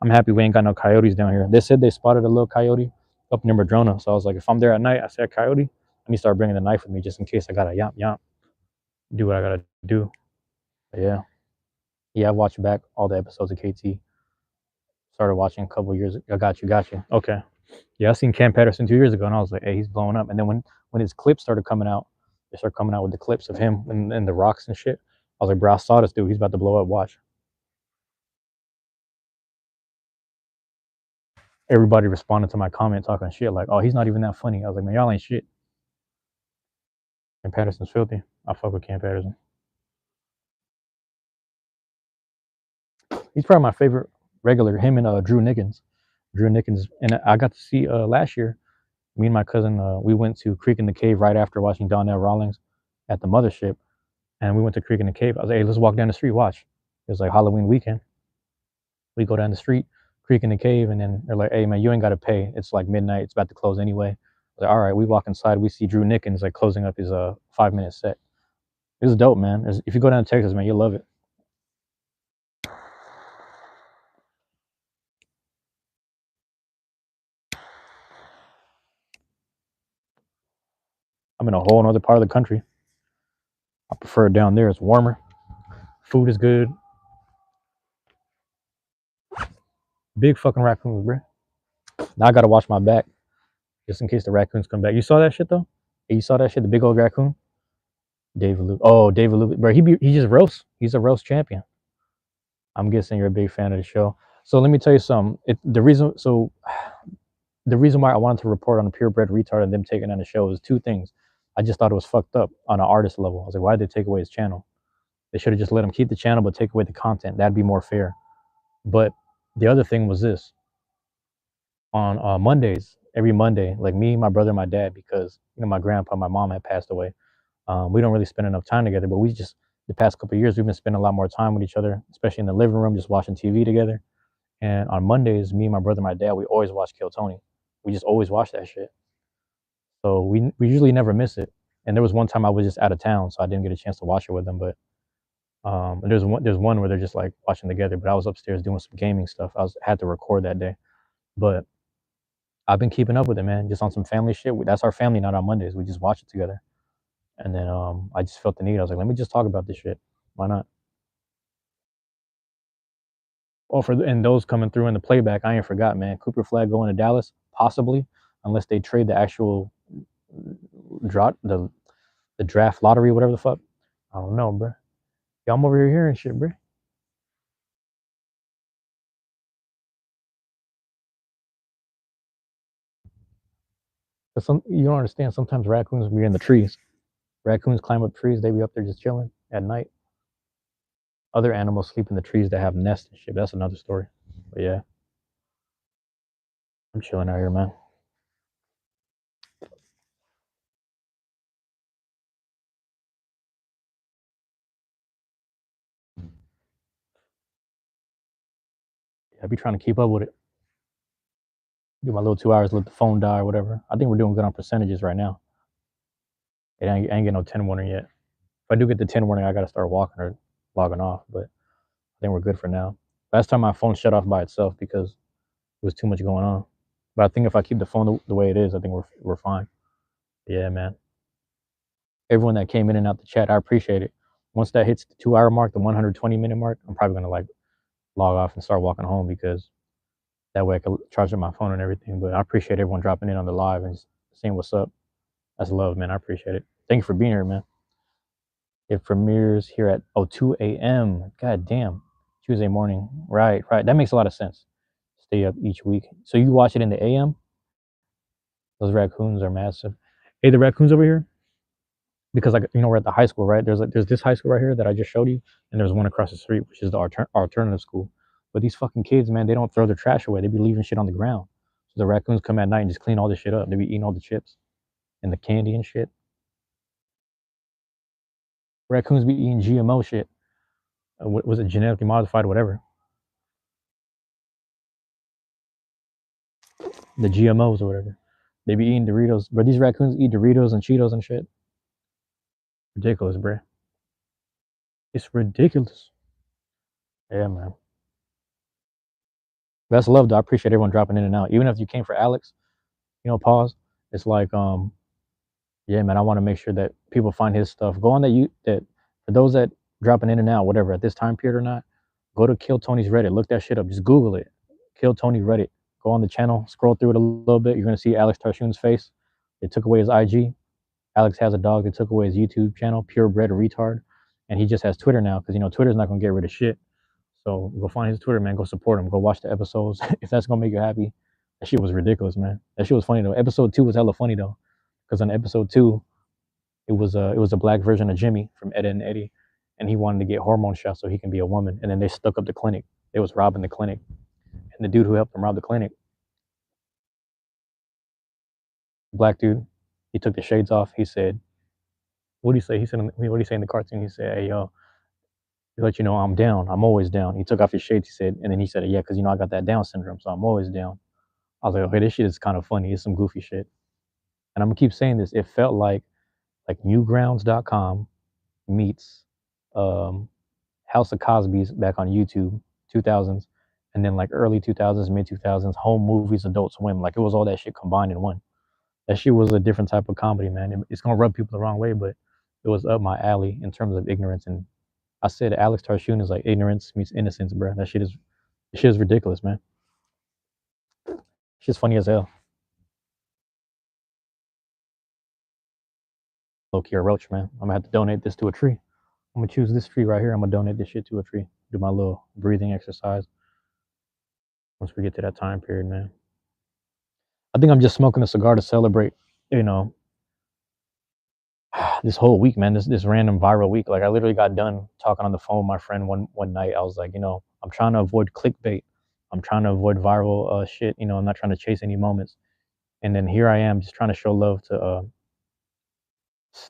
I'm happy we ain't got no coyotes down here. They said they spotted a little coyote up near Madrona, so I was like, if I'm there at night, I see a coyote, I need to start bringing the knife with me just in case I got a yomp, do what I gotta do. But yeah. I watched back all the episodes of KT. Started watching a couple years ago. Got you. Okay. Yeah, I seen Cam Patterson 2 years ago, and I was like, hey, he's blowing up. And then when his clips started coming out, they started coming out with the clips of him and the rocks and shit. I was like, bro, I saw this dude. He's about to blow up. Watch. Everybody responded to my comment talking shit like, oh, he's not even that funny. I was like, man, y'all ain't shit. Cam Patterson's filthy. I fuck with Cam Patterson. He's probably my favorite regular. Him and Drew Nickens. And I got to see last year. Me and my cousin, we went to Creek in the Cave right after watching Donnell Rawlings at the mothership, and we went to Creek in the Cave. I was like, hey, let's walk down the street. Watch. It was like Halloween weekend. We go down the street, Creek in the Cave, and then they're like, hey man, you ain't got to pay. It's like midnight. It's about to close anyway. I was like, all right. We walk inside. We see Drew Nickens like closing up his 5-minute set. It was dope, man. If you go down to Texas, man, you'll love it. I'm in a whole other part of the country. I prefer it down there. It's warmer. Food is good. Big fucking raccoons, bro. Now I gotta watch my back just in case the raccoons come back. You saw that shit though? You saw that shit? The big old raccoon. David Luke. Oh, David Luke, bro. He just roast. He's a roast champion. I'm guessing you're a big fan of the show. So let me tell you something. The reason why I wanted to report on the purebred retard and them taking on the show is 2 things. I just thought it was fucked up on an artist level. I was like, why did they take away his channel? They should have just let him keep the channel but take away the content. That'd be more fair. But the other thing was this. On Mondays, every Monday, like me, my brother, my dad, because my grandpa, my mom had passed away. We don't really spend enough time together, but the past couple of years, we've been spending a lot more time with each other, especially in the living room, just watching TV together. And on Mondays, me, my brother, my dad, we always watch Kill Tony. We just always watch that shit. So we usually never miss it. And there was one time I was just out of town, so I didn't get a chance to watch it with them. But there's one where they're just like watching together. But I was upstairs doing some gaming stuff. Had to record that day. But I've been keeping up with it, man, just on some family shit. That's our family night on Mondays. We just watch it together. And then I just felt the need. I was like, let me just talk about this shit. Why not? Oh, and those coming through in the playback, I ain't forgot, man. Cooper Flagg going to Dallas, possibly, unless they trade the actual the draft lottery, whatever the fuck. I don't know, bro. Yeah, I'm over here hearing shit, bro. You don't understand. Sometimes raccoons be in the trees. Raccoons climb up trees. They be up there just chilling at night. Other animals sleep in the trees that have nests and shit. That's another story. But yeah, I'm chilling out here, man. Yeah, I be trying to keep up with it. Do my little 2 hours, let the phone die or whatever. I think we're doing good on percentages right now. It ain't getting no 10 warning yet. If I do get the 10 warning, I got to start walking or logging off. But I think we're good for now. Last time my phone shut off by itself because there was too much going on. But I think if I keep the phone the way it is, I think we're fine. Yeah, man. Everyone that came in and out the chat, I appreciate it. once that hits the 2 hour mark, the 120-minute mark, I'm probably gonna like log off and start walking home because that way I can charge up my phone and everything. But I appreciate everyone dropping in on the live and seeing what's up. That's love, man. I appreciate it. Thank you for being here, man. It premieres here at 2 a.m. God damn. Tuesday morning. Right. That makes a lot of sense. Stay up each week. So you watch it in the AM? Those raccoons are massive. Hey, the raccoons over here, because like we're at the high school, right? There's this high school right here that I just showed you, and there's one across the street, which is the alternative school. But these fucking kids, man, they don't throw their trash away. They be leaving shit on the ground. So the raccoons come at night and just clean all this shit up. They be eating all the chips and the candy and shit. Raccoons be eating GMO shit. What was it, genetically modified or whatever? The GMOs or whatever. They be eating Doritos, but these raccoons eat Doritos and Cheetos and shit. Ridiculous, bruh. It's ridiculous. Yeah, man. That's love, though. I appreciate everyone dropping in and out. Even if you came for Alex, pause. It's like, yeah, man, I want to make sure that people find his stuff. Go on that for those that dropping in and out, whatever, at this time period or not, go to Kill Tony's Reddit. Look that shit up. Just Google it. Kill Tony Reddit. Go on the channel, scroll through it a little bit. You're gonna see Alex Tarshoon's face. They took away his IG. Alex has a dog. They took away his YouTube channel, purebred retard, and he just has Twitter now because Twitter's not gonna get rid of shit. So go find his Twitter, man. Go support him. Go watch the episodes if that's gonna make you happy. That shit was ridiculous, man. That shit was funny though. Episode 2 was hella funny though, because on episode 2, it was a black version of Jimmy from Ed, Edd n Eddy, and he wanted to get hormone shots so he can be a woman. And then they stuck up the clinic. They was robbing the clinic, and the dude who helped them rob the clinic, black dude, he took the shades off. He said, "What do you say?" He said, "What do you say in the cartoon?" He said, "Hey yo, he let you know I'm down. I'm always down." He took off his shades. He said, and then he said, "Yeah, because I got that Down syndrome, so I'm always down." I was like, "Okay, this shit is kind of funny. It's some goofy shit." And I'm gonna keep saying this. It felt like Newgrounds.com meets House of Cosby's back on YouTube, 2000s, and then like early 2000s, mid 2000s, home movies, Adult Swim. Like it was all that shit combined in one. That shit was a different type of comedy, man. It's gonna rub people the wrong way, but it was up my alley in terms of ignorance. And I said Alex Tarshoon is like ignorance meets innocence, bro. That shit is ridiculous, man. Shit's funny as hell. Low key a roach, man. I'm gonna have to donate this to a tree. I'm gonna choose this tree right here. I'm gonna donate this shit to a tree. Do my little breathing exercise once we get to that time period, man. I think I'm just smoking a cigar to celebrate, you know, this whole week, man. This random viral week. Like I literally got done talking on the phone with my friend one night. I was like, I'm trying to avoid clickbait. I'm trying to avoid viral shit. I'm not trying to chase any moments. And then here I am, just trying to show love to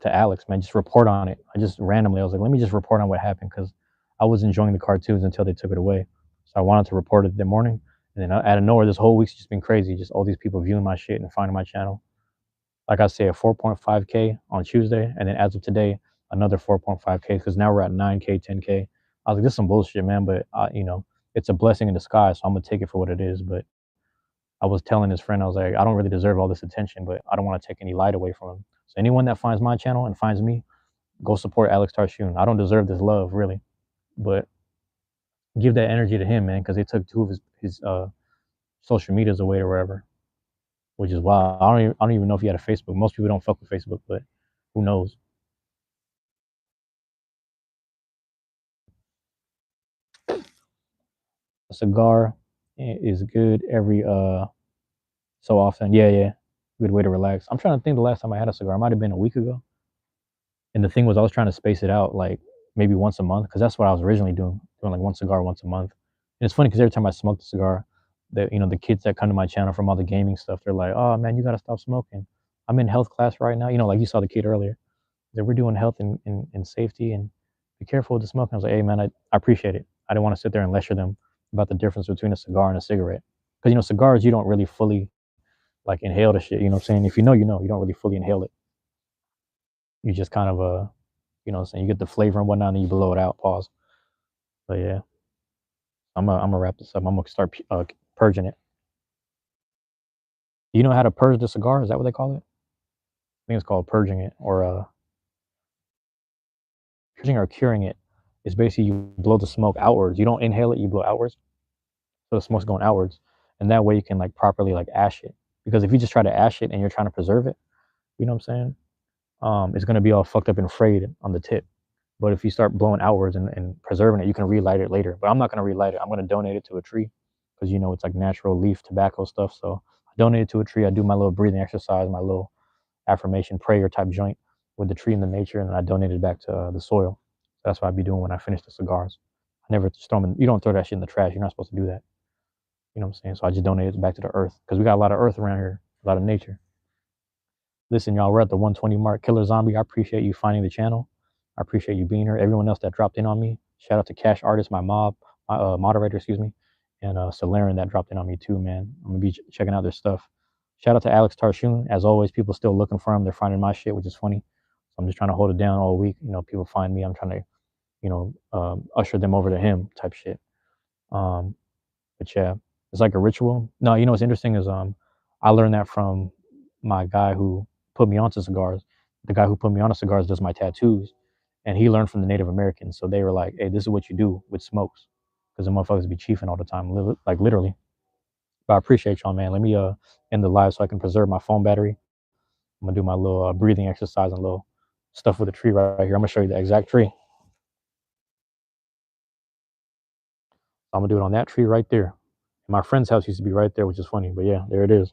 Alex, man. Just report on it. I just randomly, I was like, let me just report on what happened because I was enjoying the cartoons until they took it away. So I wanted to report it that morning. And then out of nowhere, this whole week's just been crazy. Just all these people viewing my shit and finding my channel. Like I say, a 4.5K on Tuesday, and then as of today, another 4.5K because now we're at 9K, 10K. I was like, this is some bullshit, man. But it's a blessing in disguise, so I'm gonna take it for what it is. But I was telling his friend, I was like, I don't really deserve all this attention, but I don't want to take any light away from him. So anyone that finds my channel and finds me, go support Alex Tarshoon. I don't deserve this love, really, but give that energy to him, man, because they took 2 of his social medias away or wherever, which is wild. I don't even know if he had a Facebook. Most people don't fuck with Facebook, but who knows? A cigar is good every so often. Yeah. Good way to relax. I'm trying to think the last time I had a cigar. It might have been a week ago. And the thing was, I was trying to space it out, like maybe once a month, because that's what I was originally doing like one cigar once a month. And it's funny because every time I smoke the cigar, the kids that come to my channel from all the gaming stuff, they're like, "Oh man, you gotta stop smoking. I'm in health class right now." Like you saw the kid earlier. That we're doing health and safety and be careful with the smoking. I was like, hey man, I appreciate it. I didn't want to sit there and lecture them about the difference between a cigar and a cigarette. Because cigars you don't really fully like inhale the shit. You know what I'm saying? If you know, you don't really fully inhale it. You just kind of what I'm saying, you get the flavor and whatnot, and you blow it out. Pause. But yeah, I'm gonna wrap this up. I'm gonna start purging it. Do you know how to purge the cigar? Is that what they call it? I think it's called purging it, or treating or curing it is basically you blow the smoke outwards. You don't inhale it, you blow outwards. So the smoke's going outwards. And that way you can like properly like ash it. Because if you just try to ash it and you're trying to preserve it, you know what I'm saying? It's gonna be all fucked up and frayed on the tip. But if you start blowing outwards and preserving it, you can relight it later. But I'm not gonna relight it. I'm gonna donate it to a tree because you know it's like natural leaf tobacco stuff. So I donate it to a tree. I do my little breathing exercise, my little affirmation prayer type joint with the tree and the nature, and then I donate it back to the soil. So that's what I'd be doing when I finish the cigars. I never just throw them in. You don't throw that shit in the trash. You're not supposed to do that. You know what I'm saying? So I just donate it back to the earth because we got a lot of earth around here, a lot of nature. Listen, y'all, we're at the 120 mark. Killer Zombie, I appreciate you finding the channel. I appreciate you being here. Everyone else that dropped in on me. Shout out to Cash Artist, my moderator, excuse me, and Solaren that dropped in on me too, man. I'm gonna be checking out their stuff. Shout out to Alex Tarshoon. As always, people still looking for him. They're finding my shit, which is funny. So I'm just trying to hold it down all week. You know, people find me. I'm trying to, usher them over to him type shit. Um, but yeah, it's like a ritual. No, you know what's interesting is I learned that from my guy who put me onto cigars. The guy who put me on cigars does my tattoos, and he learned from the Native Americans. So they were like, "Hey, this is what you do with smokes," because the motherfuckers be chiefing all the time, like literally. But I appreciate y'all, man. Let me end the live so I can preserve my phone battery. I'm gonna do my little breathing exercise and little stuff with the tree right here. I'm gonna show you the exact tree. I'm gonna do it on that tree right there. My friend's house used to be right there, which is funny, but yeah, there it is.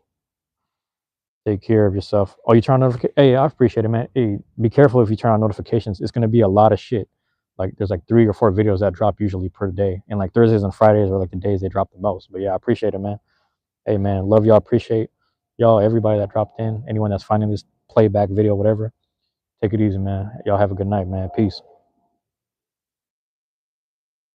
Take care of yourself. Oh, you turn on notifications? Hey, I appreciate it, man. Hey, be careful if you turn on notifications. It's gonna be a lot of shit. Like there's like 3 or 4 videos that drop usually per day, and like Thursdays and Fridays are like the days they drop the most. But yeah, I appreciate it, man. Hey, man, love y'all. Appreciate y'all. Everybody that dropped in. Anyone that's finding this playback video, whatever. Take it easy, man. Y'all have a good night, man. Peace.